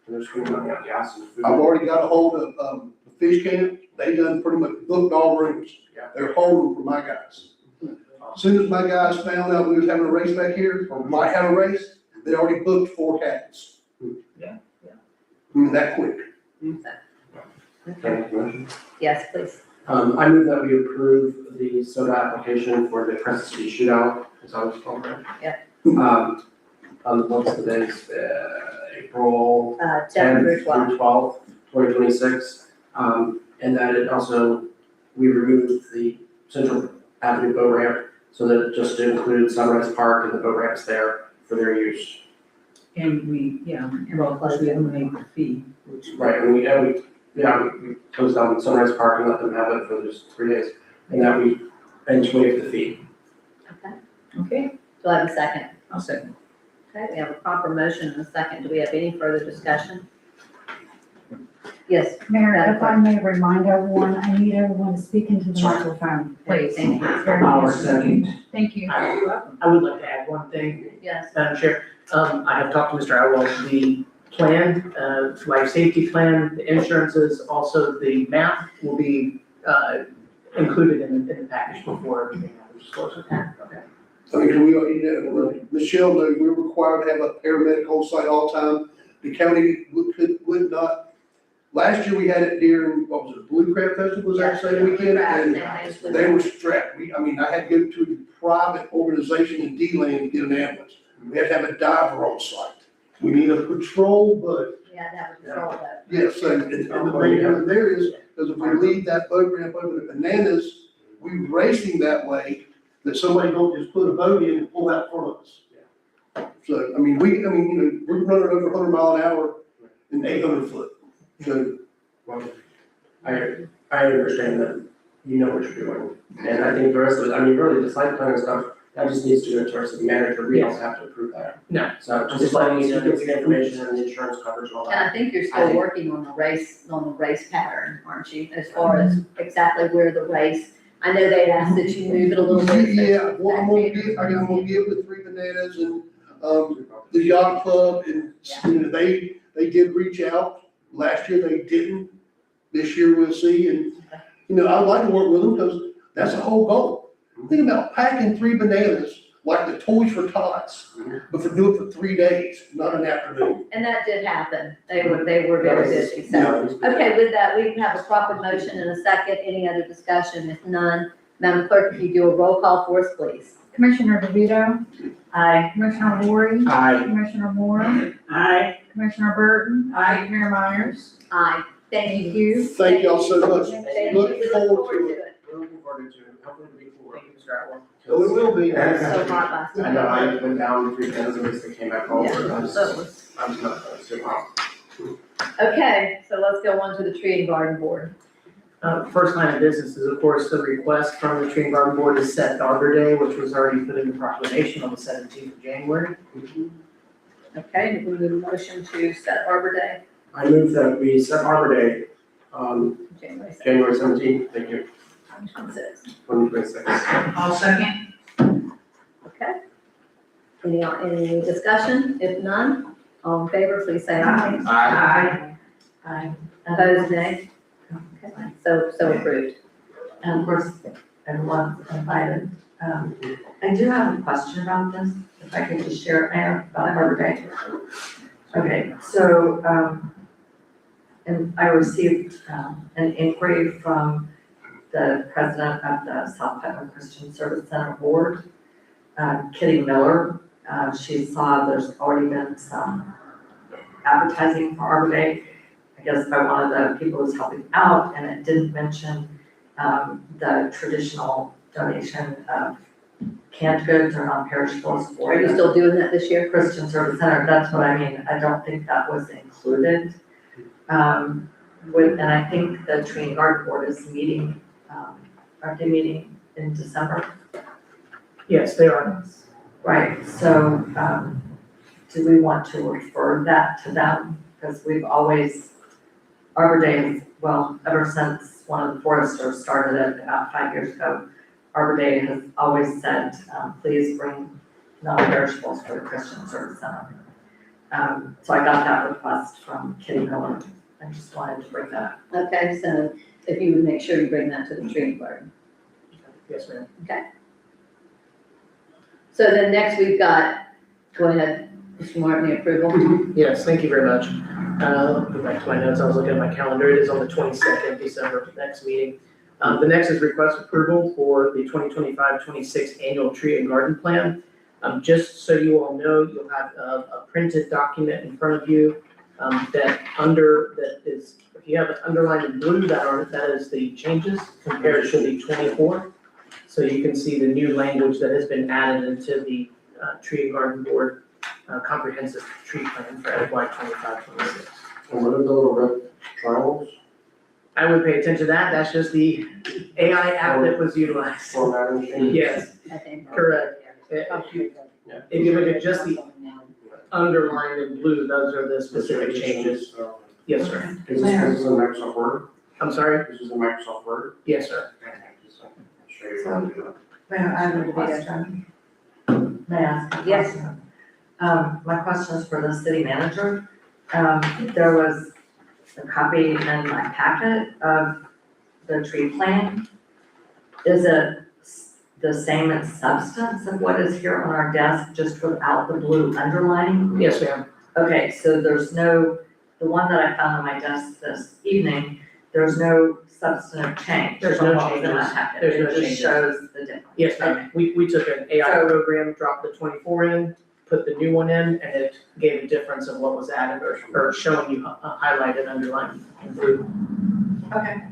And they're spending money on gas and food. I've already got a hold of, the fish camp, they done pretty much booked all rooms. Yeah. They're holding for my guys. As soon as my guys found out we was having a race back here, or might have a race, they already booked 4 cabins. Yeah. That quick. Okay. Yes, please. I move that we approve the soda application for the Crescent City Shootout, is that what it's called, right? Yeah. What's the dates, April 10th 10th through 12th. through 12th, 2026. And that it also, we removed the Central Avenue boat ramp so that it just includes Sunrise Park and the boat ramps there for their use. And we eliminate the fee, which. Right, and we closed down Sunrise Park and let them have it for just 3 days. And that we waive the fee. Okay, Do I have a second? I'll second. Okay, we have a proper motion and a second. Do we have any further discussion? Yes, Mayor, if I may remind everyone, I need everyone to speak into the microphone, please. Thank you. It's very Our necessary. second. Thank you. I would like to add one thing, yes. Madam Chair. I have talked to Mr. Atwell, the plan, life safety plan, the insurances, also the map will be, included in the package before everything happens. Okay. I mean, Michelle knows we're required to have a paramedic on site all the time. The county would not. Last year we had it during, what was it, Blue Crab Festival, was that the same weekend? And they were strapped. I had to go to a private organization in D-Land to get an ambulance. We had to have a diver on site. We need a patrol, but We had to have a control vote. yes, and the thing there is, because if we leave that boat ramp open at Bananas, we racing that way, that somebody don't just put a boat in and pull out in front of us. So, we're running over 100 mile an hour in 800 foot. So, Well, I understand that you know what you're doing. And I think the rest of it, really the site plan and stuff, that just needs to go to us as the manager. We don't have to approve that. No. So just letting you know, get the information and the insurance coverage and all And that. I think you're still working on the race pattern, aren't you? As far as exactly where the race, I know they asked that you move it a little bit. yeah, well, I'm gonna give the 3 Bananas and, the yacht club, and, they did reach out. Last year they didn't. This year we'll see, and, I'd like to work with them, because that's the whole goal. Think about packing 3 Bananas like the Toys for Tots, but do it for 3 days, not an afternoon. And that did happen. They were very busy, so. Okay, with that, we have a proper motion and a second. Any other discussion? If none, Madam Clerk, if you do a roll call for us, please. Commissioner DeVito, Aye. Commissioner Lori, Aye. Commissioner Moore, Aye. Commissioner Burton, Mayor Myers. Aye. Thank you. Thank you. Thank y'all so much. Thank you. Look We look forward forward to to it. it. We're looking forward to it. Hopefully it'll be cool. Thank you, Mr. Atwell. So it will be. So hot last I night. know, I went down 3 times and they came back over. Yeah, so it was- I'm not, too hot. Okay, so let's go on to the tree and garden board. First line of business is, of course, the request from the Tree and Garden Board to set Arbor Day, which was already put in the proclamation on the 17th of January. Okay, we need a motion to set Arbor Day, I move that we set Arbor Day, January 2nd. January 17th. Thank you. 2026. I'll second. Okay. Any discussion? If none, all in favor, please say aye. Aye. Aye. Opposed, nay? Okay, so approved. And of course, everyone's invited. I do have a question about this, if I could just share it, Mayor, about Arbor Day. Okay, so, and I received, an inquiry from the president of the South Putnam Christian Service Center Board, Kitty Miller. She saw there's already been some advertising for Arbor Day, I guess by one of the people who's helping out, and it didn't mention the traditional donation of canned goods or non-perishables for Are you the still doing that this year? Christian Service Center. That's what I mean. I don't think that was included. And I think the Tree and Garden Board is meeting, are they meeting in December? Yes, they are. Right, so, do we want to refer that to them? Because we've always, Arbor Day, well, ever since one of the foresters started it about 5 years ago, Arbor Day has always said, please bring non-perishables for the Christian Service Center. So I got that request from Kitty Miller. I just wanted to bring that up. Okay, so if you would make sure you bring that to the tree garden. Yes, ma'am. So then next we've got, go ahead, Mr. Martin, the approval. Yes, thank you very much. Go back to my notes, I was looking at my calendar, it is on the 22nd December, the next meeting. The next is request approval for the 2025-26 annual tree and garden plan. Just so you all know, you'll have a printed document in front of you that is, if you have it underlined in blue, that is the changes compared to the 24. So you can see the new language that has been added into the Tree and Garden Board comprehensive tree plan for FY 25-26. And what are the little red triangles? I would pay attention to that, that's just the AI app that was utilized. Formatting change? Yes, I think. correct. If you look at just the underlined in blue, those are the specific changes. Yes, sir. Is this in Microsoft Word? I'm sorry? This is in Microsoft Word? Yes, sir. Show you how to do that. Mayor, I have a question. May I ask a Yes. question? My question is for the city manager. There was a copy in my packet of the tree plan. Is it the same in substance of what is here on our desk, just without the blue underlining? Yes, ma'am. Okay, so there's no, the one that I found on my desk this evening, there's no substantive change. There's no from what was in my changes. packet. There's no It just changes. shows the difference. Yes, ma'am. We took an AI So- program, dropped the 24 in, put the new one in, and it gave a difference of what was added or showing you highlighted, underlined in blue. Okay,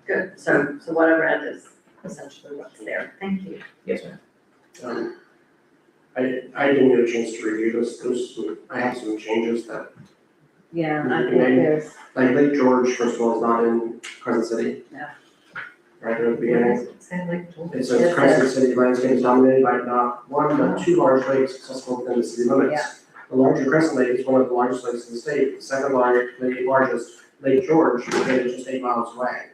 good. So whatever it is, essentially what's there. Thank you. Yes, ma'am. I didn't get a chance to review this, I have some changes that, Yeah, I think there's, like Lake George, first of all, is not in Crescent City. No. Right at the beginning, Same like George. it says Crescent City landscape is dominated by not one, but two large lakes accessible within the city limits. The larger Crescent Lake is one of the largest lakes in the state, the second largest, Lake George, located just 8 miles away.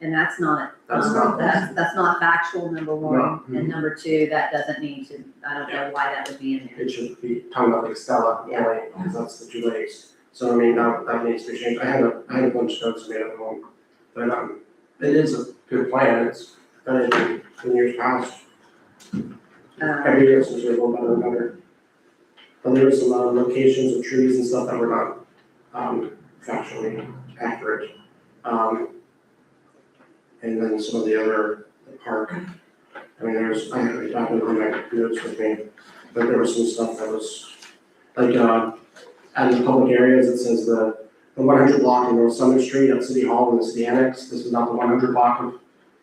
and that's not, That's not- that's not factual, number one. No. And number two, that doesn't need to, I don't know why that would be in there. It should be talking about Lake Stella, only, because that's the two lakes. So I mean, that needs to be changed. I had a bunch of notes made at home, but it is a good plan. It's done it in years past. Every year since we're a little better and better. But there were some locations of trees and stuff that were not factually accurate. And then some of the other, the park. I mean, I have it on my notes with me, but there was some stuff that was like, out in the public areas, it says the 100 block of North Summit Street at City Hall in the city annex. This is not the 100 block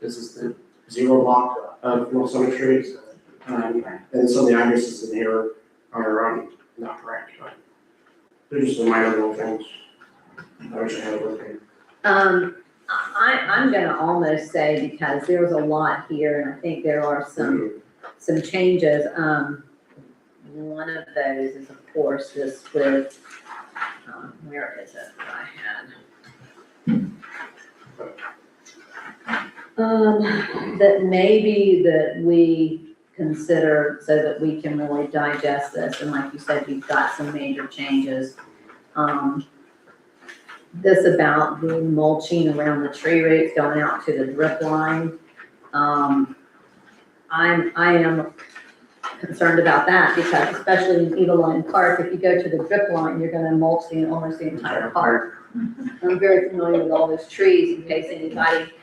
this is the 0 block of North Summit Street. And some of the addresses in here are not correct, but they're just some minor little things. I wish I had it with me. I'm gonna almost say, because there was a lot here, and I think there are some changes. One of those is, of course, this with, where is it that I had? That maybe that we consider so that we can really digest this, and like you said, you've got some major changes. This about the mulching around the tree roots going out to the drip line. I am concerned about that because especially in Eagle Line Park, if you go to the drip line, you're gonna mulch almost the entire park. I'm very familiar with all those trees in case anybody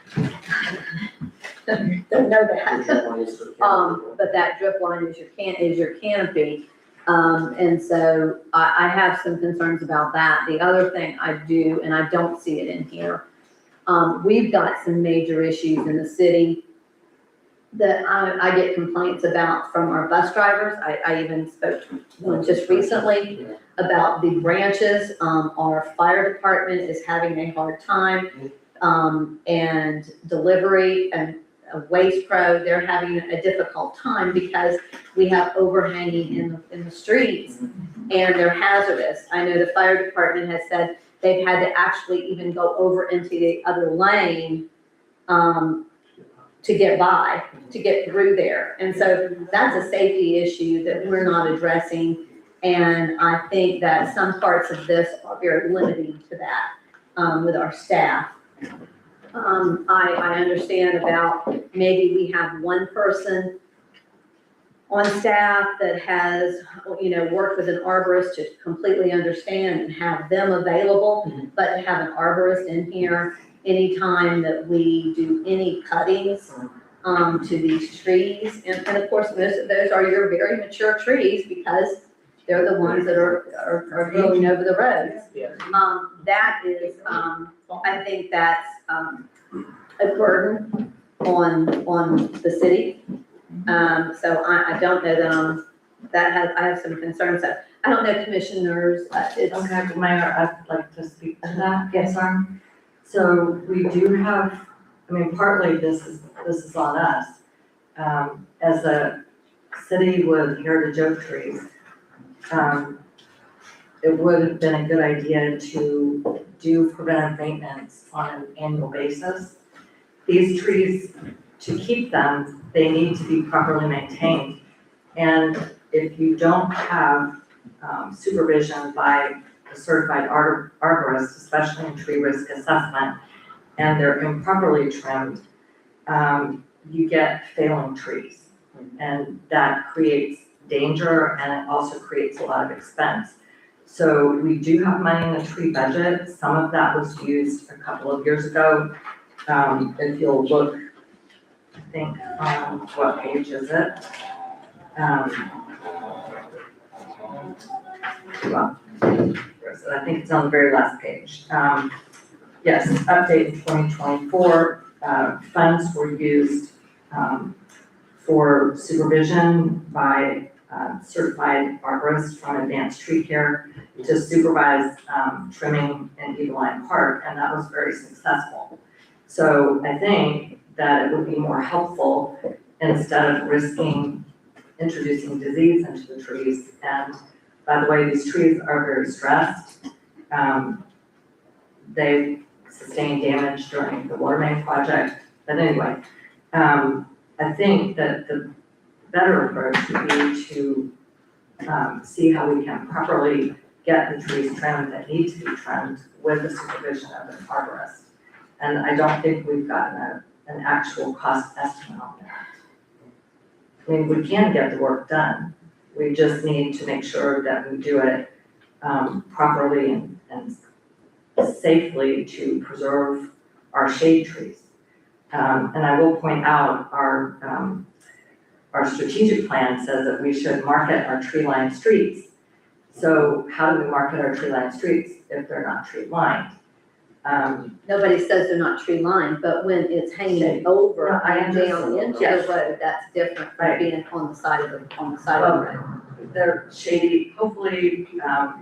don't know that. But that drip line is your canopy. And so I have some concerns about that. The other thing I do, and I don't see it in here, we've got some major issues in the city that I get complaints about from our bus drivers. I even spoke to one just recently about the branches. Our fire department is having a hard time. And delivery and Waste Pro, they're having a difficult time because we have overhanging in the streets and they're hazardous. I know the fire department has said they've had to actually even go over into the other lane, to get by, to get through there. And so that's a safety issue that we're not addressing. And I think that some parts of this are very limiting to that, with our staff. I understand about maybe we have one person on staff that has, worked with an arborist to completely understand and have them available, but to have an arborist in here anytime that we do any cuttings, to these trees. And of course, most of those are your very mature trees because they're the ones that are growing over the roads. That is, I think that's, a burden on the city. So I don't know that I have some concerns. So I don't know, commissioners, it's. Okay, Mayor, I'd like to speak to that. Yes, sir. So we do have, partly this is on us. As a city with heritage oak trees, it would have been a good idea to do preventive maintenance on an annual basis. These trees, to keep them, they need to be properly maintained. And if you don't have supervision by a certified arborist, especially in tree risk assessment, and they're improperly trimmed, you get failing trees. And that creates danger and it also creates a lot of expense. So we do have money in the tree budget. Some of that was used a couple of years ago. If you'll look, I think, what page is it? I think it's on the very last page. Yes, update in 2024, funds were used for supervision by certified arborists from Advanced Tree Care to supervise trimming in Eagle Line Park, and that was very successful. So I think that it would be more helpful instead of risking introducing disease into the trees. And by the way, these trees are very stressed. They sustained damage during the water main project. But anyway, I think that the better approach would be to see how we can properly get the trees trimmed that need to be trimmed with the supervision of an arborist. And I don't think we've gotten an actual cost estimate on that. We can get the work done. We just need to make sure that we do it properly and safely to preserve our shade trees. And I will point out our strategic plan says that we should market our tree-lined streets. So how do we market our tree-lined streets if they're not tree-lined? Nobody says they're not tree lined, but when it's hanging over and down into the road, that's different from being on the side of the road. They're shady. Hopefully,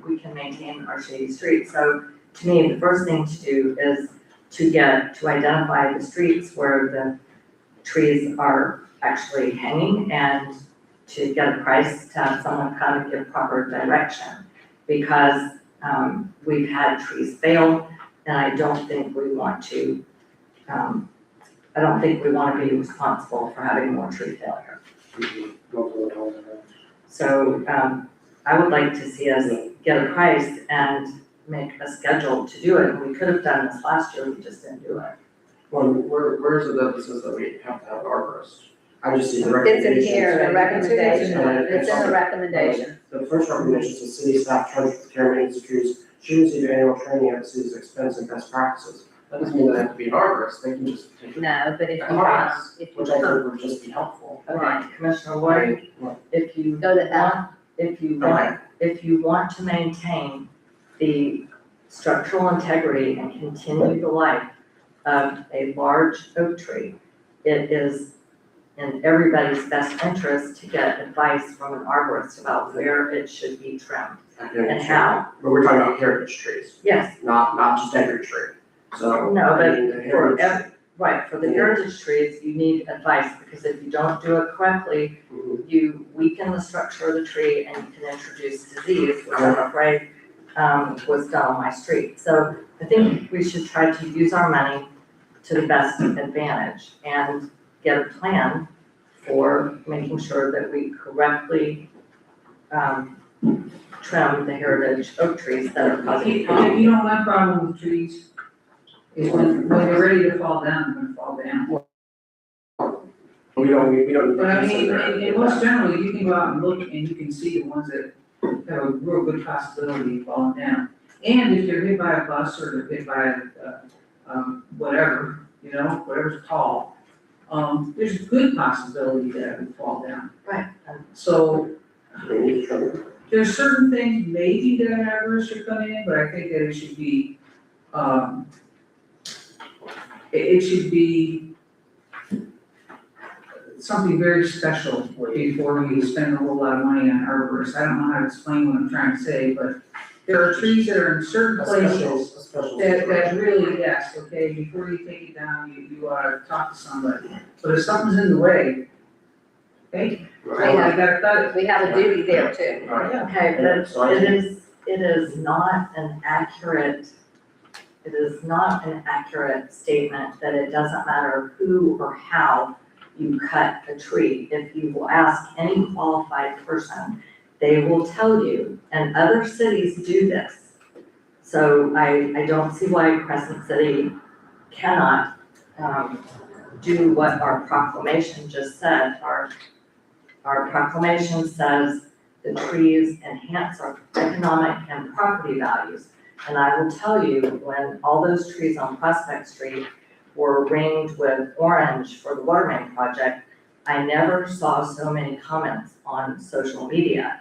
we can maintain our shady streets. So to me, the first thing to do is to identify the streets where the trees are actually hanging and to get a price to have someone come and give proper direction, because we've had trees fail, and I don't think we want to I don't think we wanna be responsible for having more tree failure. So, I would like to see us get a price and make a schedule to do it. We could have done this last year, we just didn't do it. Well, where's the emphasis that we have to have an arborist? I just see the It's recommendation. in here, the recommendation, And it's in the recommendation. The first recommendation says city staff charged with care and maintenance of trees should receive annual training at the city's expense and best practices. That doesn't mean that they have to be an arborist, they can just take a No, but if you class, if you which I think would just be helpful. Okay, Commissioner Ward, if you go to F, want, if you want to maintain the structural integrity and continue the life of a large oak tree, it is in everybody's best interest to get advice from an arborist about where it should be trimmed and how. But we're talking about heritage trees, Yes, not just every tree. So. no, I mean, the but for heritage- right, for the heritage trees, you need advice, because if you don't do it correctly, Mhm. you weaken the structure of the tree and you can introduce disease, which I'm afraid was done on my street. So I think we should try to use our money to the best advantage and get a plan for making sure that we correctly trim the heritage oak trees that are causing problems. You know, my problem with trees is when they're ready to fall down, they're gonna fall down. We don't. But I mean, and most generally, you can go out and look and you can see the ones that have a real good possibility of falling down. And if they're hit by a bus or they're hit by whatever, you know, whatever's tall, there's a good possibility that it would fall down. Right. So We need to try to- there's certain things maybe that an arborist should come in, but I think that it should be, it should be something very special before we spend a whole lot of money on arborists. I don't know how to explain what I'm trying to say, but there are trees that are in certain A special places that situation. really, yes, okay, before you take it down, you ought to talk to somebody. But if something's in the way, okay, Right. I gotta cut it. we have a duty there too. Right. Okay, but it is not an accurate statement that it doesn't matter who or how you cut a tree. If you will ask any qualified person, they will tell you, and other cities do this. So I don't see why Crescent City cannot, do what our proclamation just said. Our proclamation says the trees enhance our economic and property values. And I will tell you, when all those trees on Prospect Street were ringed with orange for the water main project, I never saw so many comments on social media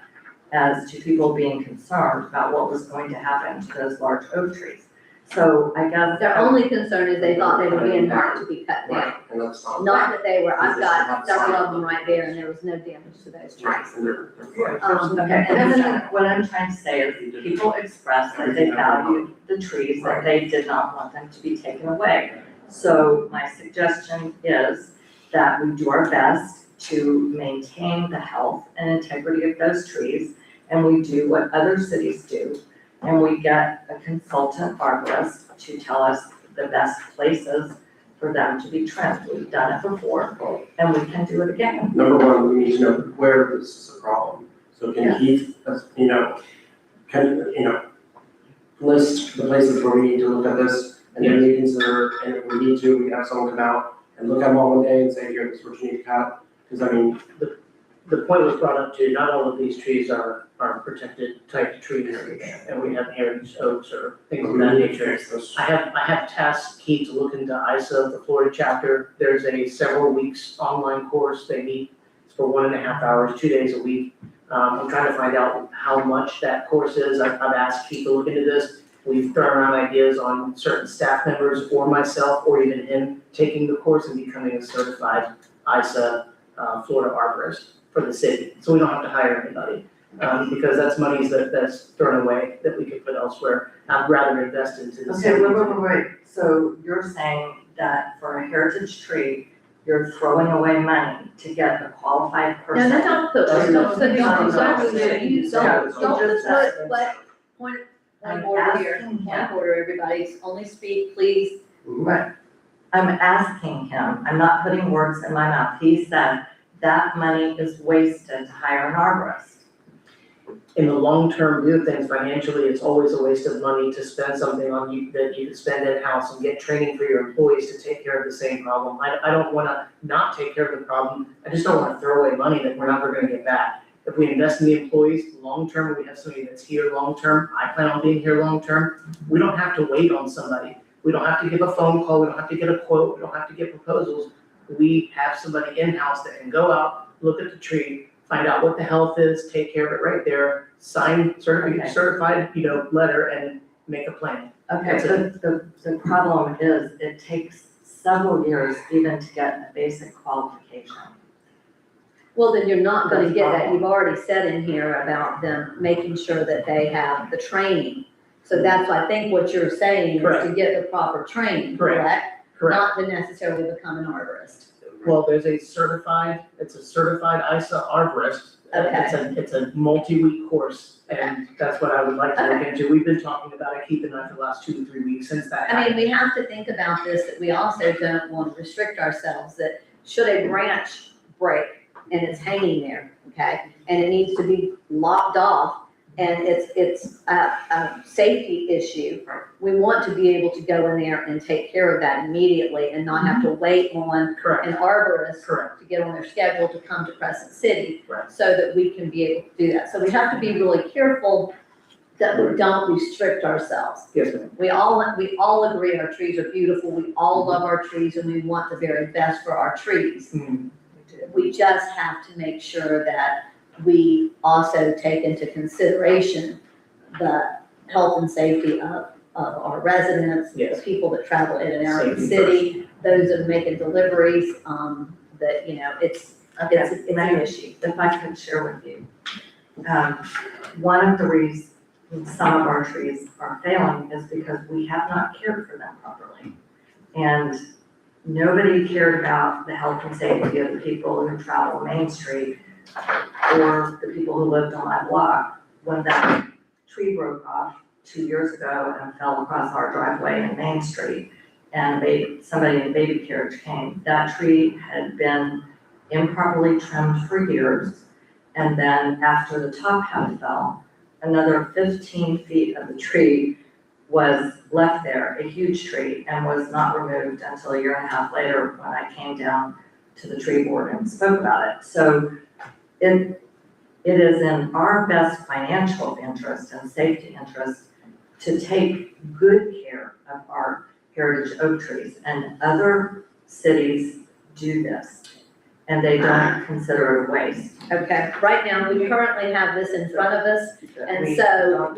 as to people being concerned about what was going to happen to those large oak trees. So I guess Their only concern is they thought they were being marked to be cut down. Right, and that's not. Not that they were, I've got several of them right there and there was no damage to those trees. Right, and they're fine. Okay, And then what I'm trying to say is people expressed that they valued the trees, that they did not want them to be taken away. So my suggestion is that we do our best to maintain the health and integrity of those trees, and we do what other cities do, and we get a consultant arborist to tell us the best places for them to be trimmed. We've done it before, and we can do it again. Number one, we need to know where this is a problem. So can Keith, list the places where we need to look at this, and then we consider, and if we need to, we have someone come out and look at them all one day and say, here, this is what you need to cut. Because I mean, The point was brought up too, not all of these trees are protected type trees, and we have heritage oaks or things of that nature. I have tasked Keith to look into ISA, the Florida chapter. There's a several weeks online course they meet for 1.5 hours, 2 days a week. I'm trying to find out how much that course is. I've asked Keith to look into this. We've thrown around ideas on certain staff members or myself or even him taking the course and becoming a certified ISA Florida arborist for the city. So we don't have to hire anybody because that's monies that's thrown away that we could put elsewhere. I'd rather invest into the city. Okay, wait. So you're saying that for a heritage tree, you're throwing away money to get a qualified No, person? no, don't put, don't point of order here, point of order, everybody, only speak, please. Right. I'm asking him, I'm not putting words in my mouth. He said that money is wasted to hire an arborist. In the long-term view of things, financially, it's always a waste of money to spend something on you that you could spend in-house and get training for your employees to take care of the same problem. I don't wanna not take care of the problem, I just don't wanna throw away money that we're never gonna get back. If we invest in the employees long-term, we have somebody that's here long-term, I plan on being here long-term, we don't have to wait on somebody. We don't have to give a phone call, we don't have to get a quote, we don't have to get proposals. We have somebody in-house that can go out, look at the tree, find out what the health is, take care of it right there, sign certified, letter and make a plan. Okay, That's it. the problem is it takes several years even to get a basic qualification. Well, then you're not gonna That's get that. problem. You've already said in here about them making sure that they have the training. So that's, I think what you're saying is to Correct. get the proper training, Correct. correct? Not to necessarily become an arborist. Well, it's a certified ISA arborist. It's a multi-week course, and that's what I would like to look into. We've been talking about it, Keith and I, for the last 2 to 3 weeks since that I mean, happened. we have to think about this, that we also don't want to restrict ourselves, that should a branch break and it's hanging there, okay? And it needs to be lopped off, and it's a safety issue. We want to be able to go in there and take care of that immediately and not have to wait on Correct, an arborist correct. to get on their schedule to come to Crescent City. Right. So that we can be able to do that. So we have to be really careful that we don't restrict ourselves. Yes, ma'am. We all agree our trees are beautiful, we all love our trees, and we want the very best for our trees. Mhm. We just have to make sure that we also take into consideration the health and safety of our residents, the Yes. people that travel in and out of the Safety city, those that are making deliveries, that, it's an issue. If I could share with you. One of the reasons some of our trees are failing is because we have not cared for them properly. And nobody cared about the health and safety of the people who travel Main Street or the people who lived on my block when that tree broke off 2 years ago and fell across our driveway in Main Street. And somebody in a baby carriage came. That tree had been improperly trimmed for years. And then after the top half fell, another 15 feet of the tree was left there, a huge tree, and was not removed until a year and a half later when I came down to the tree board and spoke about it. So it is in our best financial interest and safety interest to take good care of our heritage oak trees. And other cities do this, and they don't consider it a waste. Okay, right now, we currently have this in front of us, and We- so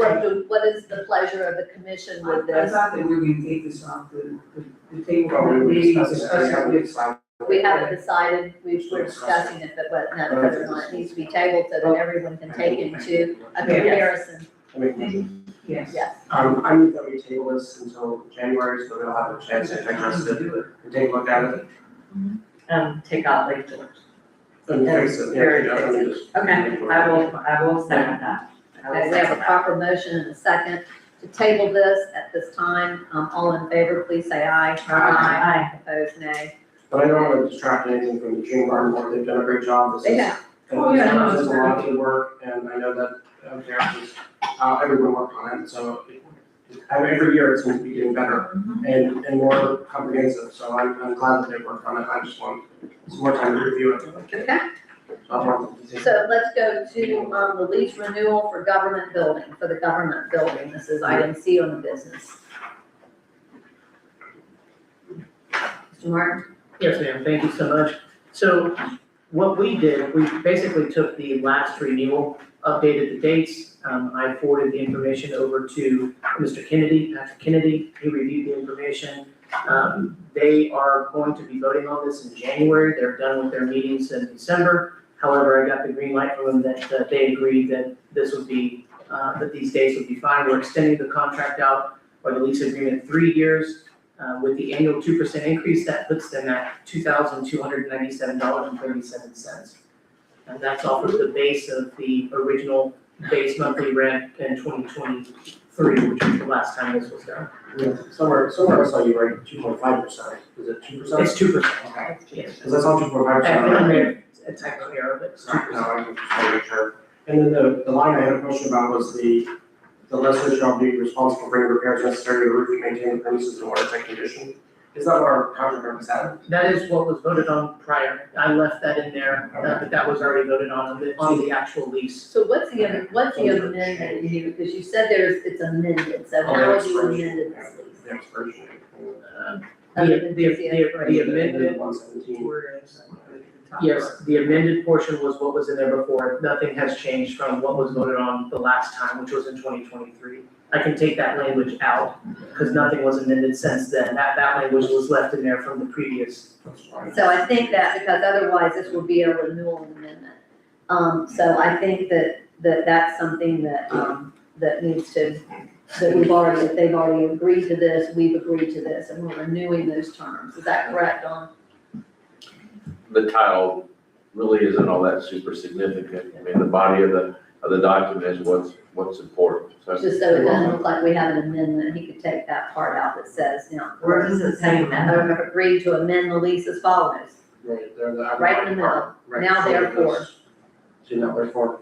what is the pleasure of the commission with I this? thought that we were gonna take this off the table. Well, we were We discussing discussed that. it with- We haven't decided, we're discussing it, but whether or not it needs to be tabled so that everyone can take into a comparison. I mean, Yes. Yes, I move that we table this until January, so we'll have a chance to digest it and take a look at it Take out Lake George. and fix it. Very Yeah, I mean, just- Okay, I will second that. I will okay, we have a second that. proper motion and a second to table this at this time. All in favor, please say aye. Aye. Opposed, nay. But I don't want to distract anything from the tree garden board, they've done a great job. This They is- have. and Oh, yeah, no, This is it's a lot very of work, and I know that, there's, everyone worked on it, so every year it seems to be getting better and more comprehensive, so I'm glad that they worked on it, I just want some more time to review it. Okay, I want to- so let's go to, the lease renewal for government building, for the government building. This is item C on the business. Mr. Martin? Yes, ma'am, thank you so much. So what we did, we basically took the last renewal, updated the dates. I forwarded the information over to Mr. Kennedy, Patrick Kennedy. He reviewed the information. They are going to be voting on this in January. They're done with their meetings in December. However, I got the green light from them that they agreed that this would be, that these dates would be fine. We're extending the contract out, or the lease agreement, 3 years. With the annual 2% increase, that puts them at $2,297.37. And that's off of the base of the original base monthly rent in 2020 3, which was the last time this was done. Yeah, somewhere I saw you write 2.5%. Is it 2%? It's 2%. Okay. Yes. Because I saw 2.5%. I made a typo error, but it's 2%. No, I just want to make sure. And then the line I had a question about was the lessor shall be responsible for any repairs necessary to the roof to maintain the premises in watertight condition. Is that what our contract was at? That is what was voted on prior. I left that in there, but that was already voted on the actual lease. So what's the amendment here, because you said it's amended, so how have you amended this lease? The expiration. The amendment, 117. whereas, yes, the amended portion was what was in there before. Nothing has changed from what was voted on the last time, which was in 2023. I can take that language out, because nothing was amended since then. That language was left in there from the previous. So I think that, because otherwise this will be a renewal amendment. So I think that's something that needs to, that they've already agreed to this, we've agreed to this, and we're renewing those terms. Is that correct, Dawn? The title really isn't all that super significant. I mean, the body of the document is what's important. So Just so it doesn't look like we have an amendment, he could take that part out that says, Where does it say amendment? have agreed to amend the lease as follows. Right there, Right in the middle. Right Now before therefore. this. See, now therefore,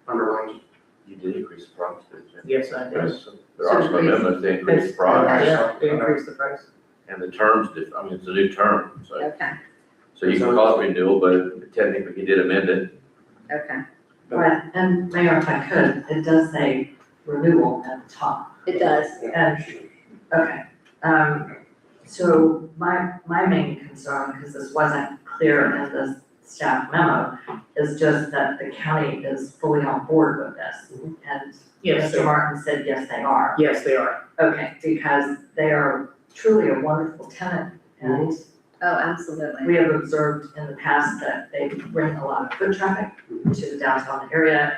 underlined. you did increase the price, didn't you? Yes, I did. There are some amendments to increase the price, Yeah, they increased the price. and the terms, I mean, it's a new term, so. Okay, So you can call it renewal, but technically you did amend it. okay. Right, and Mayor, if I could, it does say renewal at the top. It does. And, okay, so my main concern, because this wasn't clear in the staff memo, is just that the county is fully on board with this. And Yes, Mr. Martin said, yes, they are. yes, they are. Okay, because they are truly a wonderful tenant, and Oh, absolutely. we have observed in the past that they bring a lot of foot traffic to the downtown area,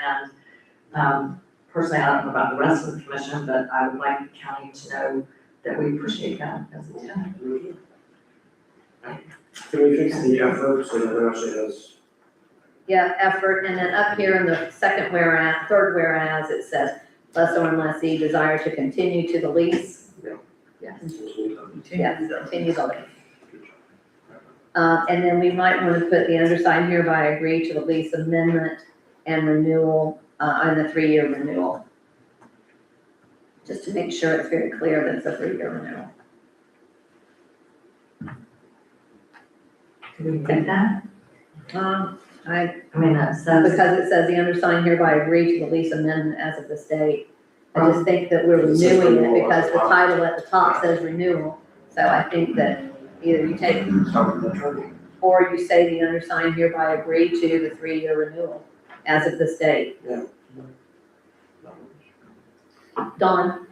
and personally, I don't know about the rest of the commission, but I would like the county to know that we appreciate them as a tenant. Can we fix the effort so that it actually has? Yeah, effort, and then up here in the third whereas, it says, lessor and lessee desire to continue to the lease. Yeah. Yes, continue the lease. And then we might want to put the undersigned hereby agree to the lease amendment and renewal, and the 3-year renewal. Just to make sure it's very clear that it's a 3-year renewal. Can we get that? I mean, it says. Because it says the undersigned hereby agree to the lease amendment as of this date. I just think that we're It says renewing it renewal because as the well. title at the top says renewal. So I think that either you take, or you say the undersigned hereby agree to the 3-year renewal as of this date. Yeah. Dawn?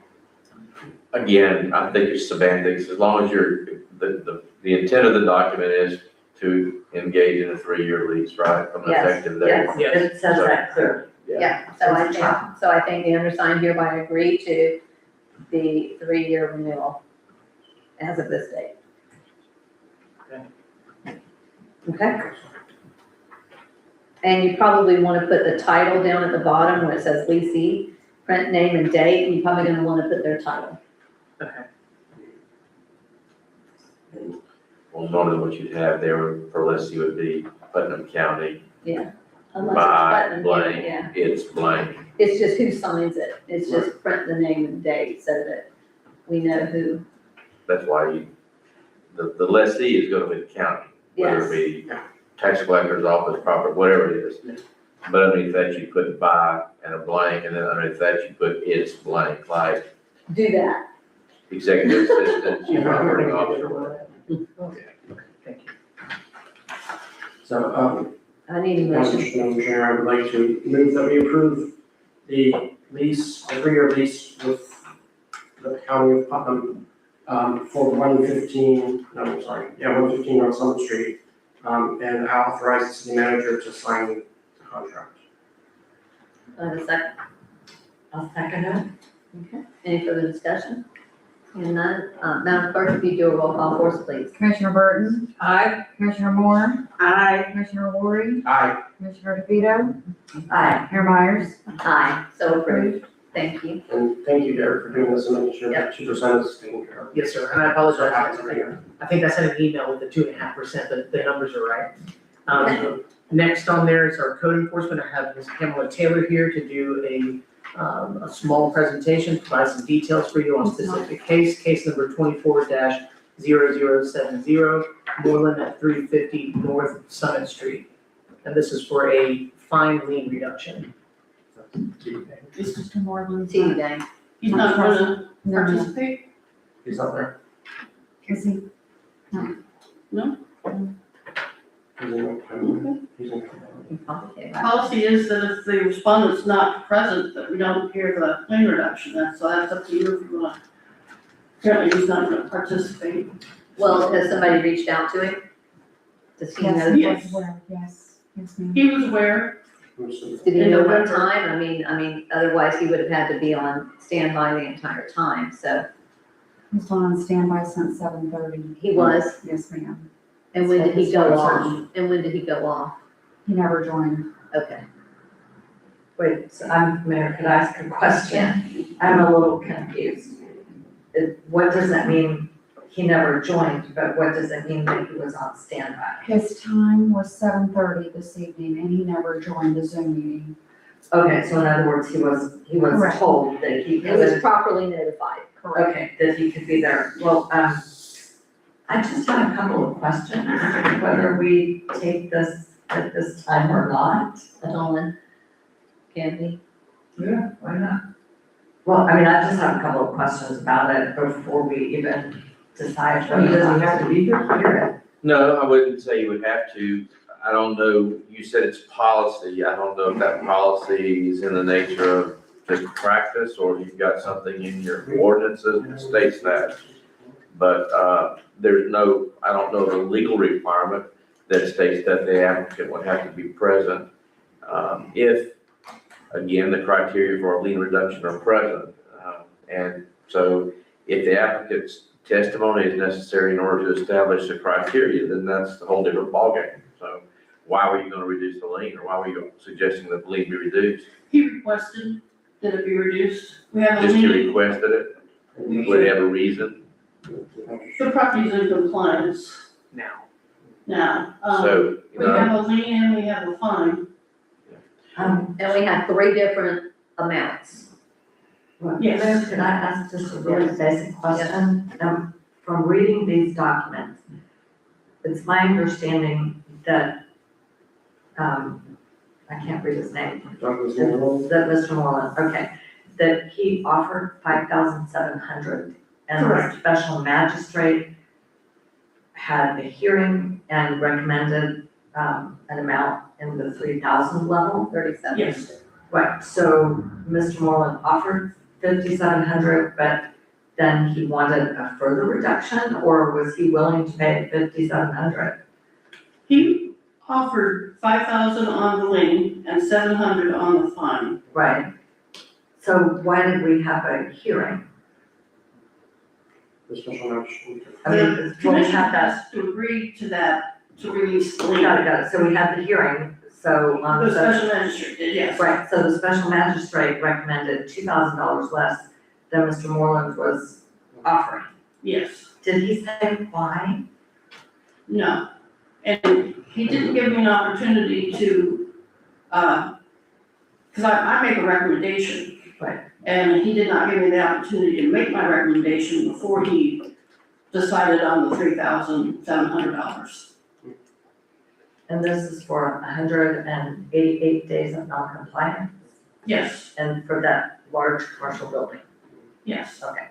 Again, I think it's semantics, as long as the intent of the document is to engage in a 3-year lease, right? From an Yes, effective date. Yes, Yes. it says that clearly. Yeah, so I think the undersigned hereby agree to the 3-year renewal as of this date. Okay? And you probably want to put the title down at the bottom where it says leasee, print name and date, and you're probably gonna want to put their title. Okay. Well, normally what you'd have there for lessee would be Putnam County, Unless by it's button, blank, yeah. it's blank. It's just who signs it. It's just print the name and date so that we know who. That's why the lessee is gonna be the county, whether it be tax collector's office, property, whatever it is. But underneath that, you put by and a blank, and then underneath that, you put it's blank, like Do that. executive assistant, chief operating officer, whatever. Thank you. So, I need a motion. Madam Chair, I would like to move that we approve the lease, the 3-year lease with the county of Putnam, for 115 North Summit Street, and authorize the city manager to sign the contract. A second. I'll second it. Okay. Any further discussion? Hearing none. Madam Clerk, if you do a roll call for us, please. Commissioner Burton, Aye. Commissioner Moore, Aye. Commissioner Woody, Aye. Commissioner DeVito, Aye. Mayor Myers. Aye, so approved. Thank you. And thank you, Derek, for doing this and making sure that 2% is taken care of. Yes, sir, and I So apologize, happens every year. I think I sent an email with the 2.5%, but the numbers are right. Next on there is our code enforcement. I have Ms. Pamela Taylor here to do a small presentation, provide some details for you on specific case number 24-0070, Moreland at 350 North Summit Street. And this is for a fine lien reduction. Is Mr. Moreland? TV Bank. He's not gonna No. participate? He's not there. Is he? He's in. Complicated. Policy is that if the respondent's not present, that we don't hear the lien reduction, so that's up to you if you want. Apparently he's not gonna participate. Well, has somebody reached out to him? Does he know? Yes, Yes. yes, well, yes, yes, ma'am. He was aware, Did he In know what November. time? I mean, otherwise he would have had to be on standby the entire time, so He's been on standby since 7:30. he was. Yes, ma'am. And when did he go off? And when did he go off? He never joined. Okay. Wait, so Mayor, could I ask a question? I'm a little confused. What does that mean? He never joined, but what does it mean that he was on standby? His time was 7:30 this evening and he never joined the Zoom meeting. Okay, so in other words, he was Correct. told that he It was could, properly notified. okay, that he could be there. Well, I just have a couple of questions, whether we take this at this time or not. Dawn, Candy. Yeah, why not? Well, I mean, I just have a couple of questions about it before we even decide whether or not to be here. No, I wouldn't say you would have to. I don't know, you said it's policy. I don't know if that policy is in the nature of the practice or if you've got something in your ordinances that states that. But there's no, I don't know the legal requirement that states that the applicant would have to be present. If, again, the criteria for a lien reduction are present. And so if the applicant's testimony is necessary in order to establish the criteria, then that's a whole different ballgame. So why were you gonna reduce the lien, or why were you suggesting that the lien be reduced? he requested that it be reduced. We have a Just you lien, requested it? Would it have a reason? the property's in compliance Now, now. So, you We know, have a lien, we have a fine. And we had 3 different amounts. Yes. Mayor, could I ask just a really basic question? From reading these documents, it's my understanding that, I can't read his name. Douglas Moreland. That Mr. Moreland, okay, that he offered 5,700 and the Correct. special magistrate had a hearing and recommended, an amount in the 3,000 level. 37. Yes, Right, so Mr. Moreland offered 5,700, but then he wanted a further reduction, or was he willing to pay 5,700? he offered 5,000 on the lien and 700 on the fine. Right. So why did we have a hearing? The special magistrate. I mean, The well, we commission had that, has to agree to that, to release the lien. got it, so we had the hearing, so, The so, special magistrate did, yes. right, so the special magistrate recommended $2,000 less than Mr. Moreland was offering. Yes, Did he say why? no. And he didn't give me an opportunity to, because I make a recommendation. Right. And he did not give me the opportunity to make my recommendation before he decided on the $3,700. And this is for 188 days of non-compliance, Yes, and for that large commercial building. yes. Okay.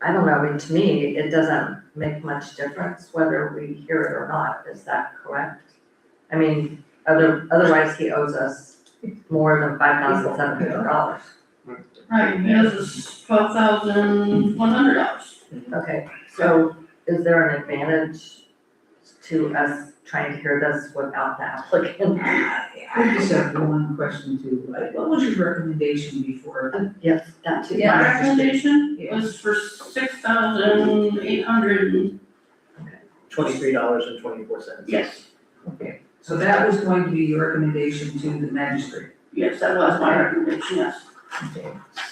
I don't know, I mean, to me, it doesn't make much difference whether we hear it or not, is that correct? I mean, otherwise he owes us more than $5,700. Right, this is $12,100. Okay, so is there an advantage to us trying to hear this without the applicant? I just have one question too. What was your recommendation before? Yes, that too. My recommendation was for $6,800. $23.24. Yes, Okay, so that was going to be your recommendation to the magistrate. Yes, that was my recommendation, yes.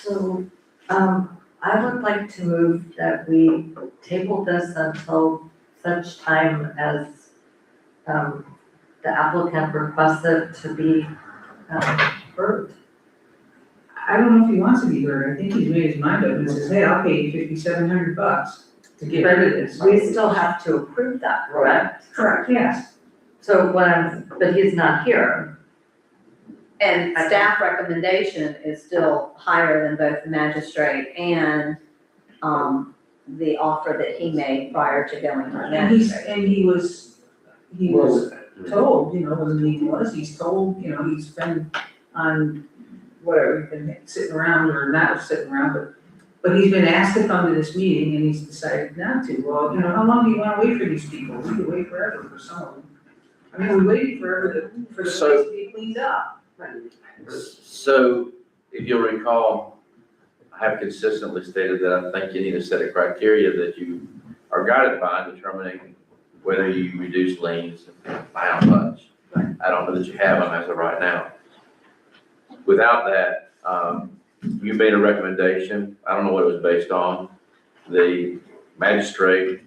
So, I would like to move that we table this until such time as, the applicant requests it to be, heard. I don't know if he wants to be heard, I think he's made his mind up and says, hey, I'll pay you $5,700 to get rid of this. We still have to approve that, correct? Correct, yes. So but he's not here. And staff recommendation is still higher than both the magistrate and, the offer that he made prior to going to the magistrate. He was told, he's told, he's been on, whatever, he's been sitting around, or not sitting around, but he's been asked to come to this meeting and he's decided not to. Well, how long do you wanna wait for these people? We could wait forever for some of them. I mean, we waited forever for the place to be cleaned up. So, if you'll recall, I have consistently stated that I think you need a set of criteria that you are guided by in determining whether you reduce liens and by how much. I don't know that you have them as of right now. Without that, you made a recommendation. I don't know what it was based on. The magistrate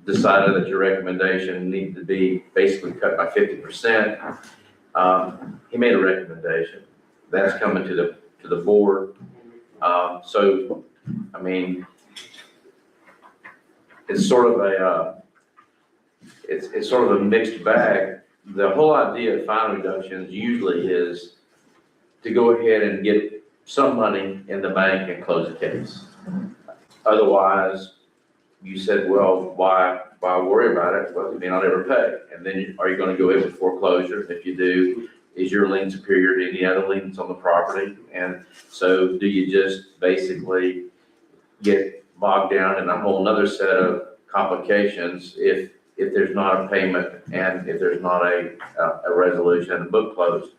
decided that your recommendation needed to be basically cut by 50%. He made a recommendation. That's coming to the board. So, I mean, it's sort of a, it's sort of a mixed bag. The whole idea of fine reductions usually is to go ahead and get some money in the bank and close the case. Otherwise, you said, well, why worry about it? Well, you may not ever pay. And then are you gonna go into foreclosure? If you do, is your lien superior to any other liens on the property? And so do you just basically get bogged down in a whole nother set of complications if there's not a payment and if there's not a resolution and a book closed?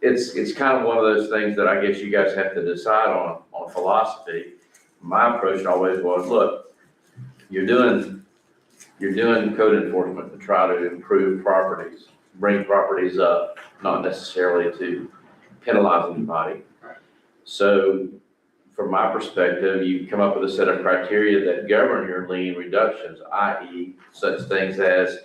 It's kind of one of those things that I guess you guys have to decide on philosophy. My approach always was, look, you're doing code enforcement to try to improve properties, bring properties up, not necessarily to penalize anybody. So from my perspective, you come up with a set of criteria that govern your lien reductions, i.e. such things as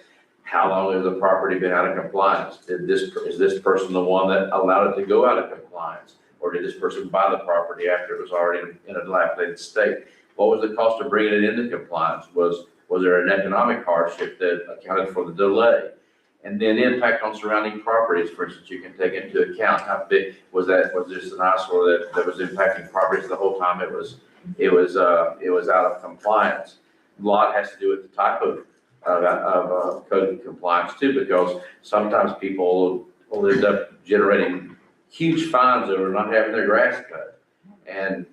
how long has the property been out of compliance? Is this person the one that allowed it to go out of compliance? Or did this person buy the property after it was already in a dilapidated state? What was the cost of bringing it into compliance? Was there an economic hardship that accounted for the delay? And then impact on surrounding properties, for instance, you can take into account how big was this an eyesore that was impacting properties the whole time it was out of compliance. A lot has to do with the type of code compliance too, because sometimes people will end up generating huge fines over not having their grass cut. And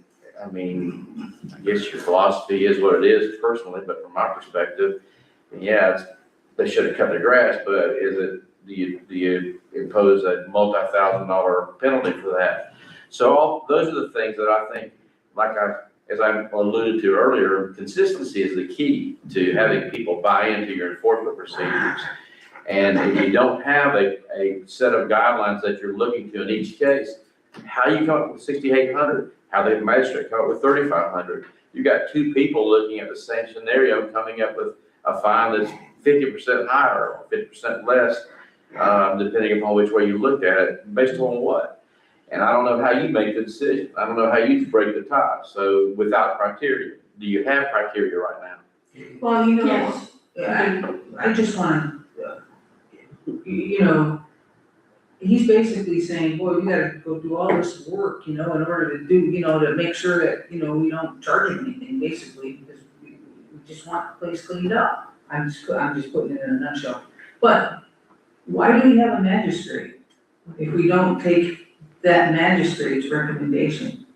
I mean, I guess your philosophy is what it is personally, but from my perspective, yeah, they should have cut their grass, but do you impose a multi-$1,000 penalty for that? So those are the things that I think, as I alluded to earlier, consistency is the key to having people buy into your enforcement procedures. And if you don't have a set of guidelines that you're looking to in each case, how you come up with 6,800? How the magistrate come up with 3,500? You got two people looking at the same scenario coming up with a fine that's 50% higher or 50% less, depending upon which way you look at it, based on what? And I don't know how you make the decision. I don't know how you break the tie. So without criteria, do you have criteria right now? Well, Yes. I just want to, he's basically saying, boy, we gotta go do all this work, in order to do, to make sure that, we don't charge him anything, basically, because we just want the place cleaned up. I'm just putting it in a nutshell. But why do we have a magistrate if we don't take that magistrate's recommendation?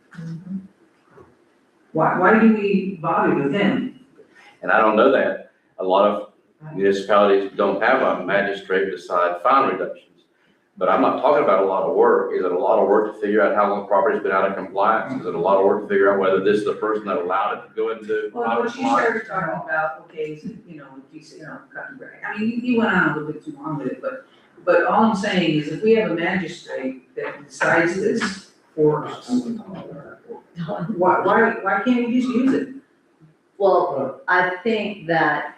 Why do we bother with him? And I don't know that. A lot of municipalities don't have a magistrate decide fine reductions. But I'm not talking about a lot of work. Is it a lot of work to figure out how long the property's been out of compliance? Is it a lot of work to figure out whether this is the person that allowed it to go into Well, out of what you compliance? started talking about, okay, is it, cutting grass. I mean, you went on a little bit too long with it, but but all I'm saying is if we have a magistrate that decides this for us, why can't we just use it? Well, I think that,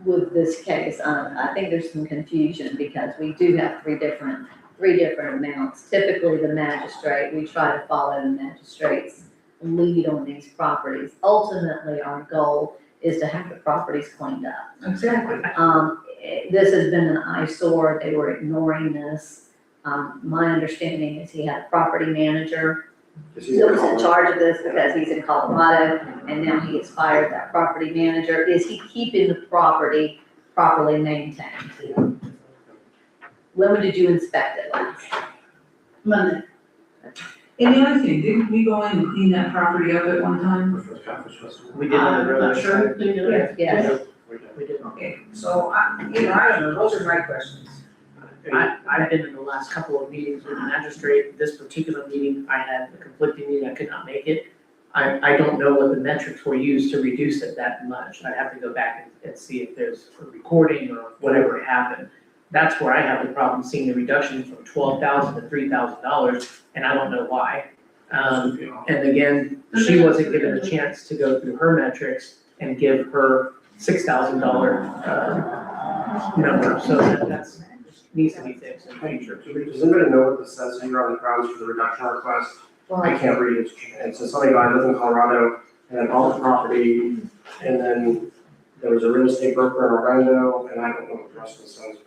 with this case, I think there's some confusion because we do have three different amounts. Typically, the magistrate, we try to follow the magistrate's lead on these properties. Ultimately, our goal is to have the properties cleaned up. Exactly. This has been an eyesore, they were ignoring this. My understanding is he had a property manager that was in charge of this because he's in Colorado, and now he has fired that property manager. Is he keeping the property properly maintained? When did you inspect it last? Monday. And the other thing, didn't we go in and clean that property up at one time? We did on the road. Not sure. Yes. We did. Okay, so I don't know, those are my questions. I've been in the last couple of meetings with the magistrate. This particular meeting, I had a conflicting meeting, I could not make it. I don't know what the metrics were used to reduce it that much. I'd have to go back and see if there's a recording or whatever happened. That's where I have the problem seeing the reduction from $12,000 to $3,000, and I don't know why. And again, she wasn't given a chance to go through her metrics and give her $6,000 number, so that's needs to be fixed in the future. Does anybody know what this says here on the grounds for the reduction request? I can't read it. It's a somebody guy lives in Colorado and bought the property, and then there was a real estate broker in Orlando, and I don't know what the rest of it says.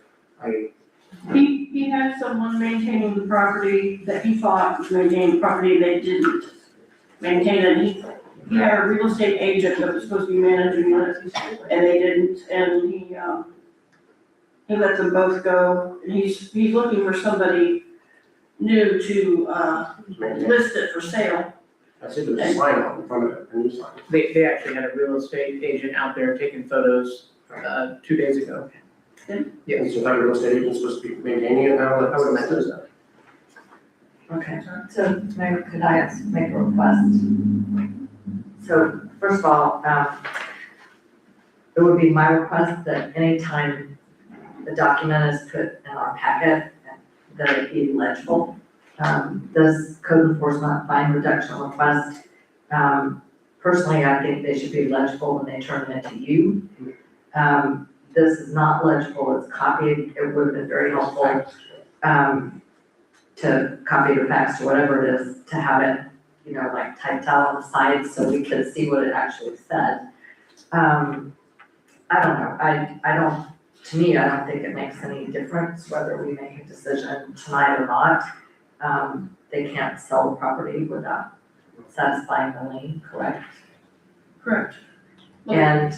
He had someone maintaining the property that he thought was maintaining the property, they didn't maintain it. He had a real estate agent that was supposed to be managing it, and they didn't, and he let them both go. He's looking for somebody new to, list it for sale. I see there's a sign out in front of it, a new sign. They actually had a real estate agent out there taking photos, 2 days ago. And so that real estate agent's supposed to be maintaining it now? I would imagine so. Okay, so Mayor, could I make a request? So first of all, it would be my request that anytime the document is put in our packet, that it be legible. This code enforcement fine reduction request, personally, I think they should be legible when they turn them into you. This is not legible, it's copied, it would have been very helpful, to copy or fax or whatever it is, to have it, like typed out on the side so we could see what it actually said. I don't know, I don't, to me, I don't think it makes any difference whether we make a decision tonight or not. They can't sell the property without satisfying the lien, correct? Correct. And,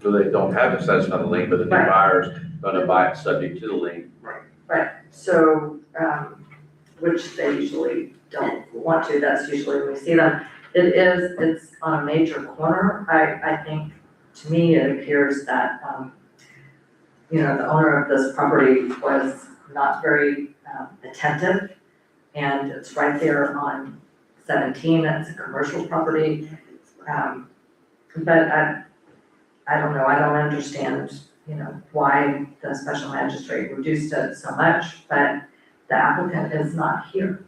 So they don't have to satisfy the lien, but the new Right. buyer's gonna buy it subject to the lien. right, so, which they usually don't want to, that's usually when we see them. It's on a major corner, I think, to me, it appears that, the owner of this property was not very attentive. And it's right there on 17, it's a commercial property. But I don't know, I don't understand, why the special magistrate reduced it so much, but the applicant is not here.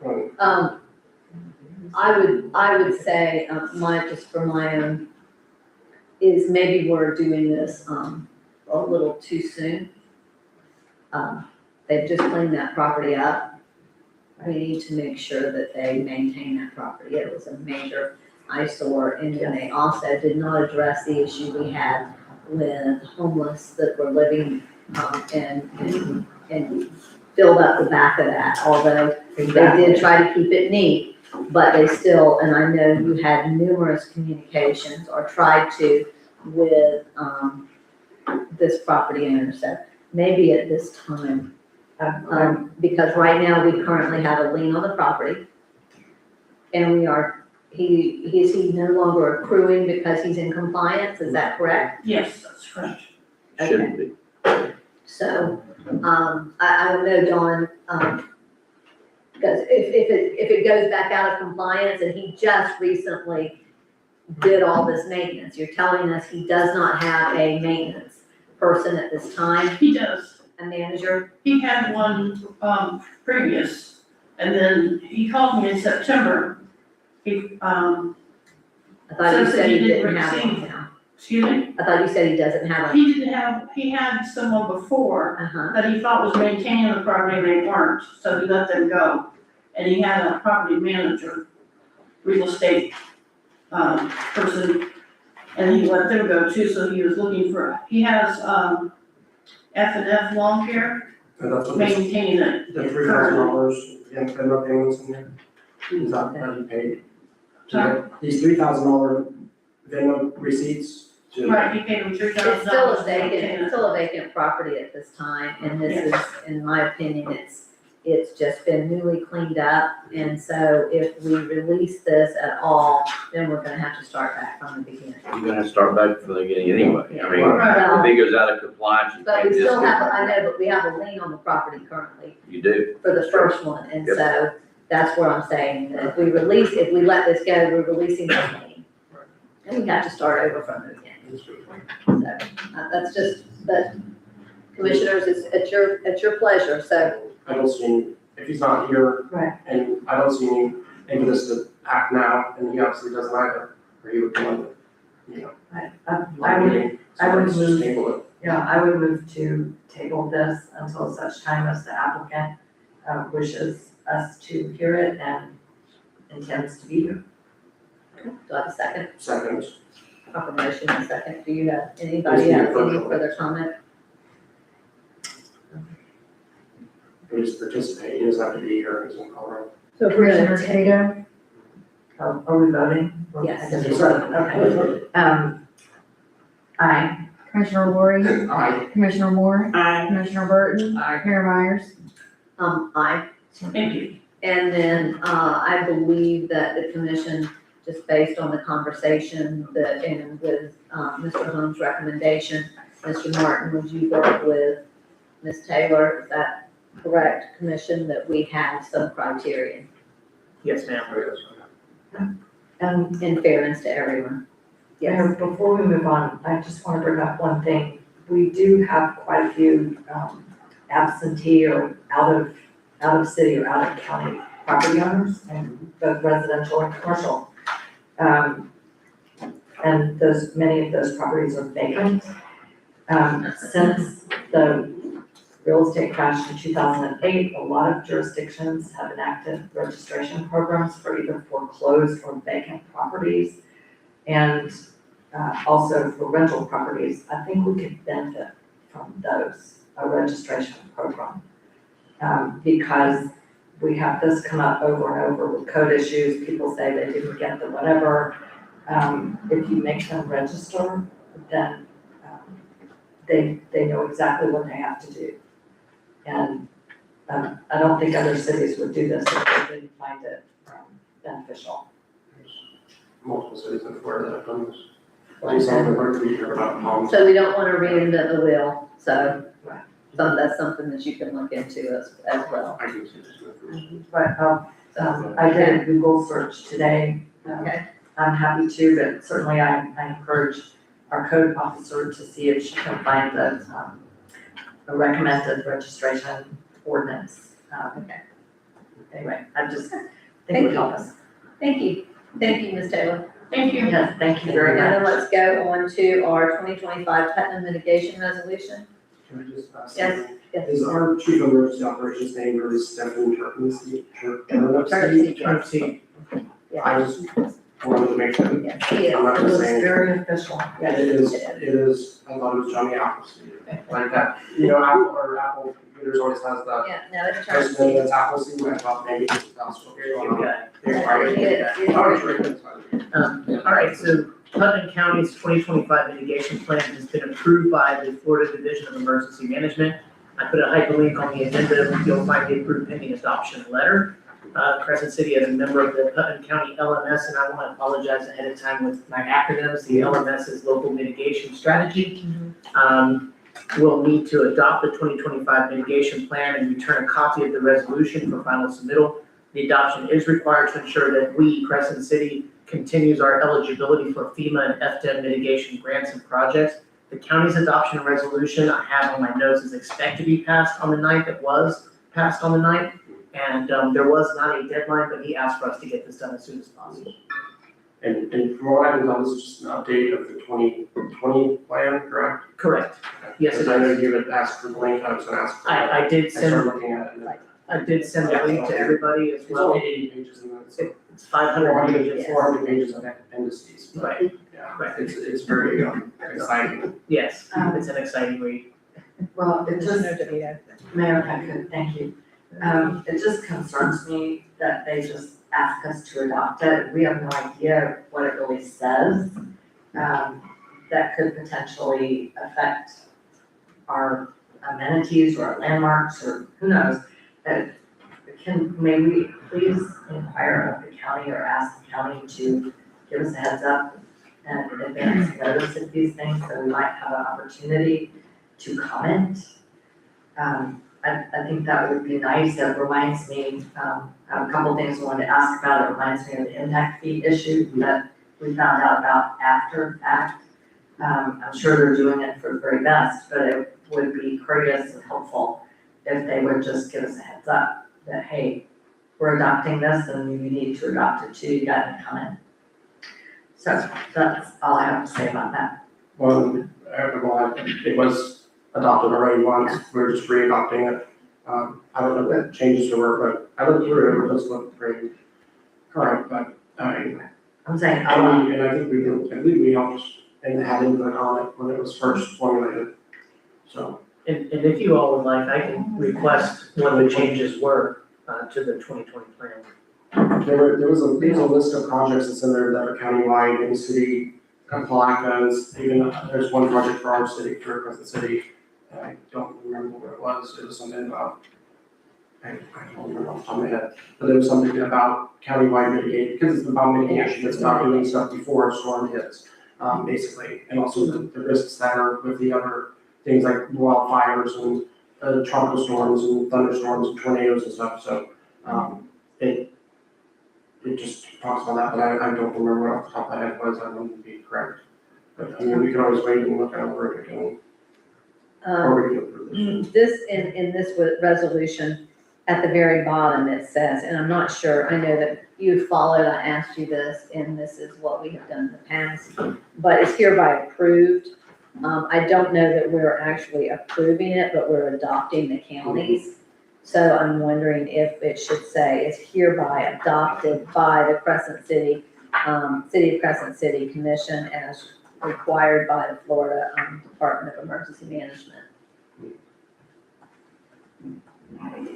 I would say, just for my own, is maybe we're doing this, a little too soon. They've just cleaned that property up. We need to make sure that they maintain that property. It was a major eyesore, and then they also did not address the issue we had with homeless that were living, and filled up the back of that, although they did try to keep it neat, but they still, and I know you had numerous communications or tried to with, this property owner, so maybe at this time, because right now we currently have a lien on the property. And is he no longer accruing because he's in compliance, is that correct? Yes, that's correct. Shouldn't be. So, I don't know, Dawn, because if it goes back out of compliance and he just recently did all this maintenance, you're telling us he does not have a maintenance person at this time, He does. a manager? He had one, previous, and then he called me in September. He, I thought you So said he he didn't didn't have one receive- now. excuse me, I thought you said he doesn't have a, he had someone before uh-huh, that he thought was maintaining the property and they weren't, so he let them go. And he had a property manager, real estate, person, and he let them go too, so he was looking for, he has, F&F Lawn Care, And that's what maintaining it. the $3,000 in FEMA payments in there, is that he paid? Sorry? These $3,000 Venmo receipts to. Right, he paid him $3,000. it's still a to vacant, maintain it's it. still a vacant property at this time, and this is, in my opinion, it's just been newly cleaned up, and so if we release this at all, then we're gonna have to start back from the beginning. You're gonna start back from the beginning anyway. I mean, Right. if he goes out of compliance, you But can't we just. still have, I know, but we have a lien on the property currently You do. for the first one, and Yep. so that's where I'm saying, that if we let this go, we're releasing the lien. And we have to start over from the beginning. So, that's just, but commissioners, it's at your pleasure, so. I don't see any, if he's not here. Right. And I don't see any impetus to act now, and he obviously doesn't either, or he would come under, you know. I would, I would So let's just move- table it. yeah, I would move to table this until such time as the applicant wishes us to hear it and intends to be here. Do I have a second? Second. Confirmation, a second. Do you have, anybody Yes, have any virtual. further comment? He just participate, he doesn't have to be here, he's in Colorado. So if we're Commissioner gonna, Cato, Are we voting? Yes. I guess we're voting, okay. Aye. Commissioner Lori, Aye. Commissioner Moore, Aye. Commissioner Burton, Aye. Mayor Myers. aye. Thank you. And then, I believe that the commission, just based on the conversation that, and with, Mr. Holmes' recommendation, Mr. Martin, would you work with Ms. Taylor? Is that correct, commission, that we have some criteria Yes, ma'am. And in fairness to everyone? Yes. Mayor, before we move on, I just want to bring up one thing. We do have quite a few absentee or out of city or out of county property owners, and both residential and commercial. And many of those properties are vacant. Since the real estate crash in 2008, a lot of jurisdictions have enacted registration programs for either foreclosed or vacant properties. And also for rental properties, I think we could benefit from those, a registration program. Because we have this come up over and over with code issues, people say they didn't get the whatever. If you make them register, then they know exactly what they have to do. And I don't think other cities would do this if they didn't find it beneficial. Multiple cities in Florida that have done this. At least on the road, we hear about Palm. So we don't want to reinvent the wheel, so Right. that's something that you can look into as well. I can see this. But I did a Google search today. Okay. I'm happy to, but certainly I encourage our code officer to see if she can find a recommended registration ordinance. Okay. Anyway, I just think it would help us. Thank you, Ms. Taylor. Thank you. Yes, thank you very And then much. let's go on to our 2025 Putnam mitigation resolution. Can I just ask? Yes, something? yes. Is our chief of emergency operations name really Stephen Turpin? Turnipseed. I just wanted to make sure. Yes, he is. I'm not It just was saying. very official. Yes, It is, it it is, I thought it was Johnny Appleseed, like that, you know, Apple computers always has that. Yeah, no, it's First Turnipseed. name that's Appleseed, and I thought maybe that's what's going on. It is. All right, so Putnam County's 2025 mitigation plan has been approved by the Florida Division of Emergency Management. I put a hyperlink on the agenda, you'll find the approved pending adoption letter. Crescent City is a member of the Putnam County LMS, and I want to apologize ahead of time with my acronyms. The LMS is Local Mitigation Strategy. We'll need to adopt the 2025 mitigation plan and return a copy of the resolution for final submittal. The adoption is required to ensure that we, Crescent City, continues our eligibility for FEMA and FDEM mitigation grants and projects. the county's adoption resolution I have on my notes is expect to be passed on the 9th. It was passed on the 9th. And there was not a deadline, but he asked for us to get this done as soon as possible. And from what I can tell, this is just an update of the 2020 plan, correct? Correct. Yes, it Because I know is. you had asked for the link, I was gonna ask for it. I did I started send, looking at it, and I did send the link to everybody as it's well. only 80 pages and it's It's 500 pages. 400 pages of appendices. but Right, Yeah, right. it's very exciting. Yes, it's an exciting read. Well, it just, Mayor, if I could, thank you. It just concerns me that they just ask us to adopt it. We have no idea what it really says. That could potentially affect our amenities or our landmarks or who knows. May we please inquire of the county or ask the county to give us a heads up and advance notice of these things so we might have an opportunity to comment. I think that would be nice. It reminds me, I have a couple things I wanted to ask about. It reminds me of the impact fee issue that we found out about after the fact. I'm sure they're doing it for the very best, but it would be courteous and helpful if they would just give us a heads up that, hey, we're adopting this and you need to adopt it too. You got to come in. So that's all I have to say about that. Well, it was adopted already once, we're just re-adopting it. I don't know what changes there were, but I looked through it, it does look pretty current, but, I'm saying, and I think I believe we helped and had input on it when it was first formulated, so. And if you all would like, I can request what the changes were to the 2020 plan. There was a list of projects that's in there that are countywide and city Palakas, even there's one project for our city, for Crescent City. And I don't remember what it was something about, I don't remember off the top of my head, but there was something about countywide mitigation, because it's about mitigation, it's about doing stuff before a storm hits, basically. And also the risks that are with the other things like wildfires and tropical storms and thunderstorms and tornadoes and stuff, so, it just talks about that, but I don't remember off the top of my head was, I wouldn't be correct. But I mean, we can always wait and look over it again, or we can approve this. In this resolution, at the very bottom, it says, and I'm not sure, I know that you followed, I asked you this, and this is what we have done in the past, but it's hereby approved. I don't know that we're actually approving it, but we're adopting the counties. So I'm wondering if it should say it's hereby adopted by the Crescent City, City of Crescent City Commission as required by the Florida Department of Emergency Management.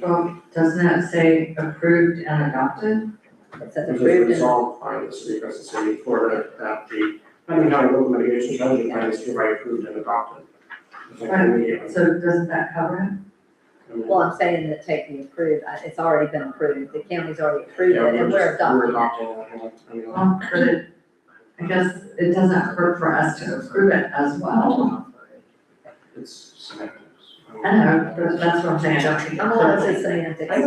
well, doesn't it say approved and adopted? It says It was approved and resolved by the city of Crescent City, Florida, that the Putnam County Local Mitigation Strategy Plan is hereby approved and adopted. It's like immediately. So doesn't that cover it? well, I'm saying that take the approved, it's already been approved, the county's already approved Yeah, it, and we're adopting it. it. I mean, Well, but I guess it doesn't hurt for us to approve it as well. it's semantics. I know, but that's what I'm saying. I'm all into semantics today.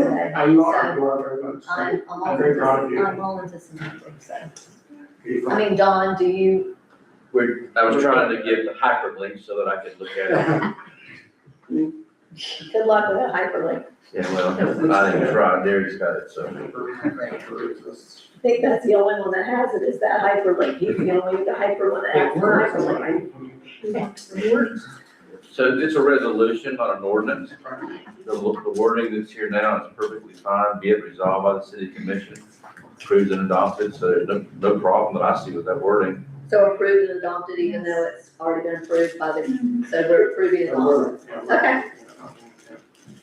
You are very much. I'm all very proud of you. I'm all into semantics, so. I mean, Dawn, do you, I was trying to get the hyperlink so that I could look at it. good luck with that hyperlink. Yeah, well, I didn't try, Derek's got it, so. I think that's the only one that has it, is that hyperlink, he's the only with the hyperlink that has the hyperlink. It works. So it's a resolution, not an ordinance. The wording that's here now is perfectly fine, be it resolved by the city commission, approved and adopted, so there's no problem that I see with that wording. So approved and adopted, even though it's already been approved by the, so we're approving it all. Okay.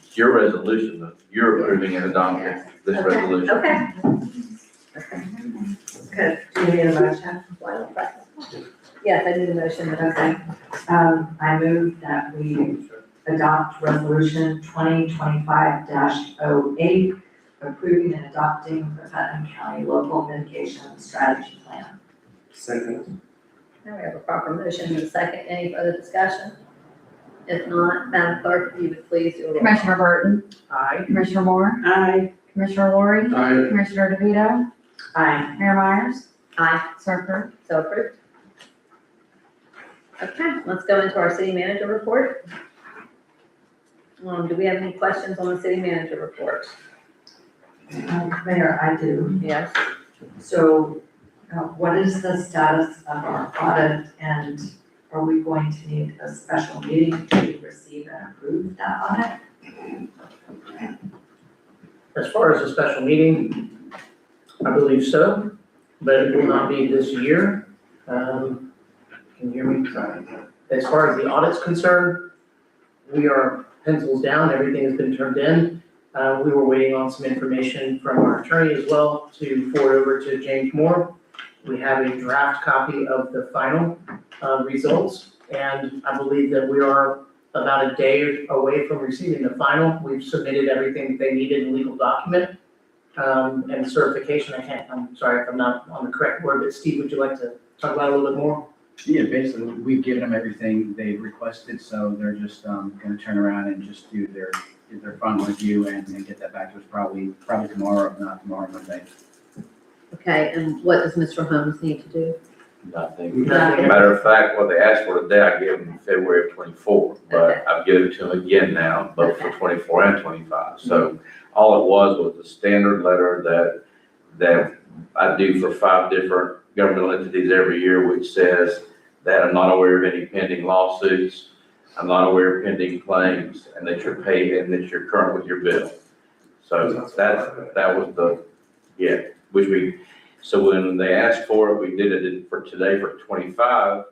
It's your resolution, that you're approving and adopting this resolution. Okay. Good. Do you need a motion? Why don't I- Yes, I need a motion, Okay. I move that we adopt resolution 2025-08, approving and adopting the Putnam County Local Mitigation Strategy Plan. Second. now we have a proper motion and a second, any further discussion? If not, Madam Clerk, if you would please do a roll call. Commissioner Burton, Aye. Commissioner Moore, Aye. Commissioner Lori, Aye. Commissioner DeVito, Aye. Mayor Myers, Aye, so approved. so approved. Okay, let's go into our city manager report. Do we have any questions on the city manager report? Mayor, I do. Yes. So, what is the status of our audit, and are we going to need a special meeting to receive and approve that audit? As far as a special meeting, I believe so, but it will not be this year. Can you hear me? Sorry. As far as the audit's concerned, we are pencils down, everything has been turned in. We were waiting on some information from our attorney as well to forward over to James Moore. We have a draft copy of the final results, and I believe that we are about a day away from receiving the final. We've submitted everything they needed in legal document and certification. I'm sorry if I'm not on the correct word, but Steve, would you like to talk about it a little bit more? Yeah, basically, we've given them everything they requested, so they're just gonna turn around and just do their final review and get that back to us probably tomorrow, if not tomorrow, Monday. Okay, and what does Mr. Holmes need to do? Nothing. Matter of fact, what they asked for today, I gave them in February of 24, but I've given it to them again now, both for 24 and 25. So all it was the standard letter that I do for 5 different governmental entities every year, which says that I'm not aware of any pending lawsuits, I'm not aware of pending claims, and that you're paid and that you're current with your bill. So that was so when they asked for it, we did it for today for 25,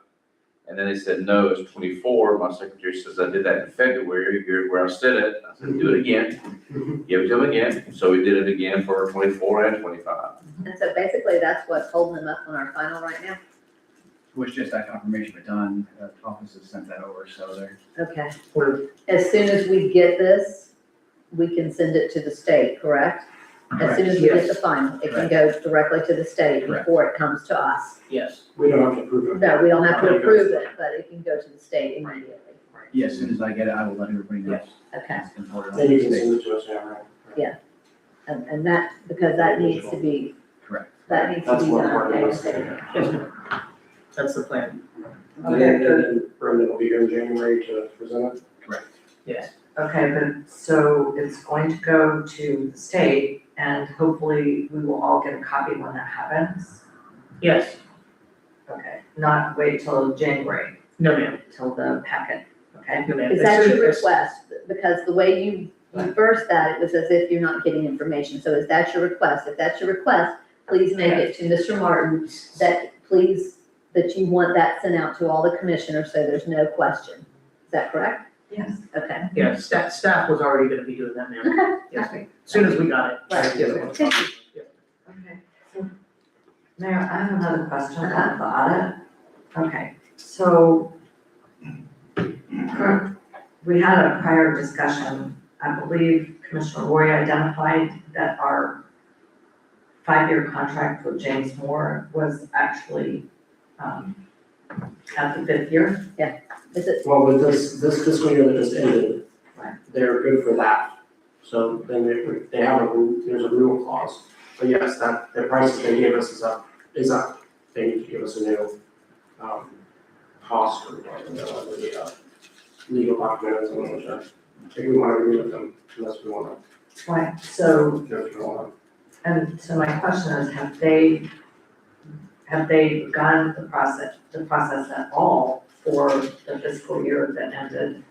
and then they said, no, it's 24. My secretary says, I did that in February, here's where I said it. I said, do it again, give it to them again. So we did it again for 24 and 25. And so basically, that's what's holding them up on our final right now? Was just that confirmation, but done, office has sent that over, so they're. Okay. As soon as we get this, we can send it to the state, correct? As soon as we get the final, it can go directly to the state before it comes to us. Yes. We don't have to approve it. No, we don't have to approve it, but it can go to the state immediately. Yeah, as soon as I get it, I will let everybody know. Okay, It's been forwarded on Then you to can the state. send it to us, yeah, right? and that, because that needs to be, Correct. that needs to That's be more done. important. ASAP. That's the plan. And then Brendan will be here in January to present it. Correct. Yes. Okay, but so it's going to go to the state, and hopefully we will all get a copy when that happens? Yes. Okay, not wait till January, No, ma'am. till the packet, okay? No, ma'am. Is that your request? Because the way you versed that, it was as if you're not getting information. So is that your request? If that's your request, please make it to Mr. Martin, that you want that sent out to all the commissioners, so there's no question. Is that correct? Yes. Okay. Yeah, staff was already gonna be doing that, ma'am. Yes, ma'am. As soon as we got it. Right. Yes, ma'am. Okay, so, Mayor, I have another question about the audit. Okay, so we had a prior discussion, I believe Commissioner Roy identified that our 5-year contract with James Moore was actually at the 5th year. Is it, Well, with this fiscal year that just ended, Right. they're good for that. So then they have there's a renewal clause. But yes, that, the prices they gave us is up. They need to give us a new, cost or the legal documents and which I think we want to agree with them unless we want Right, so, to go through all that. and so my question is, have they begun the process at all for the fiscal year that ended,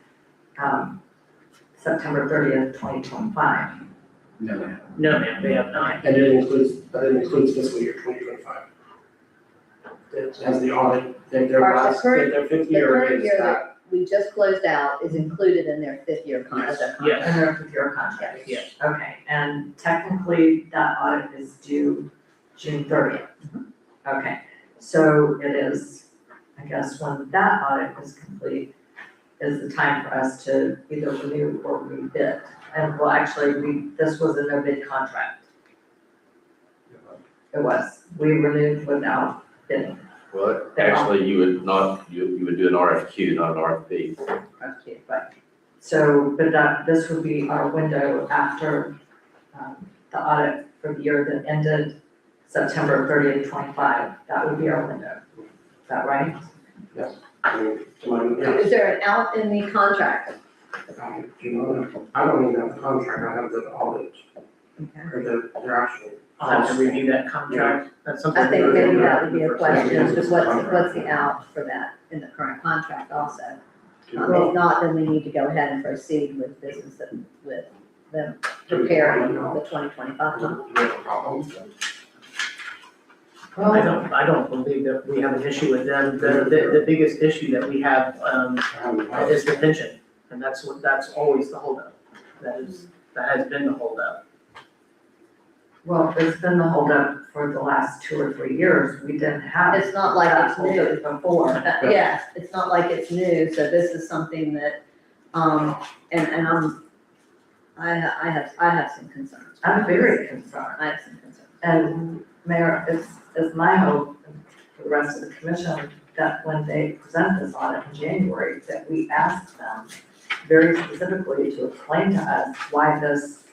September 30th, 2025? No, ma'am. No, ma'am, they have not. And it includes fiscal year 2025. It has the audit, their last, their 5th year current is year that. we just closed out is included in their 5th year contract? Yes. And their 5th-year contract? Yes. Okay, and technically, that audit is due June 30th? Okay, so it is, I guess, when that audit is complete, is the time for us to either renew or rebid. And well, actually, this was a no bid contract. It was, we renewed without bidding. Well, actually, you would do an RFQ, not an RFP. Okay, right. So, but this would be our window after, the audit for the year that ended September 30th, 25. That would be our window. Is that right? I mean, to my, Is there an out in the contract? I don't even have the contract, I have the audit, or the actual. I'll have to review that contract, that's something. I think we're maybe gonna that would be a do question, first. is just what's the out for that in the current contract also? If not, then we need to go ahead and proceed with business, with them preparing the 2025 one. I don't believe that we have an issue with them, the biggest issue that we have, is the pension, and that's always the holdup. That has been the holdup. Well, it's been the holdup for the last 2 or 3 years. We didn't have It's not like that it's new. holdup before. Yes, it's not like it's new, so this is something that, and I have some concerns. I'm very concerned. I have some concerns. And Mayor, it's my hope, and for the rest of the commission, that when they present this audit in January, that we ask them very specifically to explain to us why this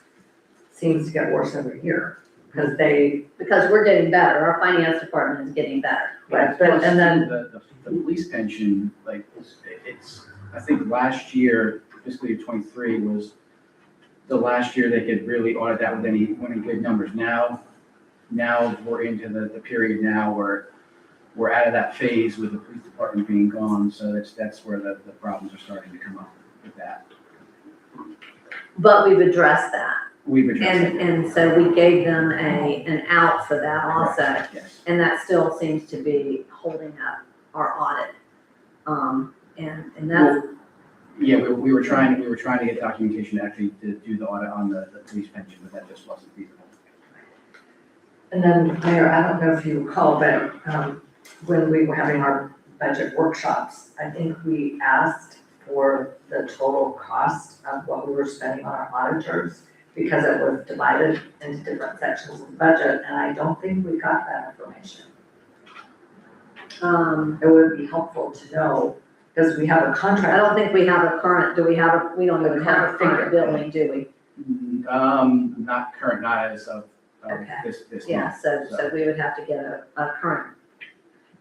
seems to get worse every year. Because we're getting better, our finance department is getting better. Right, but, and then, The police pension, like, it's, I think last year, fiscal year 23 was the last year they could really audit that with any good numbers. Now we're into the period now where we're out of that phase with the police department being gone, so that's where the problems are starting to come up with that. But we've addressed that. We've addressed it. And so we gave them an out for that also. Correct, yes. And that still seems to be holding up our audit. And that's, Yeah, we were trying to get documentation actually to do the audit on the police pension, but that just wasn't feasible. and then Mayor, I don't know if you recall, but when we were having our budget workshops, I think we asked for the total cost of what we were spending on our auditors, because it was divided into different sections of the budget, and I don't think we got that information. It would be helpful to know, because we have a contract. I don't think we have a current, we don't even have a current billing, do we? Not current, not as of Okay. this month. Yeah, so we would have to get a current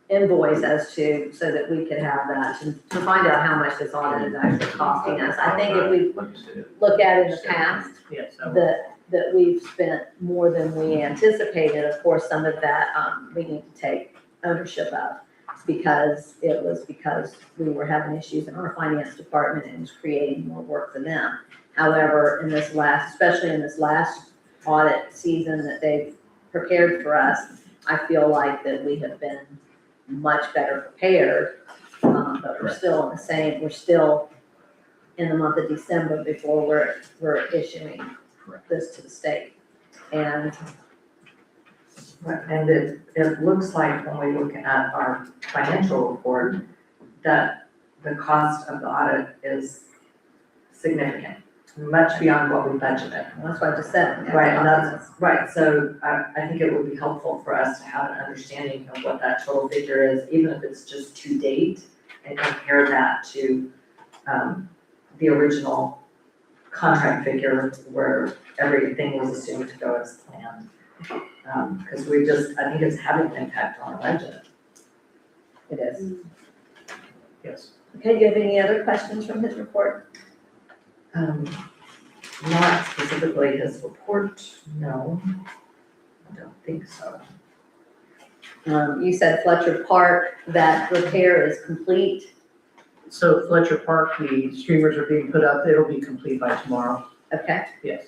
invoice so that we could have that, to find out how much this audit is actually costing us. I think if we look at it in the past, Yes, that we've spent more than we anticipated, of course, some of that, we need to take ownership of, because we were having issues in our finance department and it was creating more work for them. However, especially in this last audit season that they've prepared for us, I feel like that we have been much better prepared, but we're still in the month of December before we're issuing this to the state. And And it looks like when we look at our financial report, that the cost of the audit is significant, much beyond what we budgeted. that's what I just said. Right, and that's, right, so I think it would be helpful for us to have an understanding of what that total figure is, even if it's just to date, and compare that to, the original contract figure where everything was assumed to go as planned. Because I think it's having an impact on our budget. It is. yes. Okay, do you have any other questions from his report? Not specifically his report, no, I don't think so. You said Fletcher Park, that repair is complete. So Fletcher Park, the streamers are being put up, it'll be complete by tomorrow, Okay, yes.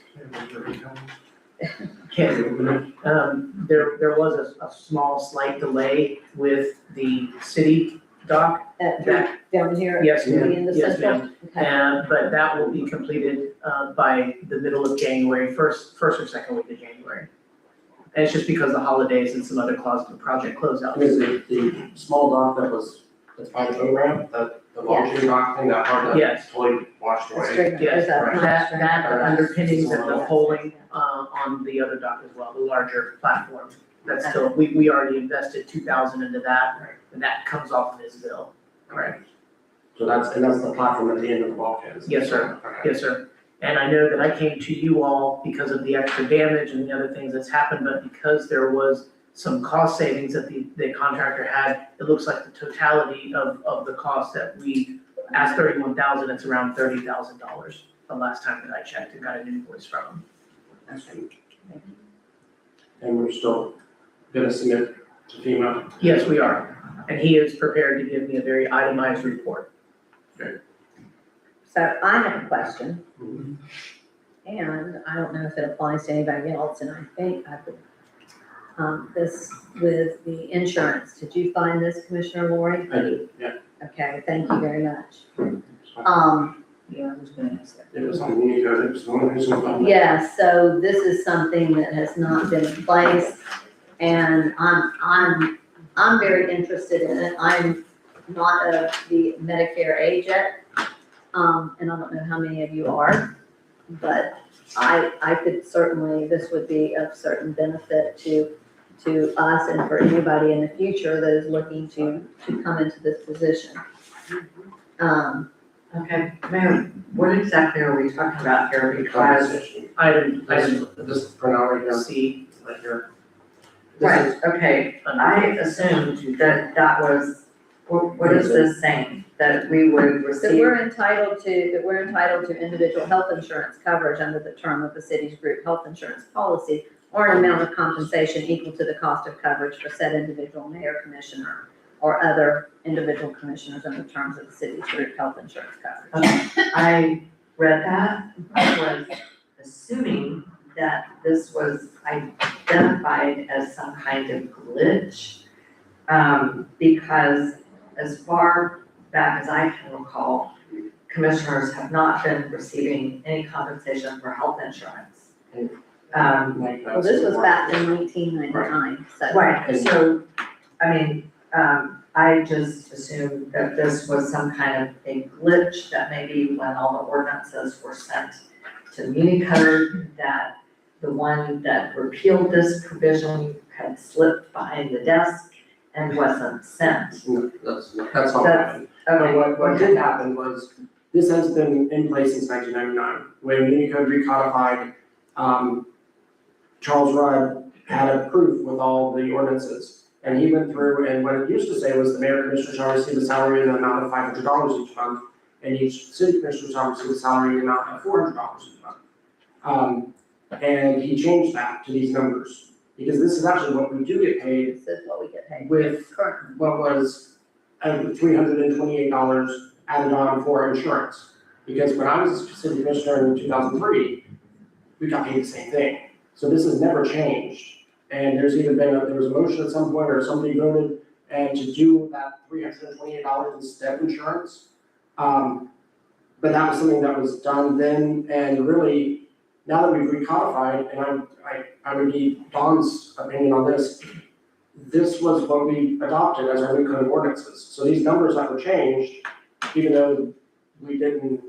There was a small slight delay with the city dock. down here. Yes, in ma'am. the Yes, central? ma'am. Okay. But that will be completed by the middle of January, first or second week of January. And it's just because of the holidays and some other clauses of the project closeout. Is it the small dock that's by the boat ramp, the launching dock thing, that part Yes. that's totally washed The away? streamer, Yes, there's a- that underpinnings and the polling on the other dock as well, the larger platform. That's still, we already invested 2,000 into that, and that comes off of his bill. Correct. So that's the platform at the end of the bulkhead? Yes, sir. Okay. Yes, sir. And I know that I came to you all because of the extra damage and the other things that's happened, but because there was some cost savings that the contractor had. It looks like the totality of the cost that we asked $31,000, it's around $30,000 the last time that I checked and got an invoice from him. That's good. And we're still gonna submit to FEMA. Yes, we are. And he is prepared to give me a very itemized report. So I have a question, and I don't know if it applies to anybody else, and I think I could, this with the insurance, did you find this, Commissioner Lori? I did, yeah. Okay, thank you very much. Yeah, I was gonna ask that. It was on Unicode, it was one of those. Yeah, so this is something that has not been in place, and I'm very interested in it. I'm not the Medicare age yet, and I don't know how many of you are, but I could certainly, this would be of certain benefit to us and for anybody in the future that is looking to come into this position. Okay, Mayor, what exactly are we talking about here? Because, Item This printout right here, C. right here. This right, is- okay, I assumed that was, what is this saying? That we would That receive? we're entitled to individual health insurance coverage under the term of the city's group health insurance policy, or an amount of compensation equal to the cost of coverage for said individual mayor, commissioner, or other individual commissioners under the terms of the city's group health insurance coverage. Okay, I read that, I was assuming that this was identified as some kind of glitch. Because as far back as I can recall, commissioners have not been receiving any compensation for health insurance. Well, this was back in 1999, so. Right, so, I mean, I just assumed that this was some kind of a glitch, that maybe when all the ordinances were sent to Unicode, that the one that repealed this provision had slipped behind the desk and wasn't sent. No, that's not what That's- happened. But Okay, what did happen was, this has been in place since 1999. When Unicode recodified, Charles Rudd had a proof with all the ordinances. And he went through, and what it used to say was the mayor commissioner shall receive a salary in the amount of $500 each month, and each city commissioner shall receive a salary in the amount of $400 each month. And he changed that to these numbers, because this is actually what we do get paid This is what we get paid. with Currently. what was $328 added on for insurance. Because when I was a city commissioner in 2003, we got paid the same thing. So this has never changed. And there's either been, there was a motion at some point or somebody voted and to do that $328 instead of insurance. But that was something that was done then, and really, now that we've recodified, and I would need Don's opinion on this, this was what we adopted as our new code of ordinances. So these numbers that were changed, even though we didn't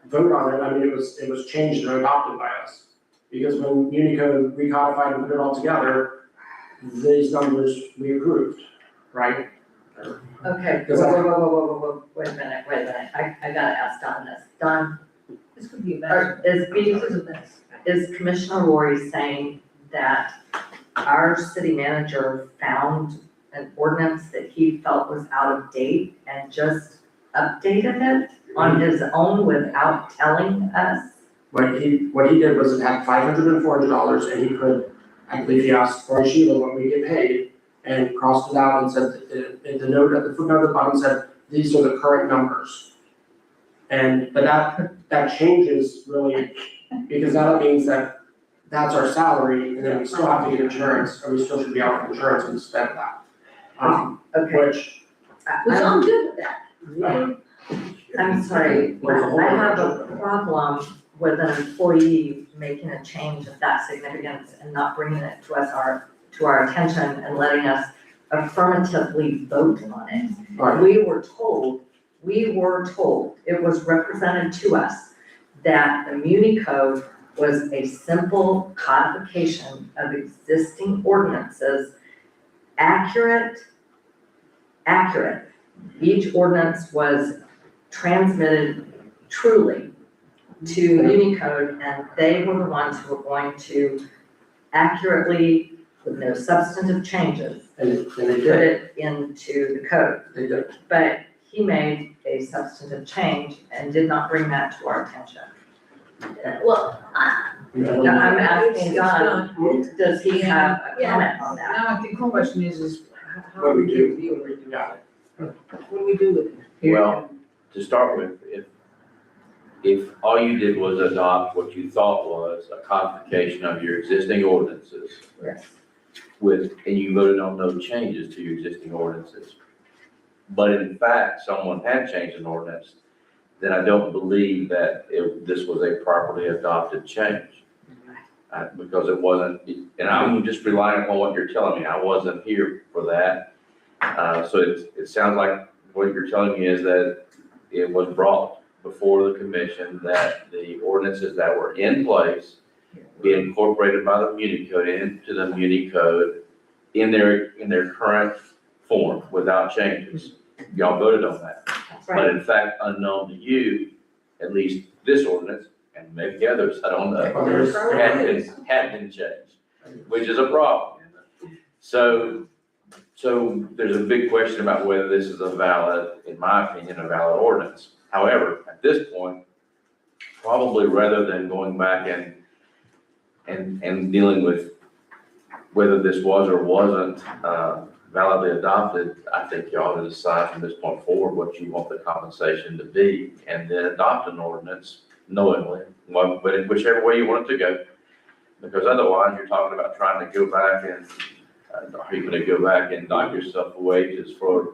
vote on it, I mean, it was changed and adopted by us. Because when Unicode recodified and put it all together, these numbers we approved, right? okay, Does that- whoa, wait a minute, I gotta ask Don this. Don, This could be a better. is Commissioner Lori saying that our city manager found an ordinance that he felt was out of date and just updated it on his own without telling us? What he did was it had $500 and $400, and he could, I believe he asked for Sheila what we get paid, and crossed it out and said, in the note, at the footnote at the bottom said, these are the current numbers. But that changes really, because now that means that that's our salary, and then we still have to get insurance, or we still should be out of insurance instead of that. Okay. Which, Which I'm good with that. I'm sorry, Well, the whole I have a budget. problem with an employee making a change of that significance and not bringing it to our attention and letting us affirmatively vote on it. Right. We were told, it was represented to us that the Muni Code was a simple codification of existing ordinances, accurate. Each ordinance was transmitted truly to Unicode, and they were the ones who were going to accurately with no substantive changes, And they put did, it into the code. they did. But he made a substantive change and did not bring that to our attention. Well, Now, I'm asking John, does he have a comment on that? Now, I think the question is how What do we we do. deal with it? Yeah. What do we do with it? Well, to start with, if all you did was adopt what you thought was a codification of your existing ordinances. Yes. And you voted on no changes to your existing ordinances. But in fact, someone had changed an ordinance, then I don't believe that this was a properly adopted change. Because it wasn't, and I'm just relying upon what you're telling me, I wasn't here for that. So it sounds like what you're telling me is that it was brought before the commission that the ordinances that were in place be incorporated by the Muni Code into the Muni Code in their current form without changes. Y'all voted on that. That's But in fact, unknown to you, at least this ordinance, and maybe others, I don't know, had been changed, which is a problem. So there's a big question about whether this is a valid, in my opinion, a valid ordinance. However, at this point, probably rather than going back and dealing with whether this was or wasn't validly adopted, I think you ought to decide from this point forward what you want the compensation to be, and then adopt an ordinance knowingly, but whichever way you want it to go. Because otherwise, you're talking about trying to go back and, are you gonna go back and knock yourself away just because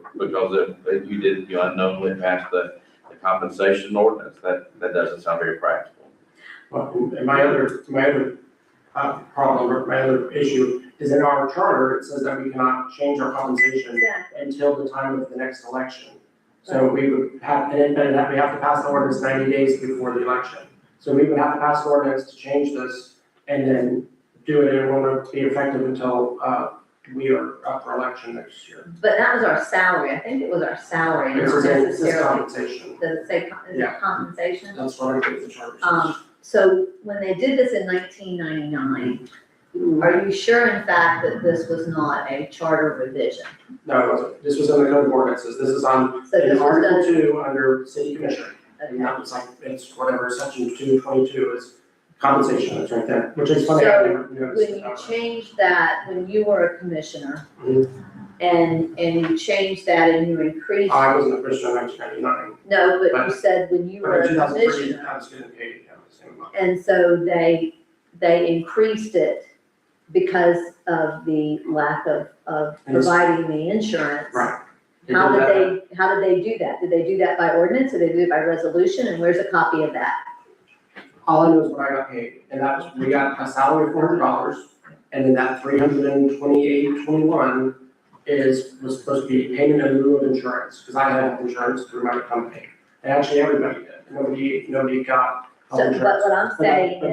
you unknowingly passed the compensation ordinance? That doesn't sound very practical. Well, and my other problem, or my other issue, is in our charter, it says that we cannot change our compensation until the time of the next election. So we would have, and we have to pass the ordinance 90 days before the election. So we would have to pass an ordinance to change this, and then do it, and it won't be effective until we are up for election next year. but that was our salary, I think it was our salary, It not says necessarily, compensation. does it say, is Yeah. it compensation? That's what I think the charter says. So when they did this in 1999, are you sure in fact that this was not a charter revision? No, it wasn't. This was in the code of ordinances. This is on, So in this was Article done, 2 under city commission. And okay. that was like, it's whatever, section 222 is compensation, that's right there, which is funny, I So, never noticed When it. you changed that, when you were a commissioner, Mhm. and you changed that and you increased, I wasn't a Christian in 1999. no, but you but- said when you But were in a 2003, commissioner, I was getting paid, yeah, the same amount. and so they increased it because of the lack of Yes. providing the insurance. Right. They How did that. did they do that? Did they do that by ordinance, or did they do it by resolution, and where's a copy of that? All I know is what I got paid, and that was, we got a salary of $400, and then that $328.21 was supposed to be payment in lieu of insurance, because I had health insurance through my company. And actually, everybody did, nobody got health So, insurance. but what I'm saying But-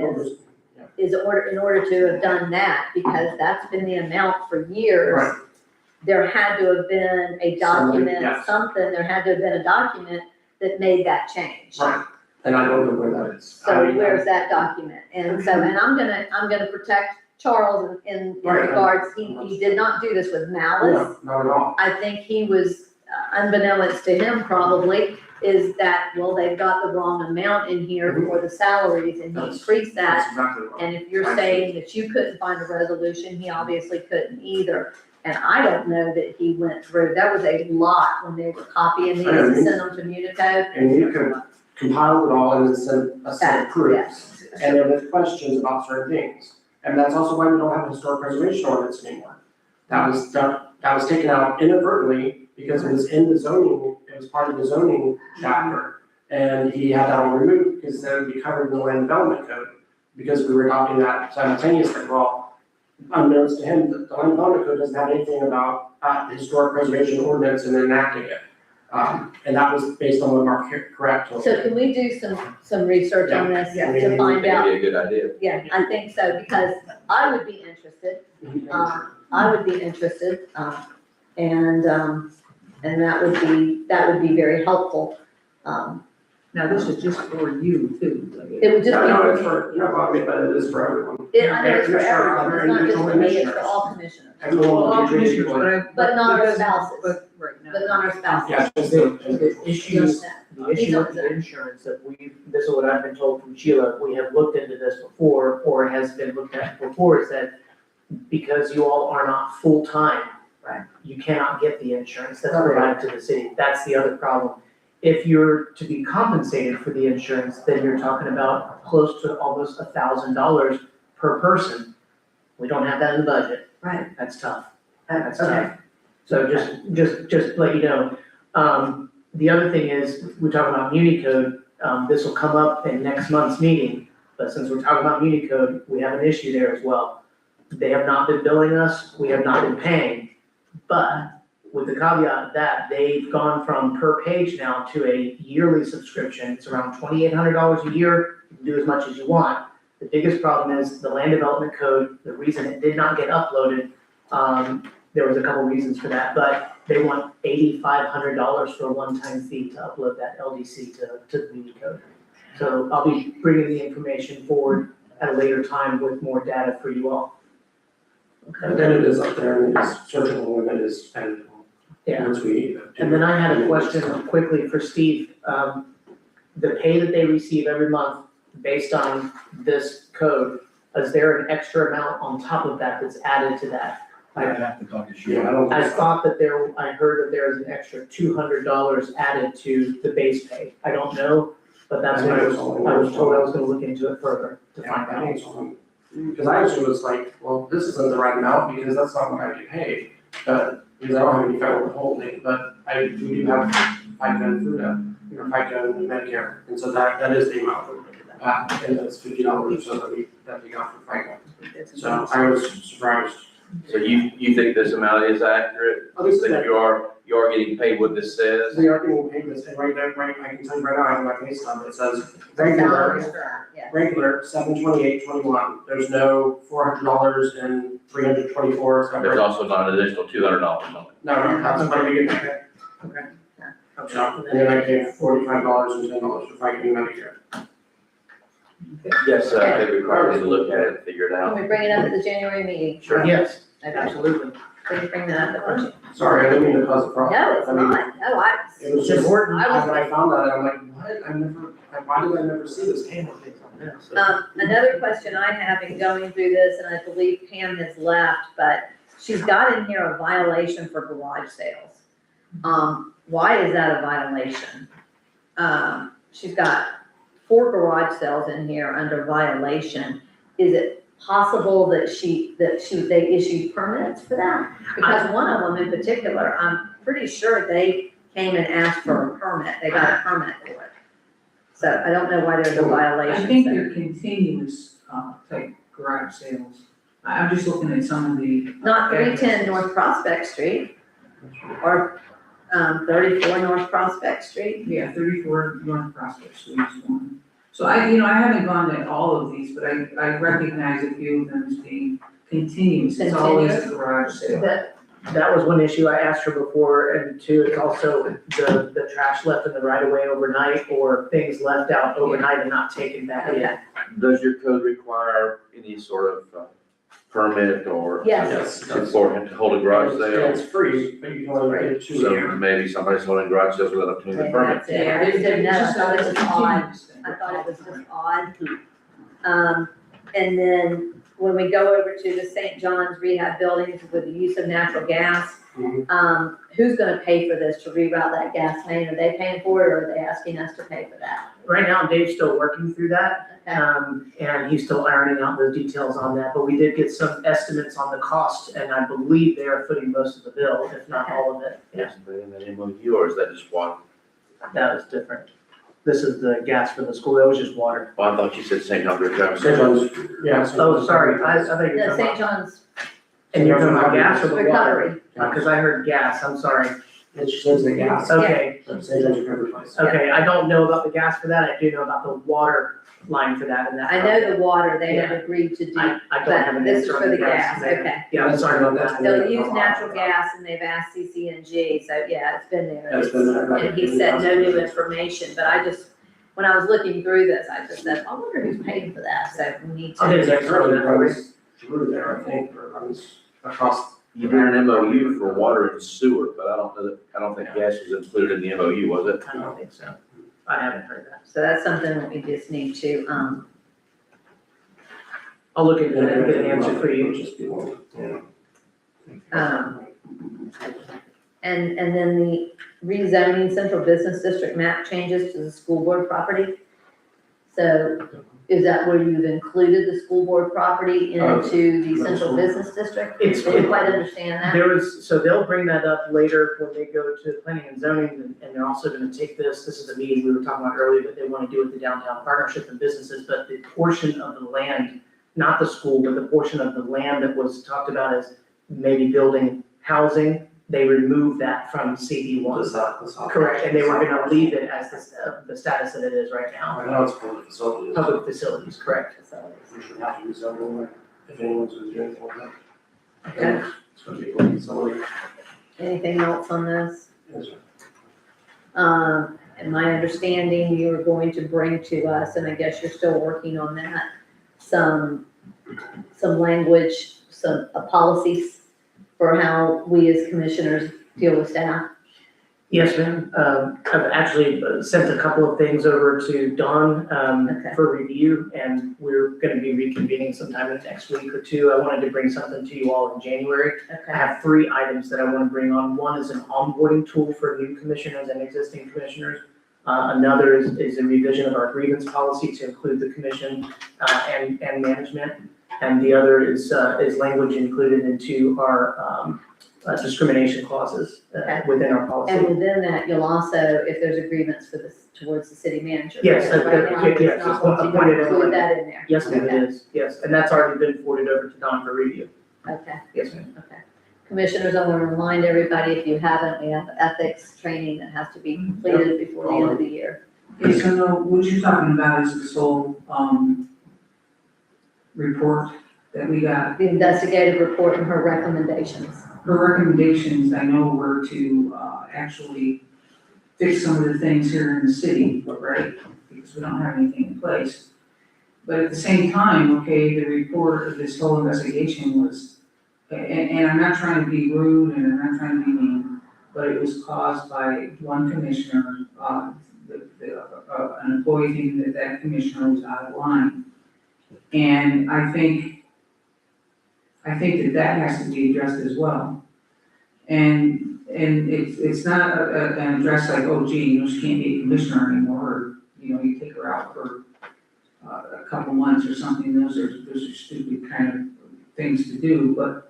is in order to have done that, because that's been the amount for years, Right. there had to have been a document, yes. something, there had to have been a document that made that change. Right, and I don't know where that is. So where's that document? And so, and I'm gonna protect Charles in Right. regards, he did not do this with malice. No, not at all. I think he was, unbeknownst to him probably, is that, well, they've got the wrong amount in here for the salaries, and he That's- increased that. That's exactly right. And if you're I see. saying that you couldn't find a resolution, he obviously couldn't either. And I don't know that he went through, that was a lot when they were copying these to send them to Municode. And you could compile it all and then send a set of proofs. And then with questions about certain things. And that's also why we don't have a historic preservation ordinance anymore. That was taken out inadvertently because it was in the zoning, it was part of the zoning chapter. And he had that all removed because that would be covered in the land development code. Because we were adopting that simultaneously. Well, unbeknownst to him, the land development code doesn't have anything about historic preservation ordinance and enacting it. And that was based on what Mark Correct told me. So can we do some research on this Yeah. to find out? That'd be a good idea. Yeah, I think so, because I would be interested, and that would be very helpful. Now, this is just for you too. It would just No, be. no, it's for, no, I mean, but it is for everyone. I know it's for everyone, it's not just for me, it's for Commissioners. all commissioners, Everyone will All be treated commissioners, equally. but not our because- spouses, But, right now. but not our spouses. Yeah, just The issue, Just the that. issue with the insurance that this is what I've been told from Sheila, we have looked into this before, or has been looked at before, is that because you all are not full-time. Right. You cannot get the insurance that's provided to the city, that's the other problem. If you're to be compensated for the insurance, then you're talking about close to almost $1,000 per person. We don't have that in the budget. Right. That's tough. That's Okay. tough. So just let you know. The other thing is, we're talking about Unicode, this will come up in next month's meeting, but since we're talking about Unicode, we have an issue there as well. They have not been billing us, we have not been paying, but with the caveat that they've gone from per page now to a yearly subscription, it's around $2,800 a year, you can do as much as you want. The biggest problem is the land development code, the reason it did not get uploaded, there was a couple reasons for that, but they want $8,500 for a one-time fee to upload that LDC to the Unicode. So I'll be bringing the information forward at a later time with more data for you all. But then it is up there and it's searchable and it is editable. Yeah. Once we. And then I had a question quickly for Steve. The pay that they receive every month based on this code, is there an extra amount on top of that that's added to that? I'd have to talk to Yeah, Sheila. I don't. I thought that I heard that there was an extra $200 added to the base pay. I don't know, but that's what I was told I was gonna look into it further to find I out. think so. Because I actually was like, well, this isn't the right amount because that's not what I get paid. But, because I don't have any federal withholding, but we do have FICA and FUTA, FICA and Medicare. And so that is the amount. And it's $50 or so that we got for FICA. So I was surprised. So you think this amount is accurate? Oh, this is That you are getting paid what this says? We are getting paid this, and right there, right, I can tell you right now, I have my pay stub, it says Salaries regular, for that, yeah. regular, $728.21. There's no $400 and $324, is that There's right? also not an additional $200 on it. No, that's what we get paid. So, and then I pay $45 and $10 for FICA and Medicare. Yes, I think we probably need to look at it and figure it Can out. we bring it up at the January meeting? Sure. Yes, Okay, absolutely. please bring that up, won't you? Sorry, I didn't mean to cause a problem. No, it's I mean, not, no, it was It's just, important. when I found that, I'm like, what, why did I never see this? Another question I have in going through this, and I believe Pam has left, but she's got in here a violation for garage sales. Why is that a violation? She's got 4 garage sales in here under violation. Is it possible that they issued permits for that? Because one of them in particular, I'm pretty sure they came and asked for a permit, they got a permit for it. So I don't know why there's a violation. I think there. they're continuous, type garage sales. I'm just looking at some of the. Not 310 North Prospect Street, or 34 North Prospect Street. Yeah, 34 North Prospect Street is one. So I haven't gone to all of these, but I recognize a few of them as being continuous. It's always a garage sale. That was one issue I asked her before, and two, it's also the trash left in the right of way overnight, or things left out overnight and not taken back in. Okay. Does your code require any sort of permit or? Yes. For him to hold a garage Yeah, sale? it's free, but you can only get 2 a So year. maybe somebody's holding garage sales without obtaining the Yeah, permit. that's it. I just didn't know, I thought it was odd. Continuous thing. I thought it was just odd. And then when we go over to the St. John's rehab buildings with the use of natural gas, who's gonna pay for this to reroute that gas main? Are they paying for it, or are they asking us to pay for that? Right now, Dave's still working through that, Okay. and he's still ironing out the details on that, but we did get some estimates on the cost, and I believe they are footing most of the bill, if not all of it. Yes, but in that MOU, or is that just water? That is different. This is the gas for the school, that was just water. Well, I thought you said St. John's River. St. John's, yeah. St. Oh, John's. sorry, I thought you were The talking St. about, John's and you're talking about gas or the water? recovery. Because I heard gas, I'm sorry. It says the gas. Okay, St. John's recovery place. okay, I don't know about the gas for that, I do know about the water line for that and that. I know the water they have agreed to do, I don't have but an this is answer for on the the gas, gas. okay. Yeah, I'm sorry about that. They'll use natural gas and they've asked CCNG, so yeah, it's been there. That's been there, right. And he said no new information, but I just, when I was looking through this, I just said, I wonder who's paying for that, so we need I think to. it's currently runs through there, I think, or runs across. You did an MOU for water and sewer, but I don't think gas was included in the MOU, was it? I don't think so. I haven't heard that. So that's something that we just need to, I'll look into that and get an answer for you. Just be one, yeah. and then the rezoning central business district map changes to the school board property. So is that where you've included the school board property into the central business district? It's- Didn't quite understand that. So they'll bring that up later when they go to planning and zoning, and they're also gonna take this is a meeting we were talking about earlier, that they wanna do with the downtown partnership and businesses, but the portion of the land, not the school, but the portion of the land that was talked about as maybe building housing, they removed that from CD one. Correct, and they were gonna leave it as the status that it is right now. I know it's public facilities. Public facilities, correct. We should have to be zoned if anyone's gonna do anything with that. Okay. It's gonna be a public facility. Anything else on this? Yes, sir. And my understanding, you are going to bring to us, and I guess you're still working on that, some language, some policies for how we as commissioners deal with staff. Yes, ma'am. I've actually sent a couple of things over to Dawn Okay. for review, and we're gonna be reconvening sometime in the next week or two. I wanted to bring something to you all in January. I Okay. have 3 items that I want to bring on. One is an onboarding tool for new commissioners and existing commissioners. Another is a revision of our grievance policy to include the commission and management. And the other is language included into our discrimination clauses Okay. within our And policy. within that, you'll also, if there's a grievance for this, towards the city manager. Yes, Right now, yes, it's not going to appointed include in. that in there. Yes, ma'am, Okay. it is, yes. And that's already been forwarded over to Dawn for review. Okay. Yes, ma'am. Okay. Commissioners, I want to remind everybody, if you haven't, we have ethics training that has to be completed before the end of the year. Okay, so now what you're talking about is this whole, report that we got. The investigative report and her recommendations. Her recommendations, I know, were to, actually fix some of the things here in the city, right? Because we don't have anything in place. But at the same time, okay, the report of this whole investigation was, and I'm not trying to be rude and I'm not trying to be mean, but it was caused by one commissioner, an employee thinking that commissioner was out of line. And I think that has to be addressed as well. And it's not an address like, oh gee, she can't be a commissioner anymore, or, you take her out for a couple months or something. Those are stupid kind of things to do, but,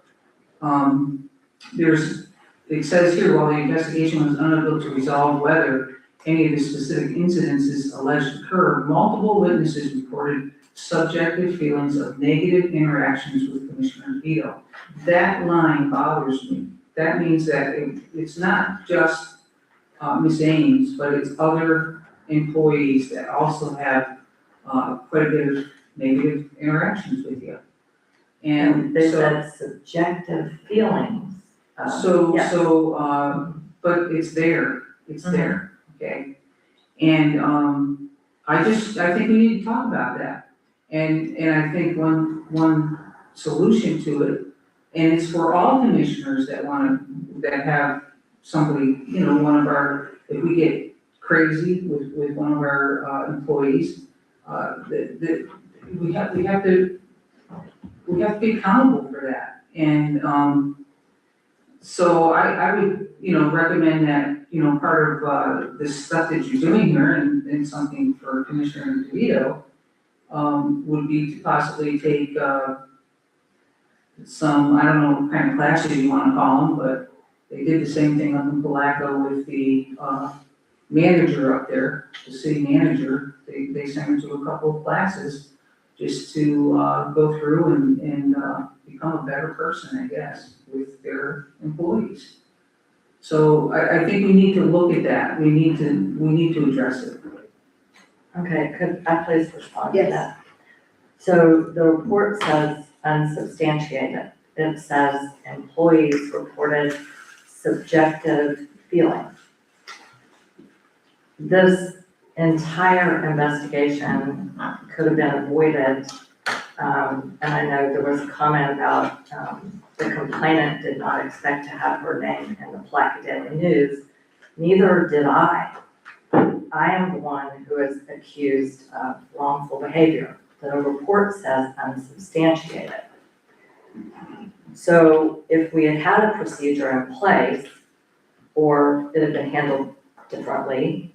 it says here, while the investigation was unable to resolve whether any of the specific incidences alleged occurred, multiple witnesses reported subjective feelings of negative interactions with Commissioner Vito. That line bothers me. That means that it's not just Ms. Ames, but it's other employees that also have quite a bit of negative interactions with you. And They so, said subjective feelings. but it's there, okay? And I think we need to talk about that. And I think one solution to it, and it's for all commissioners that have somebody, one of our, if we get crazy with one of our employees, that we have to be accountable for that. And so I would, recommend that, part of this stuff that you're doing here and something for Commissioner DeVito would be to possibly take some, I don't know what kind of classes you wanna call them, but they did the same thing up in Palaco with the manager up there, the city manager. They sent him to a couple of classes just to go through and become a better person, I guess, with their employees. So I think we need to look at that. We need to address it. Okay, could I please respond to Yes. that? So the report says unsubstantiated. It says employees reported subjective feelings. This entire investigation could have been avoided. And I know there was a comment about, the complainant did not expect to have her name in the Plaquemine Daily News. Neither did I. I am the one who is accused of wrongful behavior that a report says unsubstantiated. So if we had had a procedure in place, or it had been handled differently,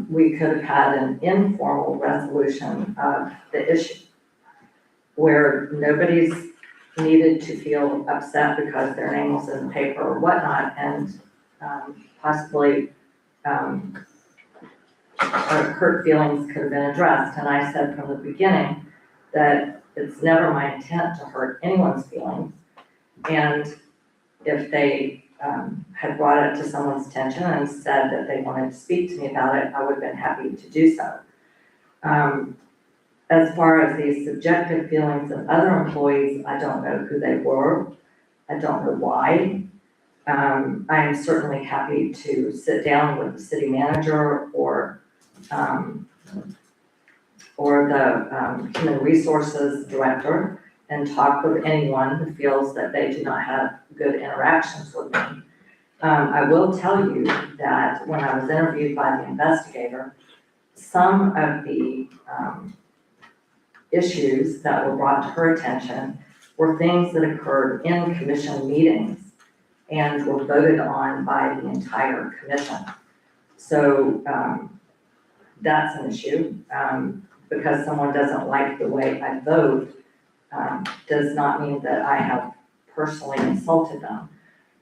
we could have had an informal resolution of the issue where nobody's needed to feel upset because their name was in the paper or whatnot, and possibly hurt feelings could have been addressed. And I said from the beginning that it's never my intent to hurt anyone's feelings. And if they had brought it to someone's attention and said that they wanted to speak to me about it, I would have been happy to do so. As far as the subjective feelings of other employees, I don't know who they were. I don't know why. I am certainly happy to sit down with the city manager or the human resources director and talk with anyone who feels that they do not have good interactions with me. I will tell you that when I was interviewed by the investigator, some of the issues that were brought to her attention were things that occurred in commission meetings and were voted on by the entire commission. So that's an issue. Because someone doesn't like the way I vote, does not mean that I have personally insulted them.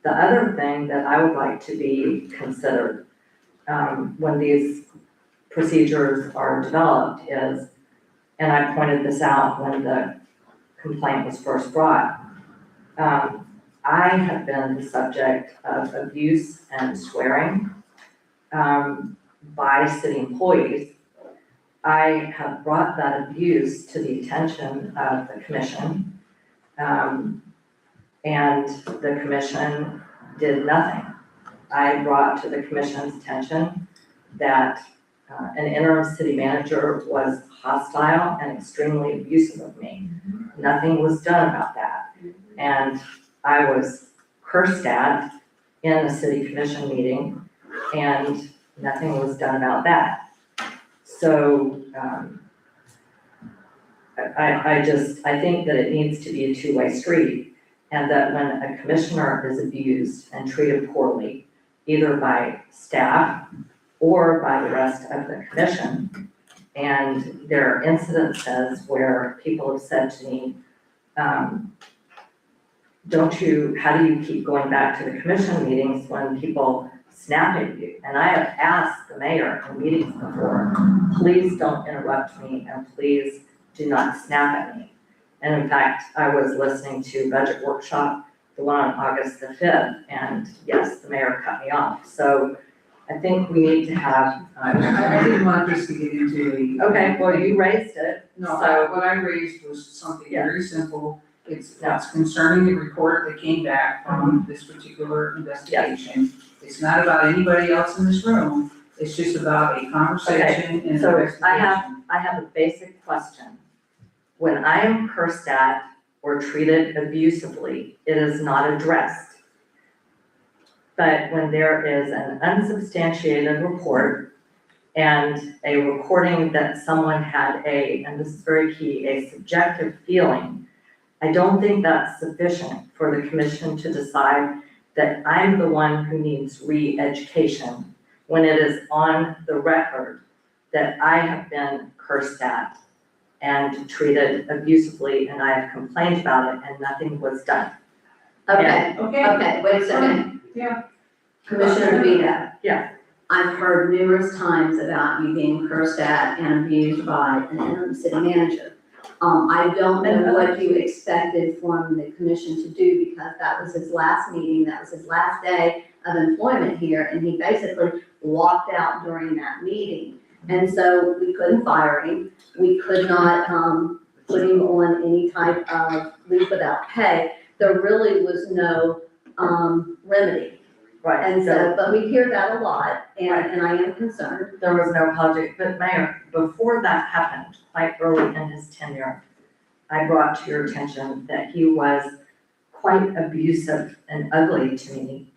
The other thing that I would like to be considered when these procedures are developed is, and I pointed this out when the complaint was first brought, I have been the subject of abuse and swearing by city employees. I have brought that abuse to the attention of the commission, and the commission did nothing. I brought to the commission's attention that an interim city manager was hostile and extremely abusive of me. Nothing was done about that. And I was cursed at in a city commission meeting, and nothing was done about that. So, I think that it needs to be a two-way street, and that when a commissioner is abused and treated poorly, either by staff or by the rest of the commission, and there are incidences where people have said to me, how do you keep going back to the commission meetings when people snap at you? And I have asked the mayor in meetings before, please don't interrupt me and please do not snap at me. And in fact, I was listening to budget workshop, the one on August the 5th, and yes, the mayor cut me off. So I think we need to have. I didn't want this to get into a. Okay, well, you raised it. No, So- what I raised was something Yeah. very simple. It's concerning the report that came back from this particular investigation. It's not about anybody else in this room. It's just about a conversation and so investigation. I have a basic question. When I am cursed at or treated abusively, it is not addressed. But when there is an unsubstantiated report and a recording that someone had and this is very key, a subjective feeling, I don't think that's sufficient for the commission to decide that I'm the one who needs re-education when it is on the record that I have been cursed at and treated abusively, and I have complained about it and nothing was done. Okay, Okay. okay, wait a second. Yeah. Commissioner DeVito. Yeah. I've heard numerous times about you being cursed at and abused by an interim city manager. I don't know what you expected from the commission to do, because that was his last meeting, that was his last day of employment here, and he basically walked out during that meeting. And so we couldn't fire him, we could not, put him on any type of leave without pay. There really was no, remedy. Right, And so, but we hear that a lot, and I am concerned. there was no apology, but Mayor, before that happened, quite early in his tenure, I brought to your attention that he was quite abusive and ugly to me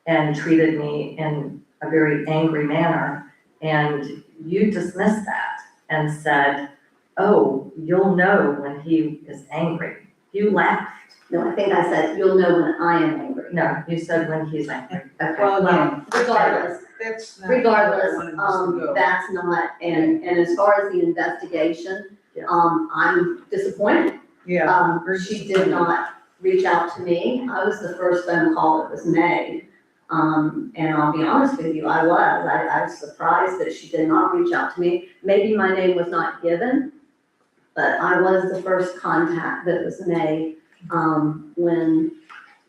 and treated me in a very angry manner. And you dismissed that and said, oh, you'll know when he is angry. You laughed. No, I think I said, you'll know when I am angry. No, you said when he's angry. Okay, Well, well, regardless, That's not. where I regardless, wanted this to go. that's not, and as far as the investigation, Yeah. I'm disappointed. Yeah. She did not reach out to me. I was the first phone call that was made. And I'll be honest with you, I was surprised that she did not reach out to me. Maybe my name was not given, but I was the first contact that was made, when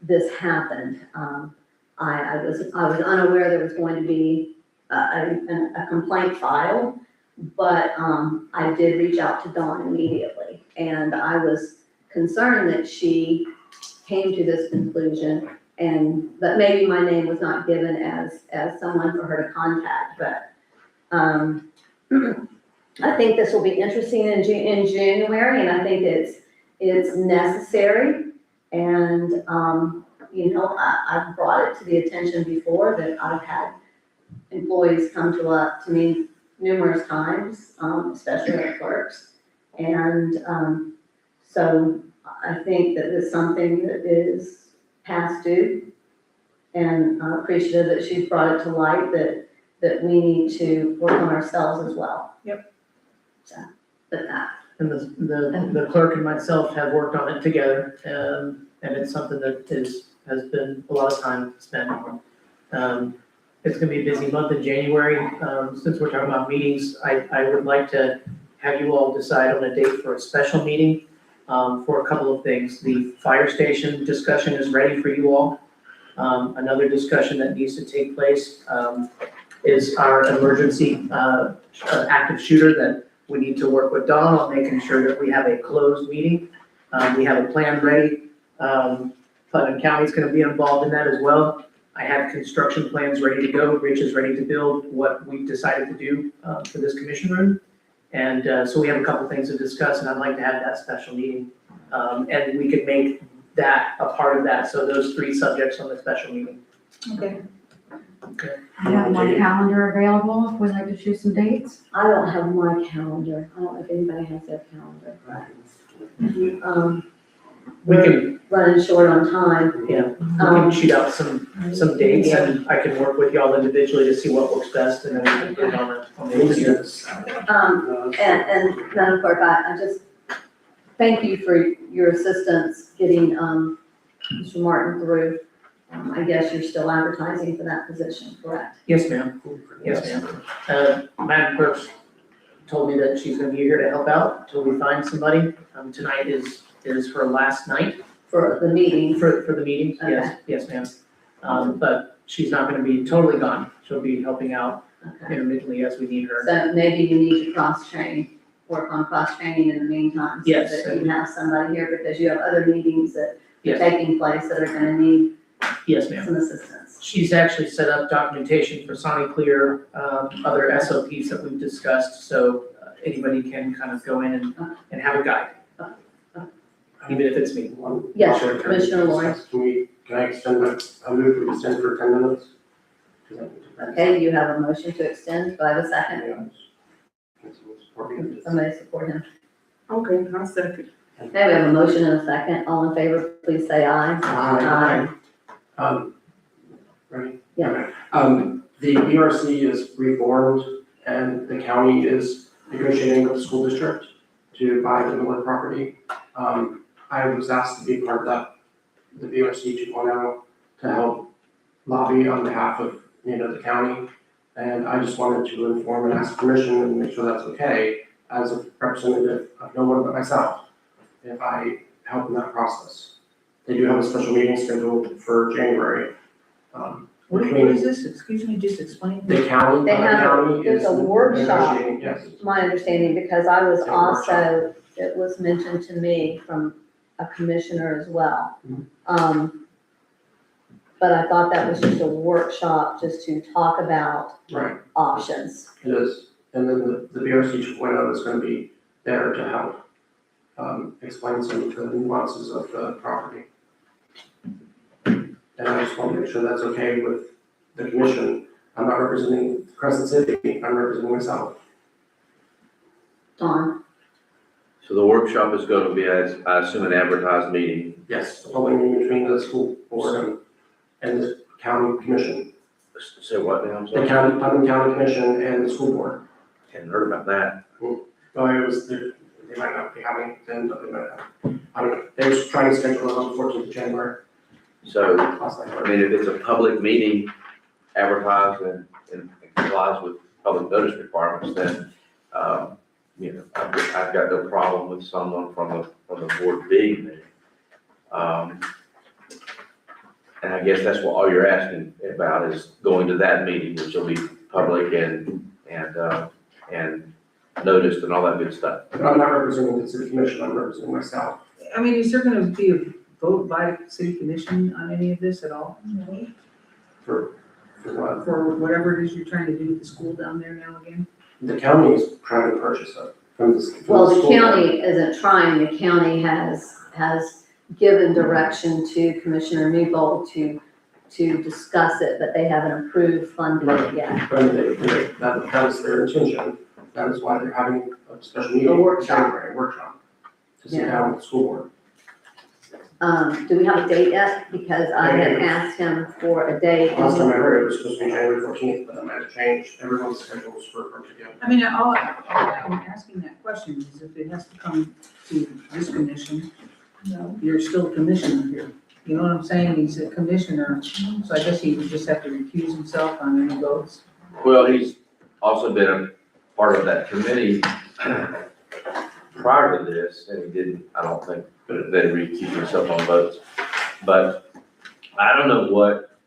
this happened. I was unaware there was going to be a complaint filed, but, I did reach out to Dawn immediately. And I was concerned that she came to this conclusion, but maybe my name was not given as someone for her to contact, but, I think this will be interesting in January, and I think it's necessary. And, I've brought it to the attention before that I've had employees come to me numerous times, especially our clerks. And, so I think that it's something that is past due. And I'm appreciative that she's brought it to light that we need to work on ourselves as well. Yep. So, but that. And the clerk and myself have worked on it together, and it's something that has been a lot of time spent on. It's gonna be a busy month in January. Since we're talking about meetings, I would like to have you all decide on a date for a special meeting, for a couple of things. The fire station discussion is ready for you all. Another discussion that needs to take place, is our emergency, active shooter that we need to work with Dawn on making sure that we have a closed meeting. We have a plan ready. Putnam County's gonna be involved in that as well. I have construction plans ready to go. Rich is ready to build what we've decided to do, for this commission room. And, so we have a couple things to discuss, and I'd like to have that special meeting. And we could make that a part of that, so those three subjects on the special meeting. Okay. Okay. I have my calendar available if we'd like to choose some dates. I don't have my calendar. I don't know if anybody has their calendar, but, We can, running short on time. yeah, we can shoot out some dates, and I can work with y'all individually to see what works best, and then we can get on the agenda. And Madam Clerk, I just thank you for your assistance getting, Mr. Martin through. I guess you're still advertising for that position, correct? Yes, ma'am. Yes, ma'am. Madam Clerk's told me that she's gonna be here to help out till we find somebody. Tonight is her last night For the meeting. for the meeting. Yes, ma'am. But she's not gonna be totally gone. She'll be helping out Okay. intermittently as we need her. So maybe you need to work on cross-training in the meantime. Yes. So that you have somebody here, because you have other meetings that are Yes, taking place that are gonna need yes, ma'am. some assistance. She's actually set up documentation for Clear, other SOPs that we've discussed, so anybody can kind of go in and have a guide, even if it's me. Yes, Short-term Commissioner Lawrence. Can I extend I move to extend for 10 minutes? Okay, you have a motion to extend. Do I have a second? Somebody support him. Okay, I'll second. Okay, we have a motion and a second. All in favor, please say aye. Ready? Yeah. The BRC is reformed and the county is negotiating with the school district to buy the Miller property. I was asked to be part of that, the BRC 2.0, to help lobby on behalf of, the county. And I just wanted to inform and ask permission and make sure that's okay as a representative of no one but myself, if I help in that process. They do have a special meeting scheduled for January. What is this? Excuse me, just explain. The county, They have is there's a workshop. negotiating, yes. My understanding, because I was It's a also, it was mentioned to me from a commissioner as well. but I thought that was just a workshop just to talk about Right, options. it is. And then the BRC 2.0 is gonna be there to help, explain some of the nuances of the property. And I just want to make sure that's okay with the commission. I'm not representing Crescent City, I'm representing myself. Dawn? So the workshop is gonna be, as I assume, an advertised meeting. Yes, the public meeting between the school board and the county commission. Say what now, I'm The sorry? Putnam County Commission and the school board. Hadn't heard about that. Well, it was, they might not be having, then, but they might have. I don't know, they was trying to schedule it on the 14th of January, So, last I I heard. mean, if it's a public meeting advertised and complies with public notice requirements, then, you know, I've got no problem with someone from the board being there. And I guess that's what all you're asking about is going to that meeting, which will be public and noticed and all that good stuff. But I'm not representing the city commission, I'm representing myself. I mean, is there gonna be a vote by the city commission on any of this at all? For what? For whatever it is you're trying to do with the school down there now again? The county is trying to purchase it from the Well, the school board. county isn't trying, the county has given direction to Commissioner Newbold to discuss it, but they haven't approved funding it yet. But that is their intention, that is why they're having a special meeting. A workshop. January, workshop. To sit down with the school board. Do we have a date yet? Because I had asked him for a date. Last time I heard it was supposed to be January 14th, but that might have changed, everyone's schedules for together. I mean, all I'm asking that question is if it has to come to this commission, you're still a commissioner here. You know what I'm saying? He's a commissioner, so I guess he would just have to recuse himself on any votes. Well, he's also been a part of that committee prior to this, and he didn't, I don't think, but they recused himself on votes. But I don't know what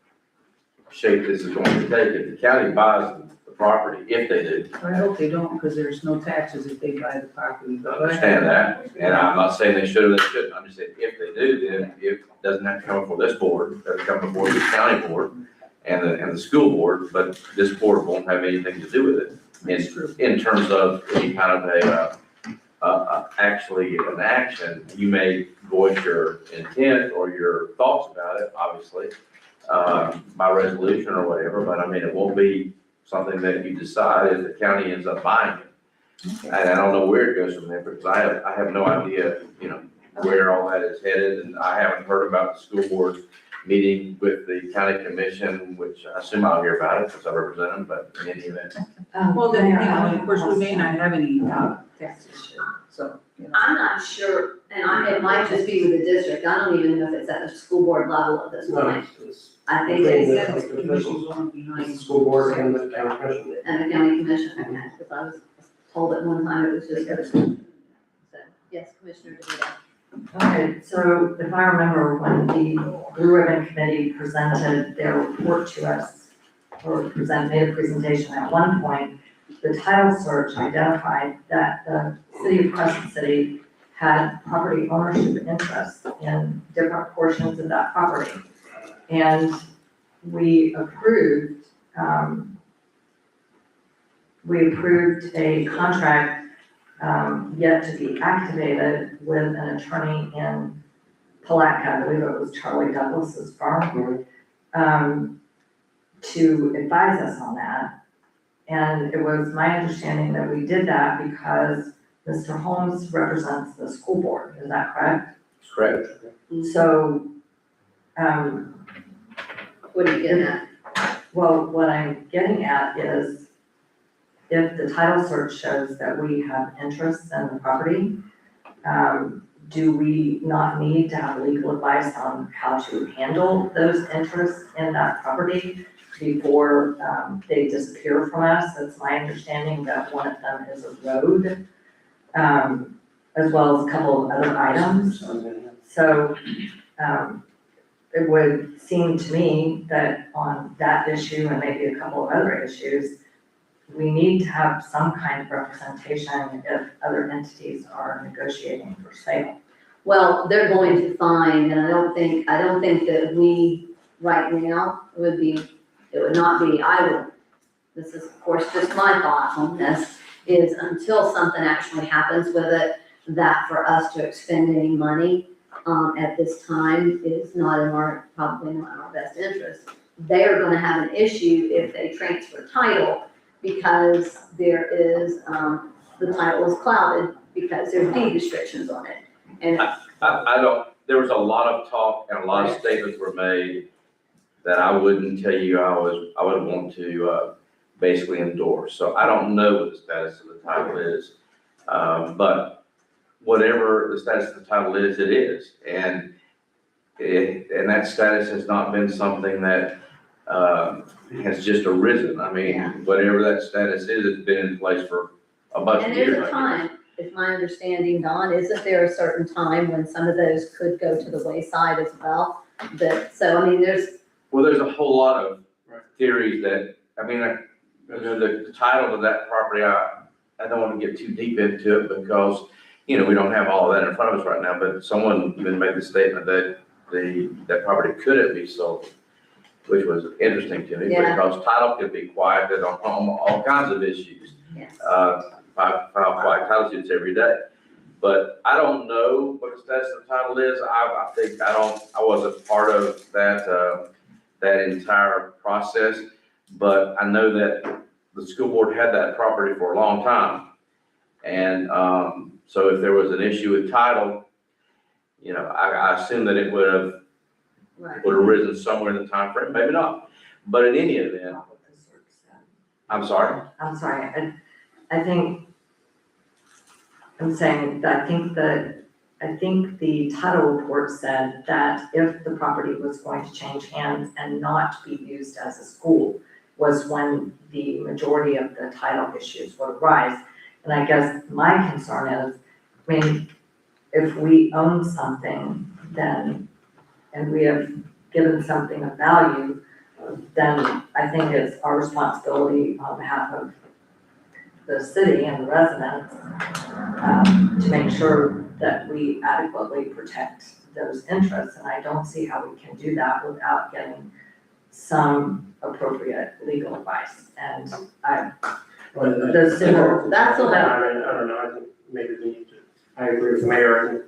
shape this is going to take. If the county buys the property, if they do, I hope they don't, because there's no taxes if they buy the property. I understand that. And I'm not saying they should or they shouldn't. I'm just saying if they do, then it doesn't have to come before this board, it doesn't come before the county board and the school board, but this board won't have anything to do with it. That's true. In terms of any kind of actually an action, you may voice your intent or your thoughts about it, obviously, by resolution or whatever, but I mean, it won't be something that you decide if the county ends up buying it. And I don't know where it goes from there, because I have no idea, you know, where all that is headed, and I haven't heard about the school board meeting with the county commission, which I assume I'll hear about it, because I represent them, but in any event. Well, then, you know, of course, we may not have any taxes, so, you know. I'm not sure, and it might just be with the district, I don't even know if it's at the school board level at this No, point. it's I think between it's, the elected officials, Commission's on it's the behind. school board and the county commission. and the county commission, okay, because I was told at one time it was just the school. So, yes, Commissioner DeVito. Okay, so if I remember when the Blue Ribbon Committee presented their report to us, or made a presentation at one point, the title search identified that the city of Crescent City had property ownership interests in different portions of that property. And we approved a contract yet to be activated with an attorney in Palatka, I believe it was Charlie Douglas's firm, to advise us on that. And it was my understanding that we did that because Mr. Holmes represents the school board, is that correct? Correct. So, What are you getting at? well, what I'm getting at is if the title search shows that we have interests in the property, do we not need to have legal advice on how to handle those interests in that property before they disappear from us? It's my understanding that one of them is a road, as well as a couple of other items. So it would seem to me that on that issue and maybe a couple of other issues, we need to have some kind of representation if other entities are negotiating for sale. Well, they're going to find, and I don't think that we right now, it would not be, this is of course just my thought on this, is until something actually happens with it, that for us to expend any money, at this time is probably not in our best interest. They are gonna have an issue if they transfer title, because there is, the title is clouded because there's deed restrictions on it. And I don't, there was a lot of talk and a lot of statements were made that I wouldn't tell you I would want to, basically endorse. So I don't know what the status of the title is. But whatever the status of the title is, it is. And that status has not been something that, has just arisen. I mean, whatever that status is, it's been in place for a bunch And of years. there's a time, if my understanding, Don, isn't there a certain time when some of those could go to the wayside as well? So, I mean, there's a whole lot of theories that, I mean, the title of that property, I don't want to get too deep into it because, we don't have all of that in front of us right now, but someone even made the statement that that property couldn't be sold, which was interesting to me because title could be quieted on all kinds of issues. Yes. I file quiet title suits every day. But I don't know what the status of the title is. I wasn't part of that entire process, but I know that the school board had that property for a long time. And, so if there was an issue with title, I assume that it would have arisen somewhere in the time frame, maybe not. But in any event, I'm sorry. I'm sorry, I think, I'm saying that I think the title report said that if the property was going to change hands and not be used as a school was when the majority of the title issues would arise. And I guess my concern is, I mean, if we own something, then, and we have given something of value, then I think it's our responsibility on behalf of the city and the residents, to make sure that we adequately protect those interests. And I don't see how we can do that without getting some appropriate legal advice. And the sooner, that's all. I don't know, I think maybe we need to, I agree with the mayor, I think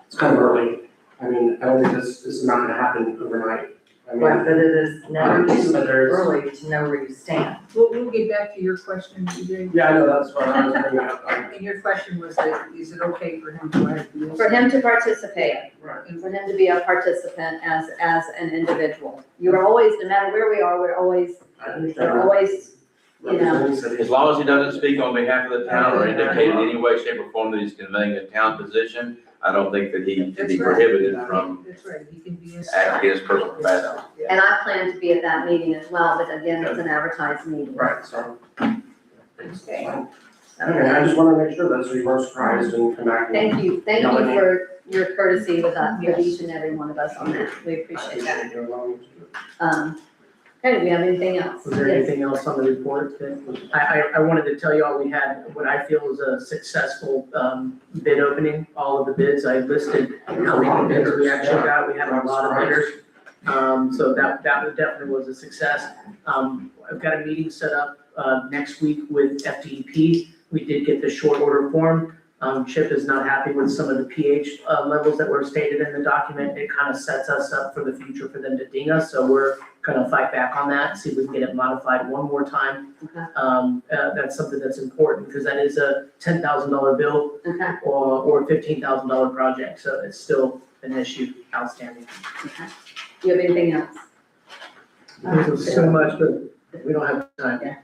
it's kind of early. I mean, I don't think this is not gonna happen overnight. I mean, but it is never too but there's- early to know where you stand. We'll get back to your question, DJ. Yeah, I know, that's what I was bringing up. And your question was that, is it okay for him to have the? For him to participate, Right. and for him to be a participant as an individual. You're always, no matter where we are, we're always, I understand. As long as he doesn't speak on behalf of the town or indicate in any way, shape, or form that he's conveying a town position, I don't think that he can be That's right. prohibited from That's right, he can be a. acting his personal capacity. and I plan to be at that meeting as well, but again, it's an advertised meeting. Right, so. Okay. Okay, I just wanna make sure that so you weren't surprised and come back. and- Thank you for your courtesy with us, with each and every one of us on that, we appreciate that. Okay, do we have anything else? Was there Yes. anything else on the report that, I wanted to tell you all we had what I feel was a successful, bid opening, all of the bids, I listed how many bids we actually got, we had a lot of bidders. So that definitely was a success. I've got a meeting set up, next week with FDEP. We did get the short order form. Chip is not happy with some of the pH, levels that were stated in the document. It kind of sets us up for the future for them to ding us, so we're gonna fight back on that, see if we can get it modified one more time. Okay. That's something that's important, because that is a $10,000 bill Okay, or $15,000 project, so it's still an issue outstanding. okay. Do you have anything else? There's so much, but we don't have time.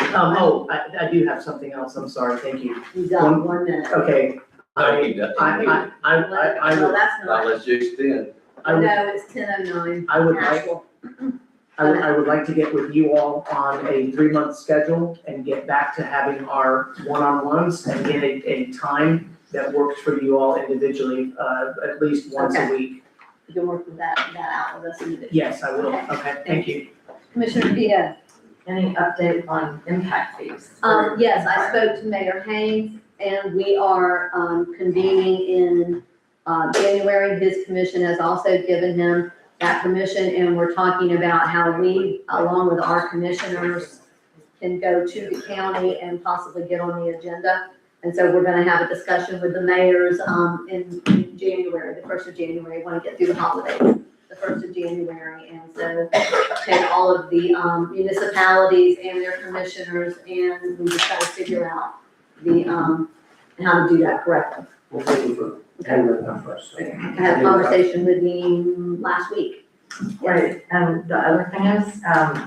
I do have something else, I'm sorry, thank you. You got 1 minute. Okay, No, he doesn't. I Well, would, that's Not not, unless you extend. no, it's 10:09. I would like, Actual. I would like to get with you all on a 3-month schedule and get back to having our one-on-ones and get a time that works for you all individually, at least once a Okay. week. You can work with that out with us individually. Yes, I will, okay, thank you. Commissioner Vito? Any update on impact fees? Yes, I spoke to Mayor Haynes, and we are convening in January. His commission has also given him that permission, and we're talking about how we, along with our commissioners, can go to the county and possibly get on the agenda. And so we're gonna have a discussion with the mayors, in January, the 1st of January, want to get through the holidays, the 1st of January. And so take all of the, municipalities and their commissioners, and we just gotta figure out the, how to do that correctly. Well, thank you for handling that first. I had a conversation with him last week. Right, and the other thing is,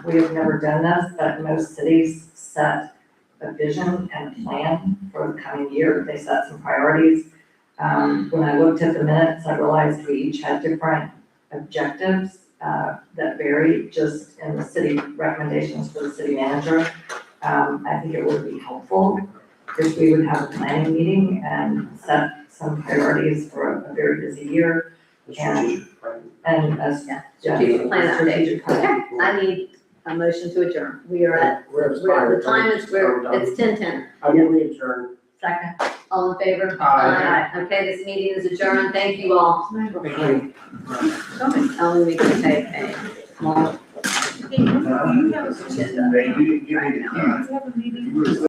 we have never done this, but most cities set a vision and a plan for the coming year. They set some priorities. When I looked at the minutes, I realized we each had different objectives, that vary just in the city recommendations for the city manager. I think it would be helpful if we would have a planning meeting and set some priorities for a very busy year. The strategic plan. And as, Strategic plan update. strategic plan. Okay, I need a motion to adjourn. We are at, We're the time is, it's 10:10. I will adjourn. Second. All in favor? Aye. Okay, this meeting is adjourned. Thank you all. Thank you. Only we can take a small. They didn't give me the key.